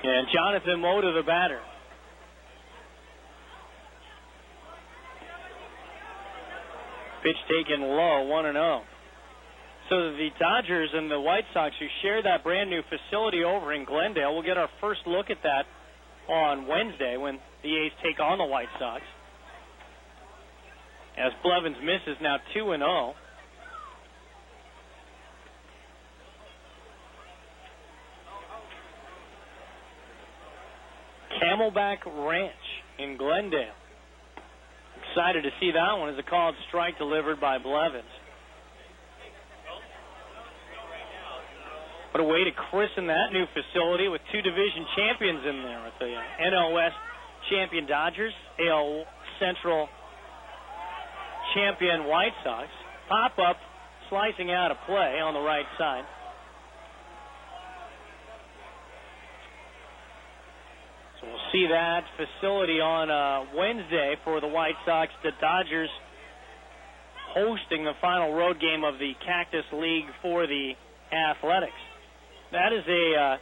And Jonathan Moda, the batter. Pitch taken low, 1-0. So the Dodgers and the White Sox, who share that brand new facility over in Glendale, we'll get our first look at that on Wednesday when the A's take on the White Sox. As Blevins misses now 2-0. Camelback Ranch in Glendale. Excited to see that one as a called strike delivered by Blevins. What a way to christen that new facility with 2 division champions in there with the NL West champion Dodgers, AL Central champion White Sox. Pop-up slicing out of play on the right side. see that facility on Wednesday for the White Sox. The Dodgers hosting the final road game of the Cactus League for the Athletics. That is a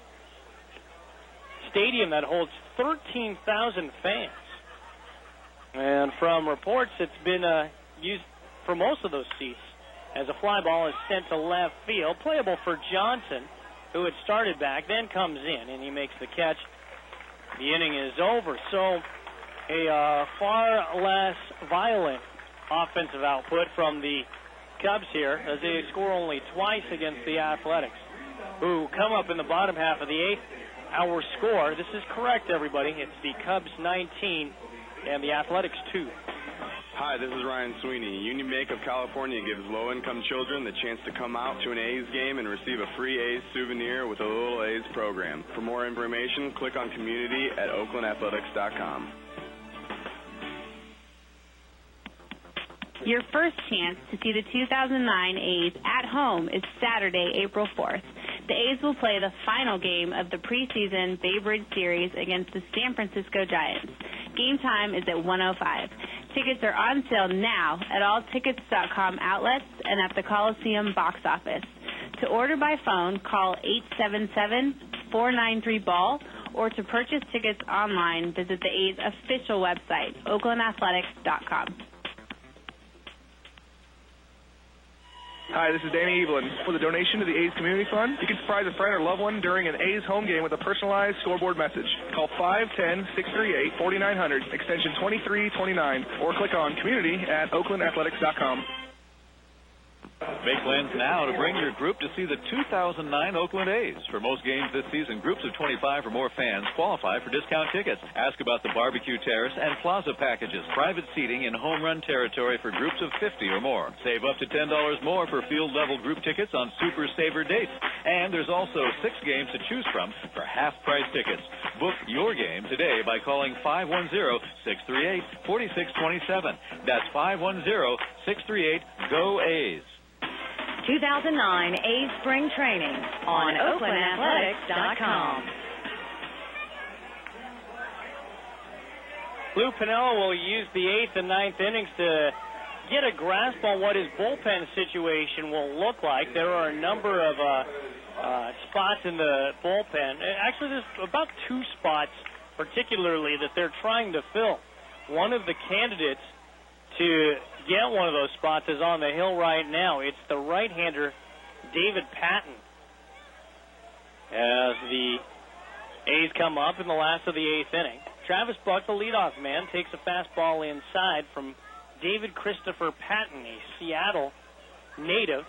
stadium that holds 13,000 fans. And from reports, it's been used for most of those seats as a fly ball is sent to left field, playable for Johnson, who had started back, then comes in, and he makes the catch. The inning is over. So a far less violent offensive output from the Cubs here, as they score only twice against the Athletics, who come up in the bottom half of the eighth. Our score, this is correct, everybody, it's the Cubs 19 and the Athletics 2. Hi, this is Ryan Sweeney. Union Bank of California gives low-income children the chance to come out to an A's game and receive a free A's souvenir with a Little A's program. For more information, click on community at oaklandathletics.com. Your first chance to see the 2009 A's at home is Saturday, April 4th. The A's will play the final game of the preseason Bay Bridge Series against the San Francisco Giants. Game time is at 1:05. Tickets are on sale now at all tickets.com outlets and at the Coliseum box office. To order by phone, call 877-493-BALL, or to purchase tickets online, visit the A's official website, oaklandathletics.com. Hi, this is Danny Evelyn. With a donation to the A's Community Fund, you can surprise a friend or loved one during an A's home game with a personalized scoreboard message. Call 510-638-4900, extension 2329, or click on community at oaklandathletics.com. Make plans now to bring your group to see the 2009 Oakland A's. For most games this season, groups of 25 or more fans qualify for discount tickets. Ask about the barbecue terrace and plaza packages, private seating in home run territory for groups of 50 or more. Save up to $10 more for field-level group tickets on Super Saver dates. And there's also 6 games to choose from for half-price tickets. Book your game today by calling 510-638-4627. That's 510-638-GO-A's. 2009 A's Spring Training on oaklandathletics.com. Lou Piniella will use the 8th and 9th innings to get a grasp on what his bullpen situation will look like. There are a number of spots in the bullpen. Actually, there's about 2 spots particularly that they're trying to fill. One of the candidates to get one of those spots is on the hill right now. It's the right-hander, David Patton. As the A's come up in the last of the 8th inning, Travis Buck, the leadoff man, takes a fastball inside from David Christopher Patton, a Seattle native.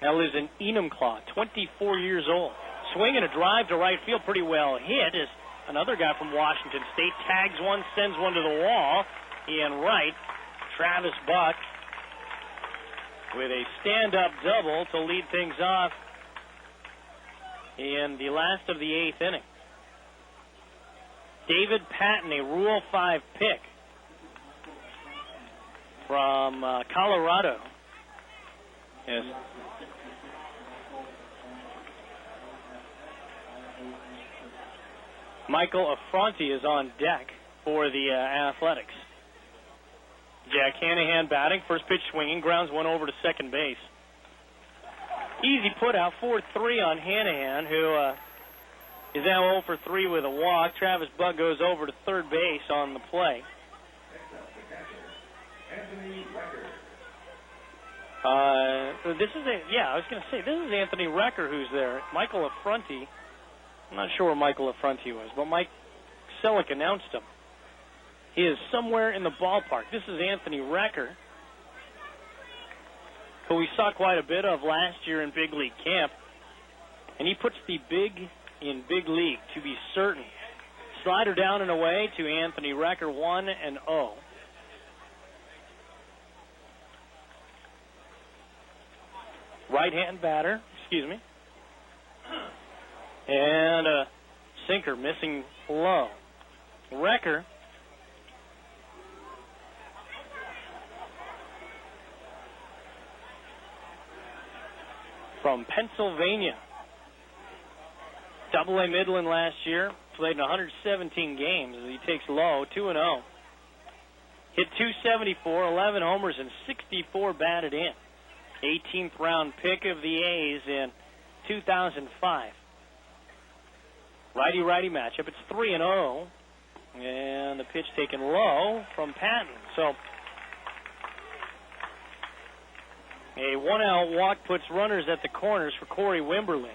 That lives in Enumclaw, 24 years old. Swing and a drive to right field, pretty well hit as another guy from Washington State tags one, sends one to the wall. In right, Travis Buck with a stand-up double to lead things off in the last of the 8th inning. David Patton, a Rule 5 pick from Colorado. Yes. Michael Affronti is on deck for the Athletics. Jack Hanahan batting, first pitch swinging, grounds one over to second base. Easy put out, 4-3 on Hanahan, who is now 0 for 3 with a walk. Travis Buck goes over to third base on the play. This is this is Anthony Recker who's there. Michael Affronti, I'm not sure where Michael Affronti was, but Mike Selleck announced him. He is somewhere in the ballpark. This is Anthony Recker, who we saw quite a bit of last year in Big League camp. And he puts the big in Big League, to be certain. Slider down and away to Anthony Recker, 1-0. Right-hand batter, and a sinker missing low. Recker from Pennsylvania. Double-A Midland last year, played in 117 games. He takes low, 2-0. Hit 274, 11 homers, and 64 batted in. 18th round pick of the A's in 2005. Righty-righty matchup. It's 3-0. And the pitch taken low from Patton. So a 1-out walk puts runners at the corners for Corey Wimberly.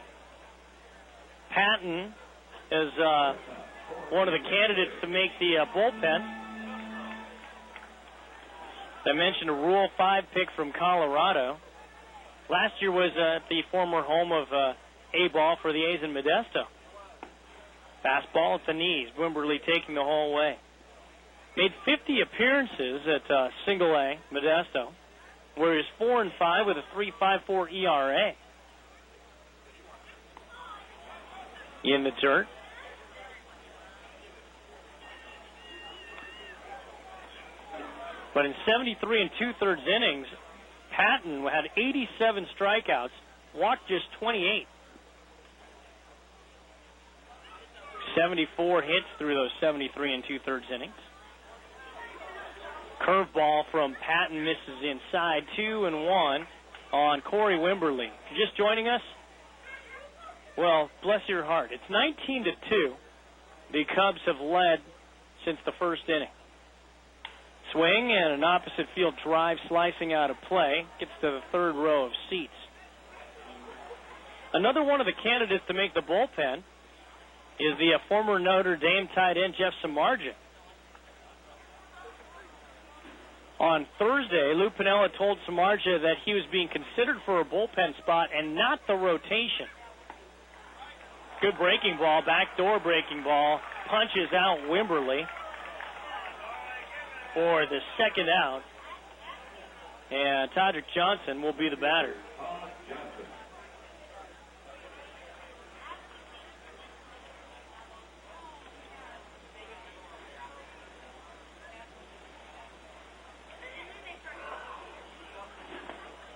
Patton is one of the candidates to make the bullpen. I mentioned a Rule 5 pick from Colorado. Last year was the former home of A-ball for the A's in Modesto. Fastball at the knees. Wimberly taking the whole way. Made 50 appearances at Single-A Modesto, where he's 4-5 with a 3.54 ERA. In the dirt. But in 73 and 2/3 innings, Patton had 87 strikeouts, walked just 28. 74 hits through those 73 and 2/3 innings. Curveball from Patton misses inside, 2-1 on Corey Wimberly. If you're just joining us, well, bless your heart. It's 19-2. The Cubs have led since the first inning. Swing and an opposite field drive slicing out of play. Gets to the third row of seats. Another one of the candidates to make the bullpen is the former Notre Dame tight end Jeff Samardzija. On Thursday, Lou Piniella told Samardzija that he was being considered for a bullpen spot and not the rotation. Good breaking ball, backdoor breaking ball, punches out Wimberly for the second out, and Todrick Johnson will be the batter.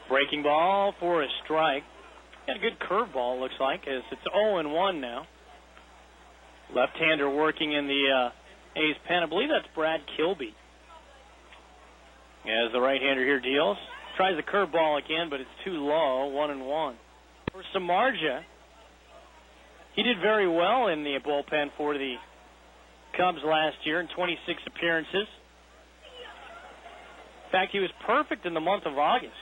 Breaking ball for a strike. Got a good curveball, looks like, as it's 0-1 now. Left-hander working in the A's pen. I believe that's Brad Kilby. As the right-hander here deals. Tries the curveball again, but it's too low, 1-1. For Samardzija, he did very well in the bullpen for the Cubs last year in 26 appearances. In fact, he was perfect in the month of August.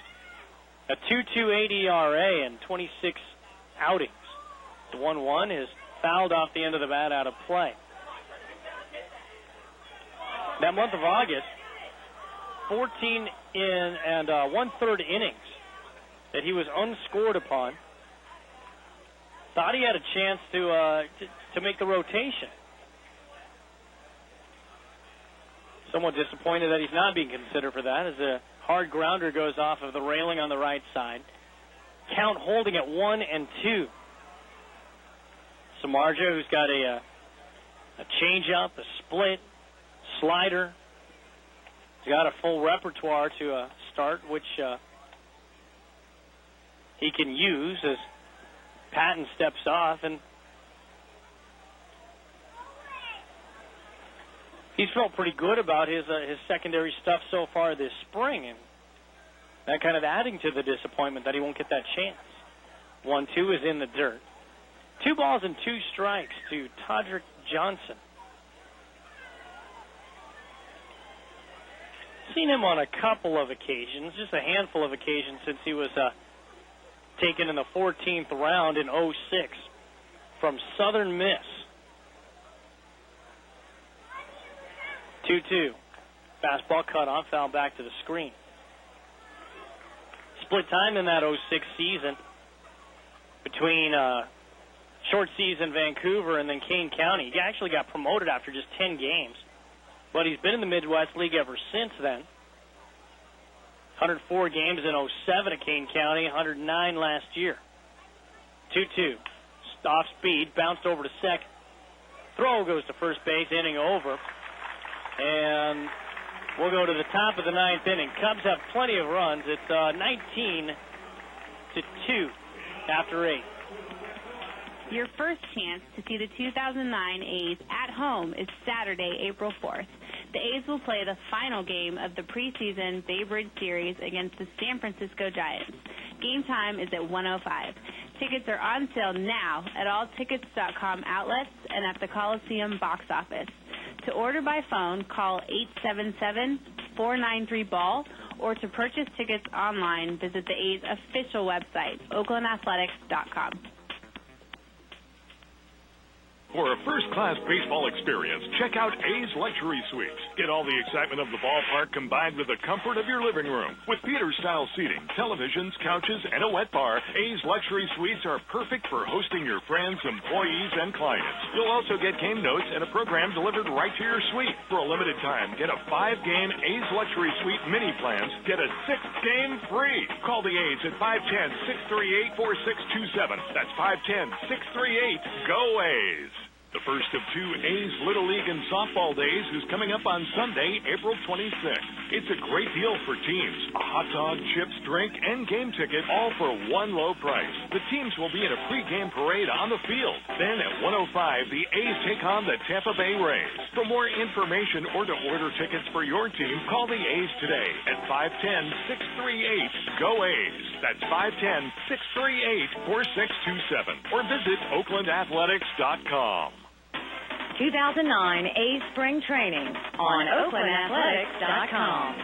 A 2.28 ERA and 26 outings. The 1-1 is fouled off the end of the bat out of play. That month of August, 14 and 1/3 innings that he was unscored upon. Thought he had a chance to make the rotation. Somewhat disappointed that he's not being considered for that, as a hard grounder goes off of the railing on the right side. Count holding at 1-2. Samardzija, who's got a changeup, a split, slider. He's got a full repertoire to start, which he can use as Patton steps off, and he's felt pretty good about his secondary stuff so far this spring, and that kind of adding to the disappointment that he won't get that chance. 1-2 is in the dirt. 2 balls and 2 strikes to Todrick Johnson. Seen him on a couple of occasions, just a handful of occasions since he was taken in the 14th round in 2006 from Southern Miss. 2-2. Fastball cut off, foul back to the screen. Split time in that 2006 season between short season Vancouver and then Kane County. He actually got promoted after just 10 games, but he's been in the Midwest League ever since then. 104 games in 2007 at Kane County, 109 last year. 2-2. Off speed, bounced over to second. Throw goes to first base, inning over. And we'll go to the top of the 9th inning. Cubs have plenty of runs. It's 19-2 after 8. Your first chance to see the 2009 A's at home is Saturday, April 4th. The A's will play the final game of the preseason Bay Bridge Series against the San Francisco Giants. Game time is at 1:05. Tickets are on sale now at all tickets.com outlets and at the Coliseum box office. To order by phone, call 877-493-BALL, or to purchase tickets online, visit the A's official website, oaklandathletics.com. For a first-class baseball experience, check out A's Luxury Suites. Get all the excitement of the ballpark combined with the comfort of your living room. With Peter-style seating, televisions, couches, and a wet bar, A's Luxury Suites are perfect for hosting your friends, employees, and clients. You'll also get game notes and a program delivered right to your suite. For a limited time, get a 5-game A's Luxury Suite mini plans. Get a 6th game free. Call the A's at 510-638-4627. That's 510-638-GO A's. The first of 2 A's Little League and Softball Days is coming up on Sunday, April 26th. It's a great deal for teams. A hot dog, chips, drink, and game ticket, all for one low price. The teams will be in a pregame parade on the field. Then at 1:05, the A's take on the Tampa Bay Rays. For more information or to order tickets for your team, call the A's today at 510-638-GO A's. That's 510-638-4627. Or visit OaklandAthletics.com. 2009 A's Spring Training on OaklandAthletics.com.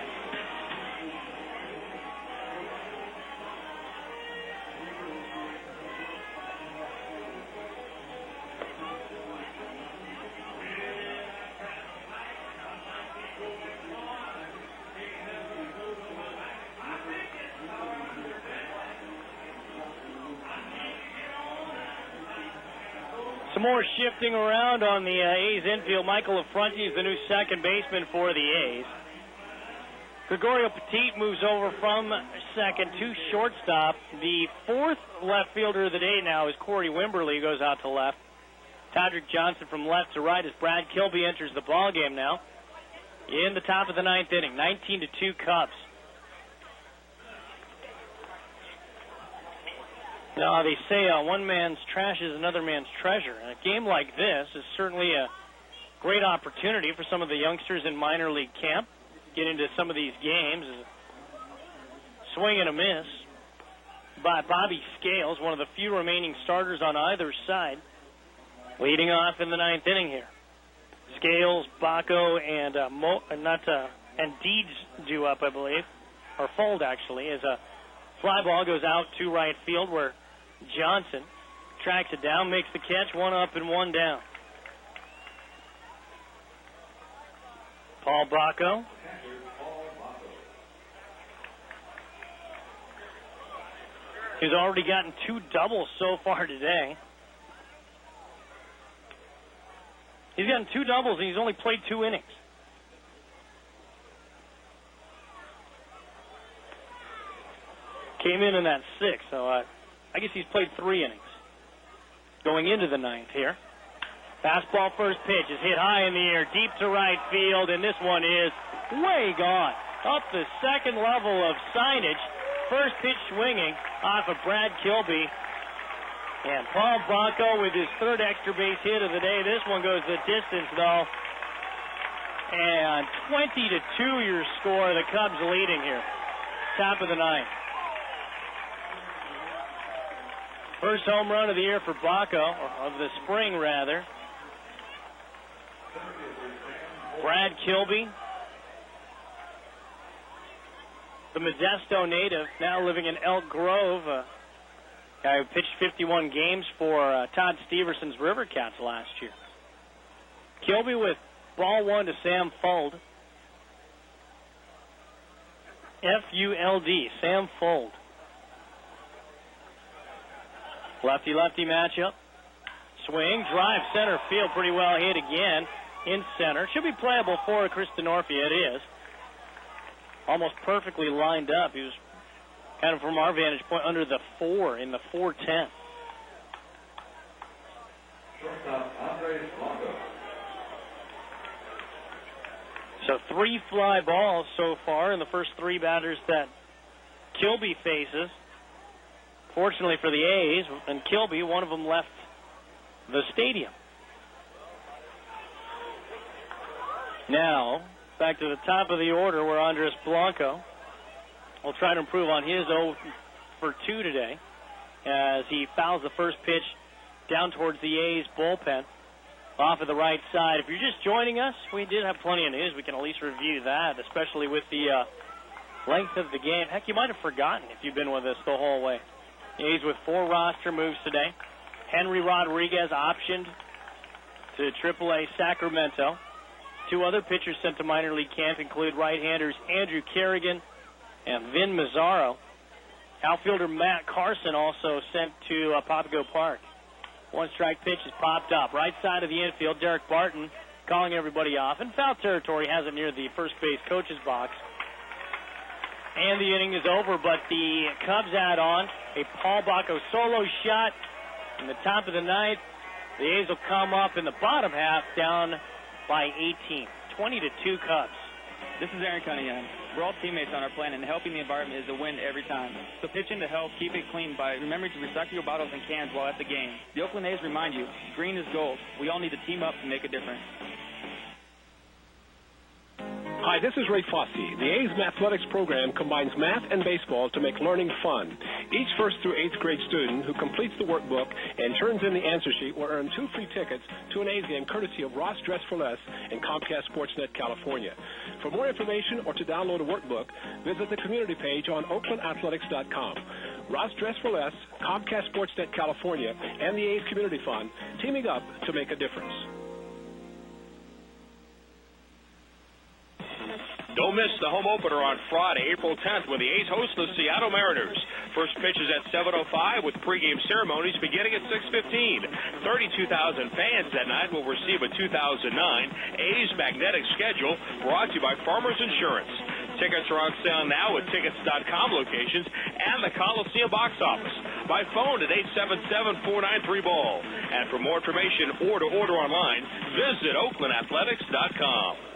Some more shifting around on the A's infield. Michael Affronti is the new second baseman for the A's. Gregorio Petit moves over from second to shortstop. The fourth left fielder of the day now is Corey Wimberly, who goes out to left. Todrick Johnson from left to right as Brad Kilby enters the ballgame now. In the top of the 9th inning, 19-2 Cubs. Now, they say one man's trash is another man's treasure. And a game like this is certainly a great opportunity for some of the youngsters in minor league camp. Get into some of these games. Swing and a miss by Bobby Scales, one of the few remaining starters on either side. Leading off in the 9th inning here. Scales, Baco, and Deeds due up, I believe. Or Fold, actually, as a fly ball goes out to right field where Johnson tracks it down, makes the catch, 1 up and 1 down. Paul Baco. He's already gotten 2 doubles so far today. He's gotten 2 doubles and he's only played 2 innings. Came in that 6th, so I guess he's played 3 innings. Going into the 9th here. Fastball first pitch is hit high in the air, deep to right field, and this one is way gone. Up the second level of signage. First pitch swinging off of Brad Kilby. And Paul Baco with his 3rd extra base hit of the day. This one goes the distance, though. And 20-2 your score. The Cubs leading here. Top of the 9th. First home run of the year for Baco, or of the spring, rather. Brad Kilby, the Modesto native, now living in Elk Grove, a guy who pitched 51 games for Todd Steverson's River Cats last year. Kilby with ball 1 to Sam Fuld. F-U-L-D, Sam Fuld. Lefty-lefty matchup. Swing, drive, center field, pretty well hit again in center. Should be playable for Chris DeNorfia. It is. Almost perfectly lined up. He was kind of, from our vantage point, under the 4 in the 4-10. So 3 fly balls so far in the first 3 batters that Kilby faces. Fortunately for the A's and Kilby, one of them left the stadium. Now, back to the top of the order where Andres Blanco will try to improve on his 0 for 2 today as he fouls the first pitch down towards the A's bullpen off of the right side. If you're just joining us, we did have plenty of news. We can at least review that, especially with the length of the game. Heck, you might have forgotten if you've been with us the whole way. The A's with 4 roster moves today. Henry Rodriguez optioned to AAA Sacramento. 2 other pitchers sent to minor league camp include right-handers Andrew Kerrigan and Vin Mazzaro. Outfielder Matt Carson also sent to Papago Park. 1 strike pitch is popped up. Right side of the infield, Derek Barton calling everybody off. In foul territory, has it near the first base coach's box. And the inning is over, but the Cubs add on a Paul Bacco solo shot in the top of the ninth. The A's will come up in the bottom half down by 18. 20-2 Cubs. This is Aaron Cunningham. We're all teammates on our plan, and helping the environment is a win every time. So pitch in to help keep it clean by remembering to recycle your bottles and cans while at the game. The Oakland A's remind you, green is gold. We all need to team up to make a difference. Hi, this is Ray Fosse. The A's Mathletics program combines math and baseball to make learning fun. Each 1st through 8th grade student who completes the workbook and turns in the answer sheet will earn 2 free tickets to an A's game courtesy of Ross Dress for Less and Comcast Sportsnet California. For more information or to download a workbook, visit the community page on oaklandathletics.com. Ross Dress for Less, Comcast Sportsnet California, and the A's Community Fund teaming up to make a difference. Don't miss the home opener on Friday, April 10th, when the A's host the Seattle Mariners. First pitch is at 7:05 with pregame ceremonies beginning at 6:15. 32,000 fans that night will receive a 2009 A's magnetic schedule brought to you by Farmers Insurance. Tickets are on sale now at tickets.com locations and the Coliseum box office. By phone at 877-493-BALL. And for more information or to order online, visit oaklandathletics.com.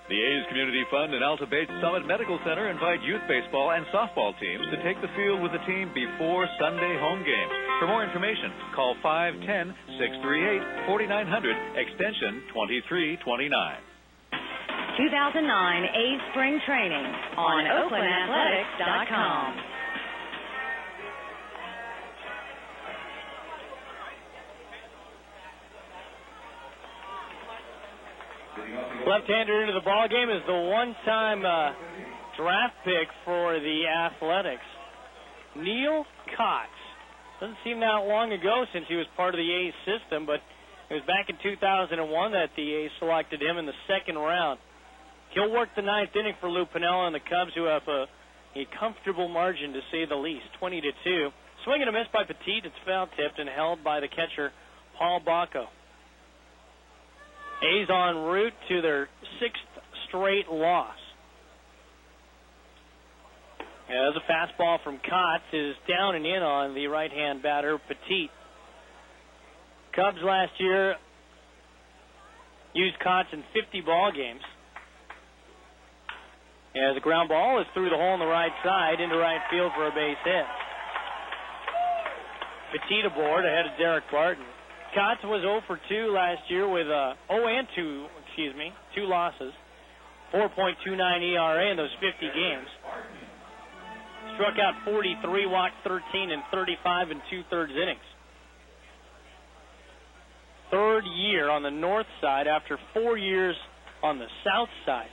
The A's Community Fund and Alta Bates Summit Medical Center invite youth baseball and softball teams to take the field with the team before Sunday home games. For more information, call 510-638-4900, extension 2329. 2009 A's Spring Training on oaklandathletics.com. Left-hander into the ball game is the one-time draft pick for the Athletics, Neil Kotz. Doesn't seem that long ago since he was part of the A's system, but it was back in 2001 that the A's selected him in the 2nd round. He'll work the 9th inning for Lou Piniella and the Cubs, who have a comfortable margin to say the least, 20-2. Swing and a miss by Petit. It's foul-tipped and held by the catcher, Paul Bacco. A's en route to their 6th straight loss. As a fastball from Kotz is down and in on the right-hand batter, Petit. Cubs last year used Kotz in 50 ball games. As the ground ball is through the hole on the right side into right field for a base hit. Petit aboard ahead of Derek Barton. Kotz was 0 for 2 last year with 2 losses, 4.29 ERA in those 50 games. Struck out 43, walked 13 in 35 and 2/3 innings. 3rd year on the north side after 4 years on the south side.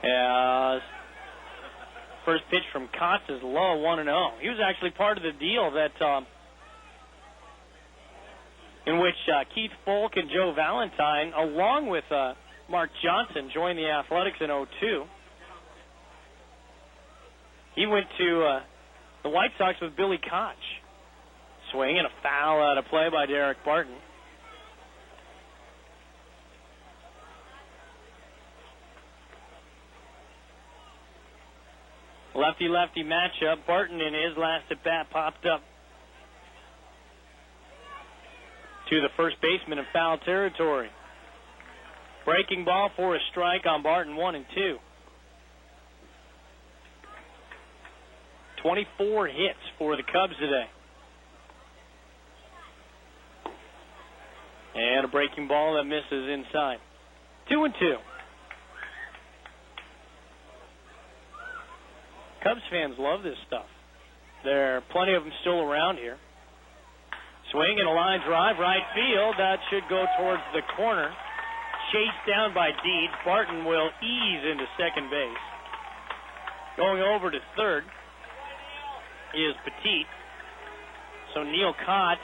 As first pitch from Kotz is low, 1-0. He was actually part of the deal that in which Keith Folk and Joe Valentine, along with Mark Johnson, joined the Athletics in 2002. He went to the White Sox with Billy Koch. Swing and a foul out of play by Derek Barton. Lefty-lefty matchup. Barton in his last at-bat popped up to the first baseman in foul territory. Breaking ball for a strike on Barton, 1-2. 24 hits for the Cubs today. And a breaking ball that misses inside. 2-2. Cubs fans love this stuff. There are plenty of them still around here. Swing and a line drive, right field. That should go towards the corner. Chased down by Deeds. Barton will ease into second base. Going over to third is Petit. So Neil Kotz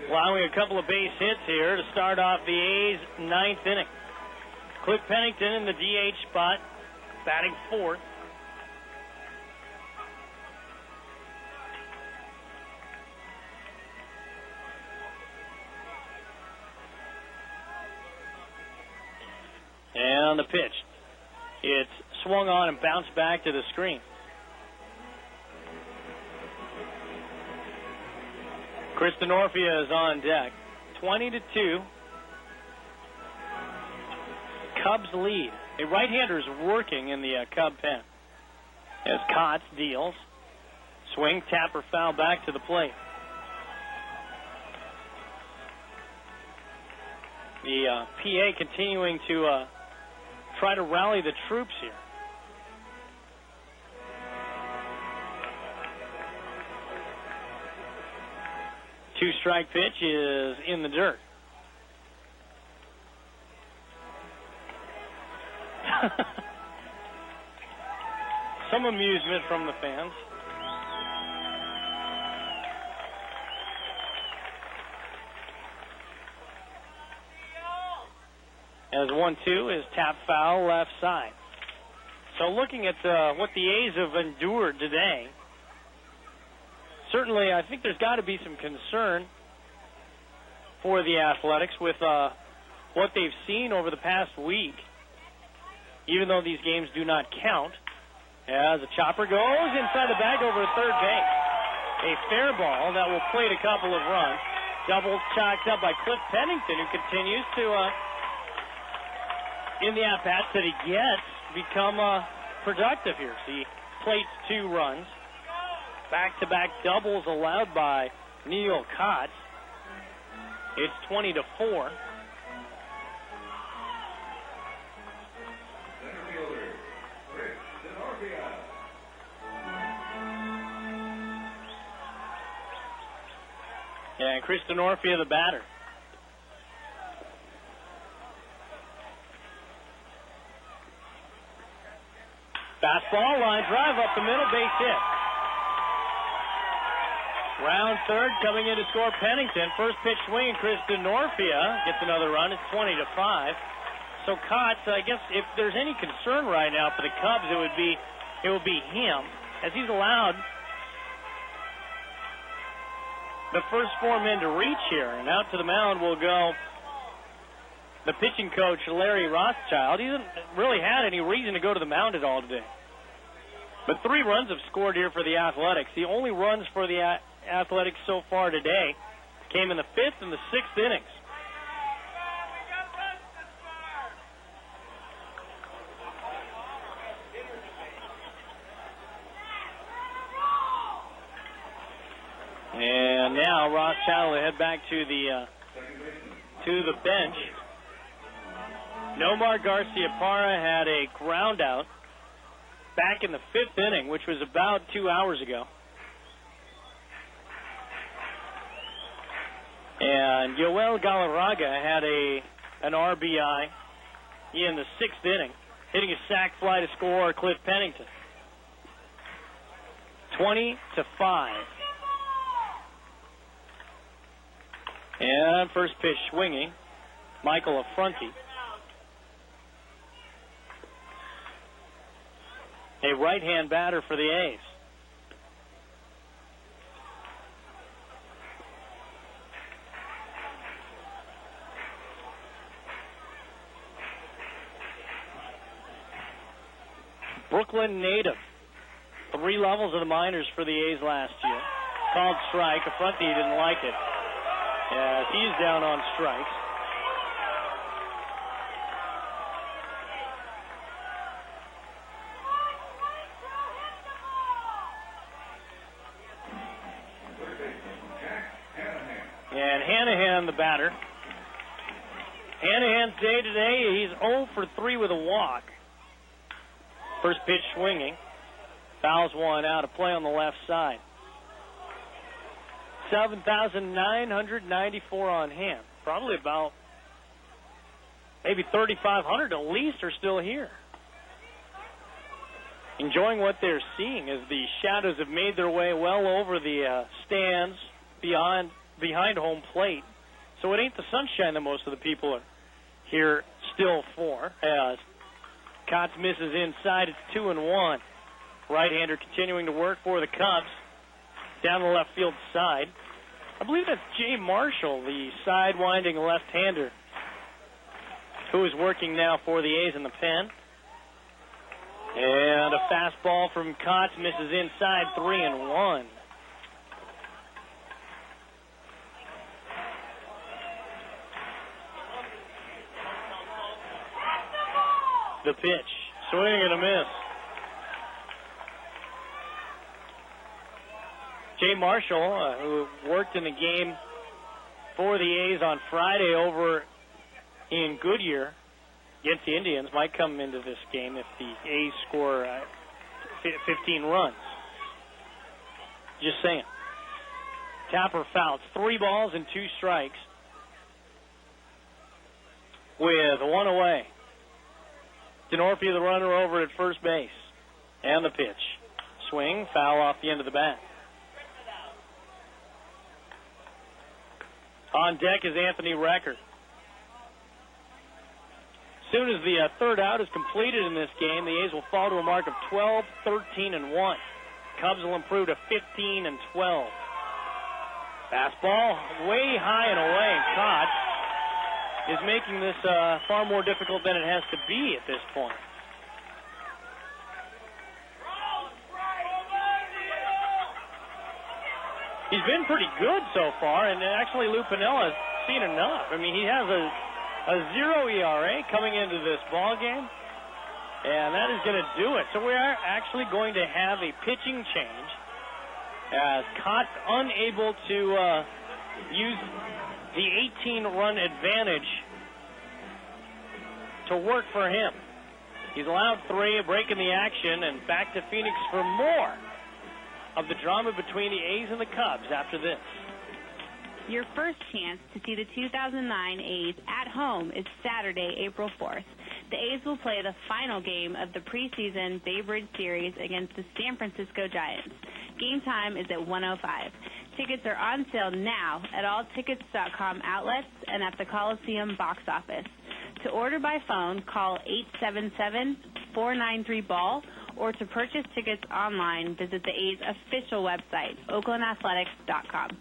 allowing a couple of base hits here to start off the A's ninth inning. Cliff Pennington in the DH spot, batting fourth. And the pitch. It's swung on and bounced back to the screen. Chris Denorfia is on deck. 20-2. Cubs lead. A right-hander is working in the Cub pen. As Kotz deals. Swing, tap, or foul back to the plate. The PA continuing to try to rally the troops here. Two-strike pitch is in the dirt. Some amusement from the fans. As 1-2 is tap foul left side. So looking at what the A's have endured today, certainly, I think there's got to be some concern for the Athletics with what they've seen over the past week, even though these games do not count. As a chopper goes inside the bag over to third base. A fair ball that will plate a couple of runs. Double chalked up by Cliff Pennington, who continues to, in the at-bats that he gets, become productive here. So he plates 2 runs. Back-to-back doubles allowed by Neil Kotz. It's 20-4. And Chris Denorfia, the batter. Fastball, line drive up the middle, base hit. Round third, coming in to score Pennington. First pitch swing, and Chris Denorfia gets another run. It's 20-5. So Kotz, I guess if there's any concern right now for the Cubs, it would be him, as he's allowed the first 4 men to reach here. And out to the mound will go the pitching coach, Larry Rothschild. He hasn't really had any reason to go to the mound at all today. But 3 runs have scored here for the Athletics. The only runs for the Athletics so far today came in the 5th and the 6th innings. And now Rothschild will head back to the bench. Nomar Garcia-Parra had a ground out back in the 5th inning, which was about 2 hours ago. And Yoel Galarraga had an RBI in the 6th inning, hitting a sac fly to score Cliff Pennington. 20-5. And first pitch swinging, Michael Affronti. A right-hand batter for the A's. Brooklyn native. 3 levels of the minors for the A's last year. Called strike. Affronti didn't like it. as he's down on strikes. And Hanahan, the batter. Hanahan's day today, he's 0 for 3 with a walk. First pitch swinging. Fouls one out, a play on the left side. 7,994 on hand. Probably about maybe 3,500 at least are still here. Enjoying what they're seeing as the shadows have made their way well over the stands behind home plate. So it ain't the sunshine that most of the people are here still for. As Kotz misses inside, it's 2-1. Right-hander continuing to work for the Cubs. Down the left field side. I believe that's Jay Marshall, the side-winding left-hander, who is working now for the A's in the pen. And a fastball from Kotz misses inside, 3-1. The pitch, swing and a miss. Jay Marshall, who worked in the game for the A's on Friday over in Goodyear against the Indians, might come into this game if the A's score 15 runs. Just saying. Tapper fouls. 3 balls and 2 strikes with 1 away. Denorfia, the runner, over at first base. And the pitch. Swing, foul off the end of the bat. On deck is Anthony Recker. As soon as the third out is completed in this game, the A's will fall to a mark of 12, 13, and 1. Cubs will improve to 15 and 12. Fastball way high and away, and Kotz is making this far more difficult than it has to be at this point. He's been pretty good so far, and actually Lou Piniella has seen enough. I mean, he has a 0 ERA coming into this ball game, and that is going to do it. So we are actually going to have a pitching change as Kotz unable to use the 18-run advantage to work for him. He's allowed 3, a break in the action, and back to Phoenix for more of the drama between the A's and the Cubs after this. Your first chance to see the 2009 A's at home is Saturday, April 4th. The A's will play the final game of the preseason Bay Bridge Series against the San Francisco Giants. Game time is at 1:05. Tickets are on sale now at all tickets.com outlets and at the Coliseum box office. To order by phone, call 877-493-BALL, or to purchase tickets online, visit the A's official website, oaklandathletics.com.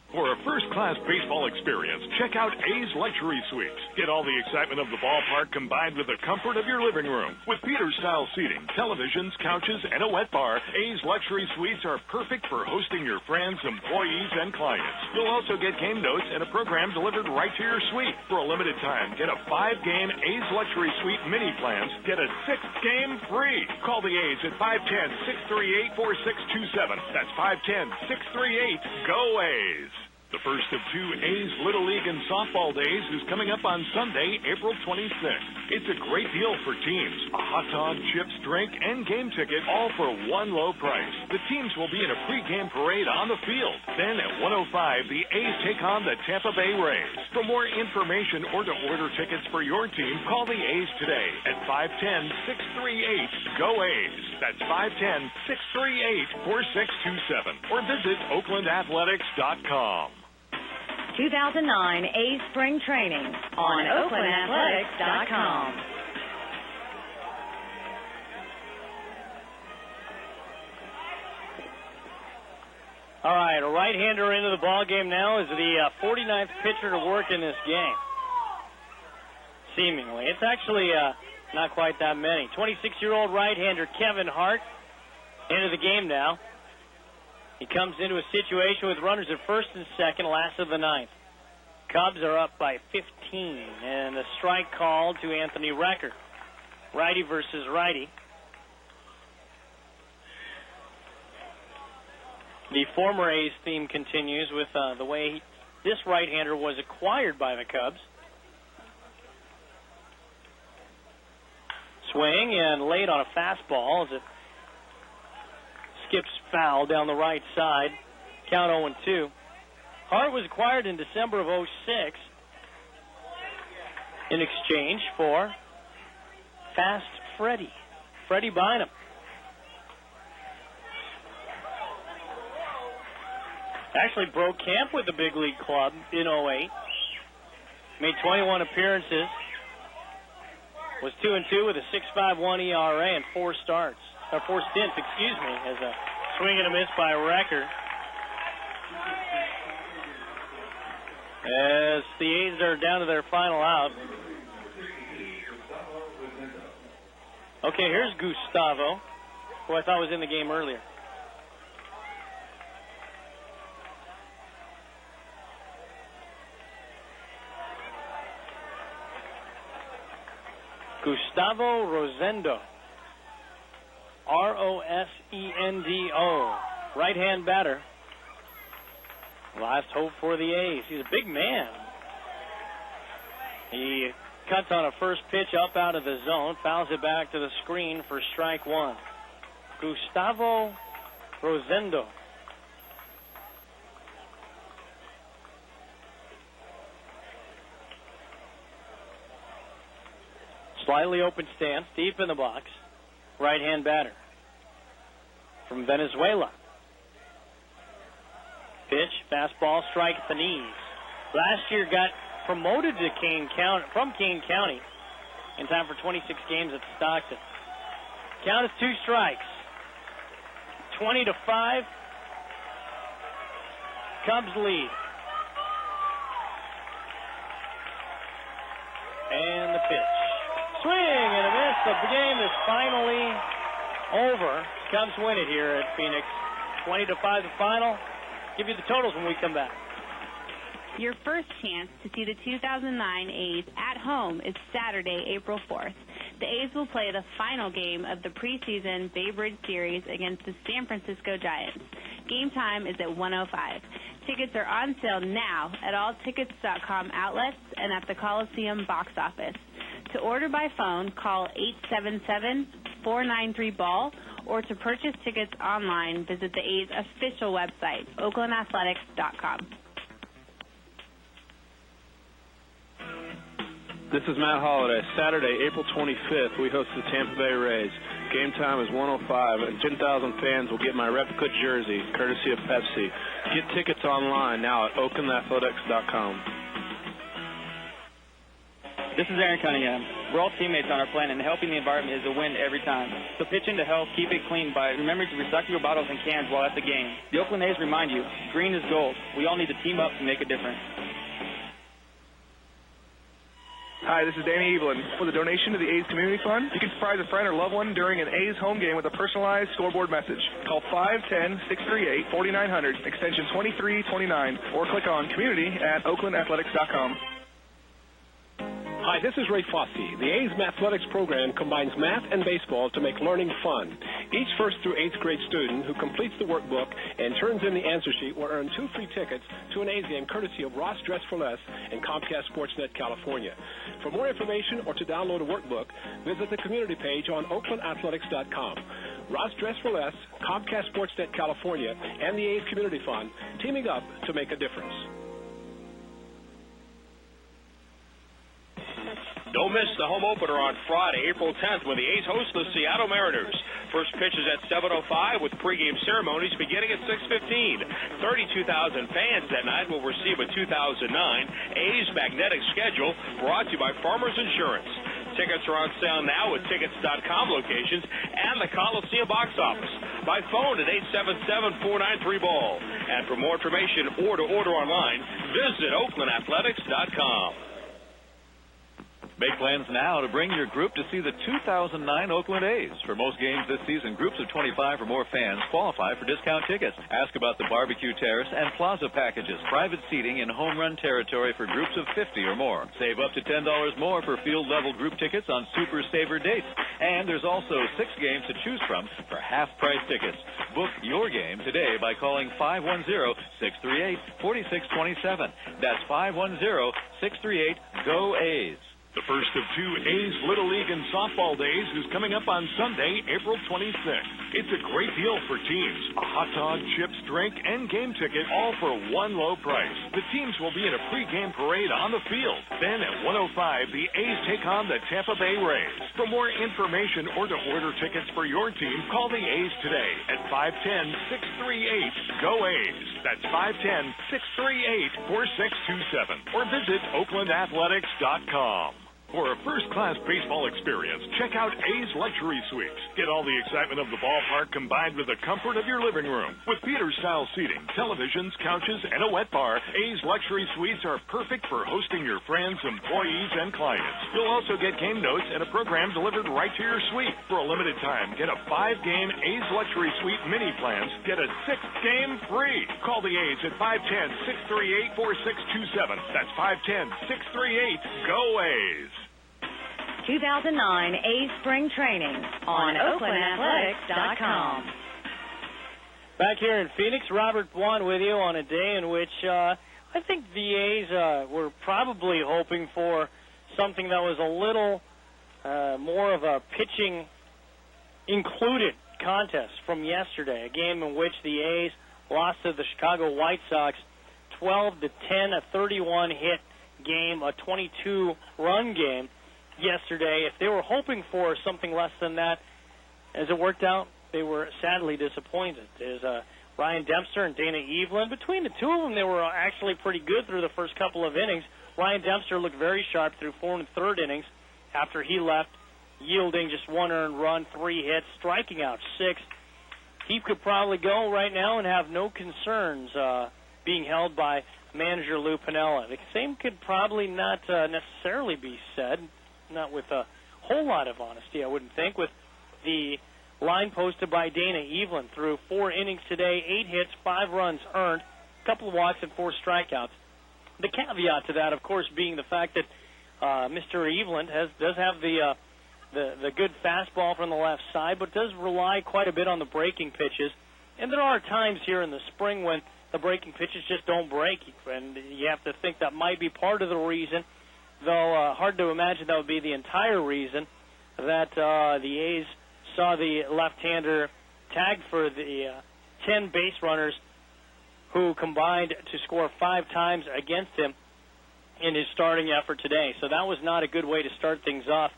For a first-class baseball experience, check out A's Luxury Suites. Get all the excitement of the ballpark combined with the comfort of your living room. With Peters-style seating, televisions, couches, and a wet bar, A's Luxury Suites are perfect for hosting your friends, employees, and clients. You'll also get game notes and a program delivered right to your suite. For a limited time, get a 5-game A's Luxury Suite mini plans. Get a 6th game free. Call the A's at 510-638-4627. That's 510-638-GO A's. The first of 2 A's Little League and Softball Days is coming up on Sunday, April 26th. It's a great deal for teams. A hot dog, chips, drink, and game ticket, all for one low price. The teams will be in a pregame parade on the field. Then at 1:05, the A's take on the Tampa Bay Rays. For more information or to order tickets for your team, call the A's today at 510-638-GO A's. That's 510-638-4627. Or visit OaklandAthletics.com. 2009 A's Spring Training on OaklandAthletics.com. All right, a right-hander into the ball game now is the 49th pitcher to work in this game. Seemingly. It's actually not quite that many. 26-year-old right-hander Kevin Hart into the game now. He comes into a situation with runners at first and second, last of the ninth. Cubs are up by 15, and a strike called to Anthony Recker. Righty versus righty. The former A's theme continues with the way this right-hander was acquired by the Cubs. Swing and late on a fastball as it skips foul down the right side. Count 0-2. Hart was acquired in December of 06 in exchange for Fast Freddie Bynum. Actually broke camp with the big league club in 08. Made 21 appearances. Was 2-2 with a 6.51 ERA and 4 stints, as a swing and a miss by Recker. As the A's are down to their final out. Okay, here's Gustavo, who I thought was in the game earlier. Gustavo Rosendo. Rosendo. Right-hand batter. Last hope for the A's. He's a big man. He cuts on a first pitch up out of the zone, fouls it back to the screen for strike one. Gustavo Rosendo. Slightly open stance, deep in the box. Right-hand batter from Venezuela. Pitch, fastball, strike at the knees. Last year got promoted to from Kane County in time for 26 games at Stockton. Count is 2 strikes. 20-5. Cubs lead. And the pitch. Swing and a miss. The game is finally over. Cubs win it here at Phoenix. 20-5 the final. Give you the totals when we come back. Your first chance to see the 2009 A's at home is Saturday, April 4th. The A's will play the final game of the preseason Bay Bridge Series against the San Francisco Giants. Game time is at 1:05. Tickets are on sale now at all tickets.com outlets and at the Coliseum box office. To order by phone, call 877-493-BALL, or to purchase tickets online, visit the A's official website, oaklandathletics.com. This is Matt Holliday. Saturday, April 25th, we host the Tampa Bay Rays. Game time is 1:05, and 10,000 fans will get my replica jersey, courtesy of Pepsi. Get tickets online now at oaklandathletics.com. This is Aaron Cunningham. We're all teammates on our planet, and helping the environment is a win every time. So pitch in to help keep it clean by remembering to recycle your bottles and cans while at the game. The Oakland A's remind you, green is gold. We all need to team up to make a difference. Hi, this is Danny Evelyn. With a donation to the A's Community Fund, you can surprise a friend or loved one during an A's home game with a personalized scoreboard message. Call 510-638-4900, extension 2329, or click on community at oaklandathletics.com. Hi, this is Ray Fossey. The A's Mathletics program combines math and baseball to make learning fun. Each 1st through 8th grade student who completes the workbook and turns in the answer sheet will earn 2 free tickets to an A's game courtesy of Ross Dress for Less and Comcast Sportsnet California. For more information or to download a workbook, visit the community page on oaklandathletics.com. Ross Dress for Less, Comcast Sportsnet California, and the A's Community Fund teaming up to make a difference. Don't miss the home opener on Friday, April 10th, when the A's host the Seattle Mariners. First pitch is at 7:05 with pregame ceremonies beginning at 6:15. 32,000 fans that night will receive a 2009 A's magnetic schedule brought to you by Farmers Insurance. Tickets are on sale now at tickets.com locations and the Coliseum box office. By phone at 877-493-BALL. And for more information or to order online, visit oaklandathletics.com. Make plans now to bring your group to see the 2009 Oakland A's. For most games this season, groups of 25 or more fans qualify for discount tickets. Ask about the barbecue terrace and plaza packages, private seating in home run territory for groups of 50 or more. Save up to $10 more for field-level group tickets on Super Saver dates. And there's also 6 games to choose from for half-price tickets. Book your game today by calling 510-638-4627. That's 510-638-GO-A's. The first of 2 A's Little League and Softball Days is coming up on Sunday, April 26th. It's a great deal for teams. A hot dog, chips, drink, and game ticket, all for one low price. The teams will be in a pregame parade on the field. Then at 1:05, the A's take on the Tampa Bay Rays. For more information or to order tickets for your team, call the A's today at 510-638-GO-A's. That's 510-638-4627. Or visit OaklandAthletics.com. For a first-class baseball experience, check out A's Luxury Suites. Get all the excitement of the ballpark combined with the comfort of your living room. With theater-style seating, televisions, couches, and a wet bar, A's Luxury Suites are perfect for hosting your friends, employees, and clients. You'll also get game notes and a program delivered right to your suite. For a limited time, get a 5-game A's Luxury Suite mini plans. Get a 6th game free. Call the A's at 510-638-4627. That's 510-638-GO-A's. 2009 A's Spring Training on OaklandAthletics.com. Back here in Phoenix, Robert Bwan with you on a day in which I think the A's were probably hoping for something that was a little more of a pitching-included contest from yesterday, a game in which the A's lost to the Chicago White Sox 12-10, a 31-hit game, a 22-run game yesterday. If they were hoping for something less than that, as it worked out, they were sadly disappointed. There's Ryan Dempster and Dana Evelyn. Between the two of them, they were actually pretty good through the first couple of innings. Ryan Dempster looked very sharp through 4 and 3rd innings after he left, yielding just 1 earned run, 3 hits, striking out 6. He could probably go right now and have no concerns being held by manager Lou Piniella. The same could probably not necessarily be said, not with a whole lot of honesty, I wouldn't think, with the line posted by Dana Evelyn through 4 innings today, 8 hits, 5 runs earned, a couple of walks and 4 strikeouts. The caveat to that, of course, being the fact that Mr. Evelyn does have the good fastball from the left side, but does rely quite a bit on the breaking pitches. And there are times here in the spring when the breaking pitches just don't break, and you have to think that might be part of the reason, though hard to imagine that would be the entire reason that the A's saw the left-hander tagged for the 10 base runners who combined to score 5 times against him in his starting effort today. So that was not a good way to start things off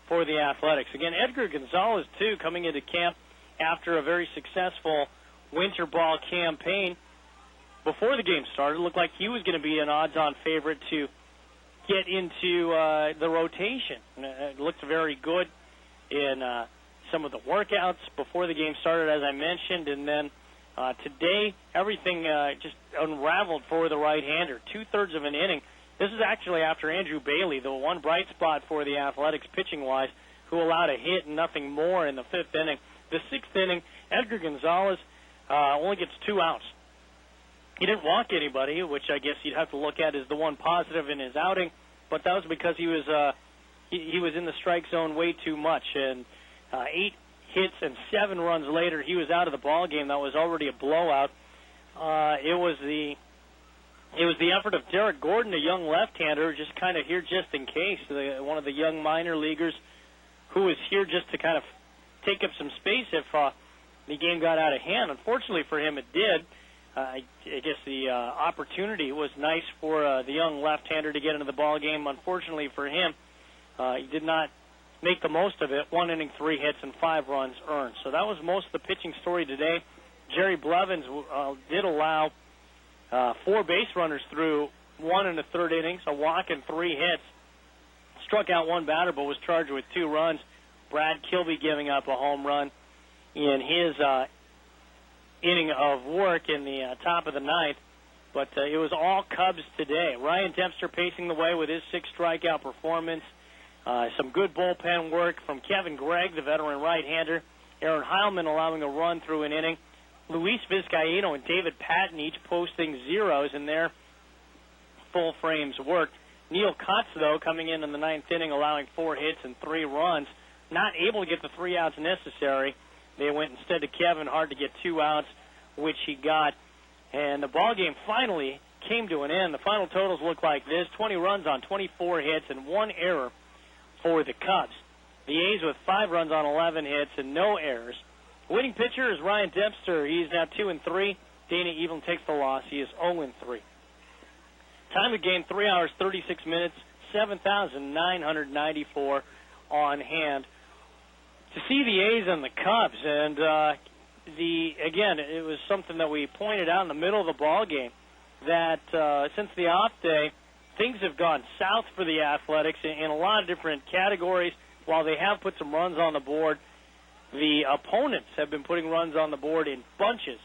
for the Athletics. Again, Edgar Gonzalez, too, coming into camp after a very successful winter ball campaign. Before the game started, it looked like he was going to be an odds-on favorite to get into the rotation. It looked very good in some of the workouts before the game started, as I mentioned, and then today everything just unraveled for the right-hander. 2/3 of an inning. This is actually after Andrew Bailey, the one bright spot for the Athletics pitching-wise, who allowed a hit and nothing more in the 5th inning. The 6th inning, Edgar Gonzalez only gets 2 outs. He didn't walk anybody, which I guess you'd have to look at as the one positive in his outing, but that was because he was in the strike zone way too much. And 8 hits and 7 runs later, he was out of the ball game. That was already a blowout. It was the effort of Derek Gordon, a young left-hander, just kind of here just in case, one of the young minor leaguers who was here just to kind of take up some space if the game got out of hand. Unfortunately for him, it did. I guess the opportunity was nice for the young left-hander to get into the ball game. Unfortunately for him, he did not make the most of it. 1 inning, 3 hits, and 5 runs earned. So that was most of the pitching story today. Jerry Blevins did allow 4 base runners through 1 and a 3rd innings, a walk and 3 hits. Struck out 1 batter, but was charged with 2 runs. Brad Kilby giving up a home run in his inning of work in the top of the 9th. But it was all Cubs today. Ryan Dempster pacing the way with his 6 strikeout performance. Some good bullpen work from Kevin Gregg, the veteran right-hander. Aaron Heilman allowing a run through an inning. Luis Vizcaíno and David Patton each posting zeros in their full frames work. Neil Kotz, though, coming in the ninth inning, allowing 4 hits and 3 runs. Not able to get the 3 outs necessary. They went instead to Kevin Hart to get 2 outs, which he got. And the ball game finally came to an end. The final totals look like this: 20 runs on 24 hits and 1 error for the Cubs. The A's with 5 runs on 11 hits and no errors. Winning pitcher is Ryan Dempster. He's now 2-3. Dana Evelyn takes the loss. He is 0-3. Time of game, 3 hours, 36 minutes, 7,994 on hand. To see the A's and the Cubs, and again, it was something that we pointed out in the middle of the ball game, that since the off day, things have gone south for the Athletics in a lot of different categories. While they have put some runs on the board, the opponents have been putting runs on the board in bunches.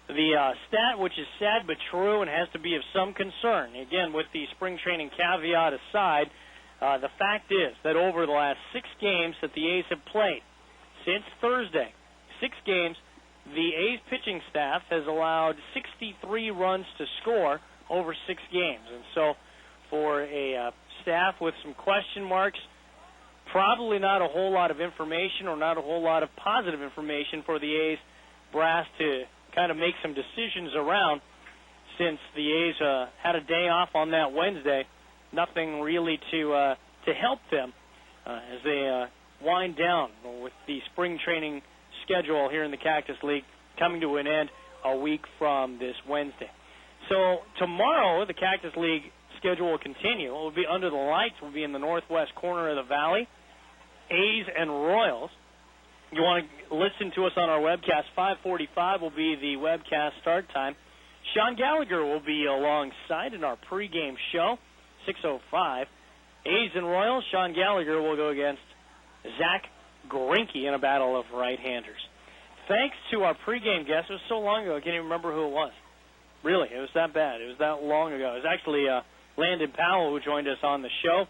The stat, which is sad but true and has to be of some concern, again, with the spring training caveat aside, the fact is that over the last 6 games that the A's have played, since Thursday, 6 games, the A's pitching staff has allowed 63 runs to score over 6 games. And so for a staff with some question marks, probably not a whole lot of information or not a whole lot of positive information for the A's brass to kind of make some decisions around, since the A's had a day off on that Wednesday. Nothing really to help them as they wind down with the spring training schedule here in the Cactus League coming to an end a week from this Wednesday. So tomorrow, the Cactus League schedule will continue. It will be under the lights. We'll be in the northwest corner of the valley. A's and Royals. You want to listen to us on our webcast. 5:45 will be the webcast start time. Sean Gallagher will be alongside in our pregame show, 6:05. A's and Royals, Sean Gallagher will go against Zach Greinke in a battle of right-handers. Thanks to our pregame guest. It was so long ago, I can't even remember who it was. Really, it was that bad. It was that long ago. It was actually Landon Powell who joined us on the show.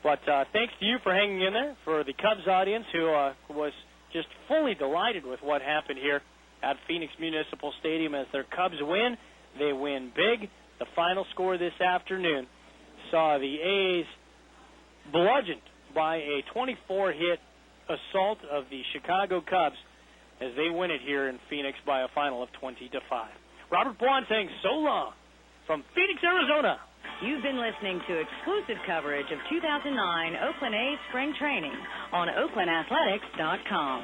But thanks to you for hanging in there, for the Cubs audience who was just fully delighted with what happened here at Phoenix Municipal Stadium as their Cubs win. They win big. The final score this afternoon saw the A's bludgeoned by a 24-hit assault of the Chicago Cubs as they win it here in Phoenix by a final of 20-5. Robert Bond saying so long from Phoenix, Arizona. You've been listening to exclusive coverage of 2009 Oakland A's spring training on OaklandAthletics.com.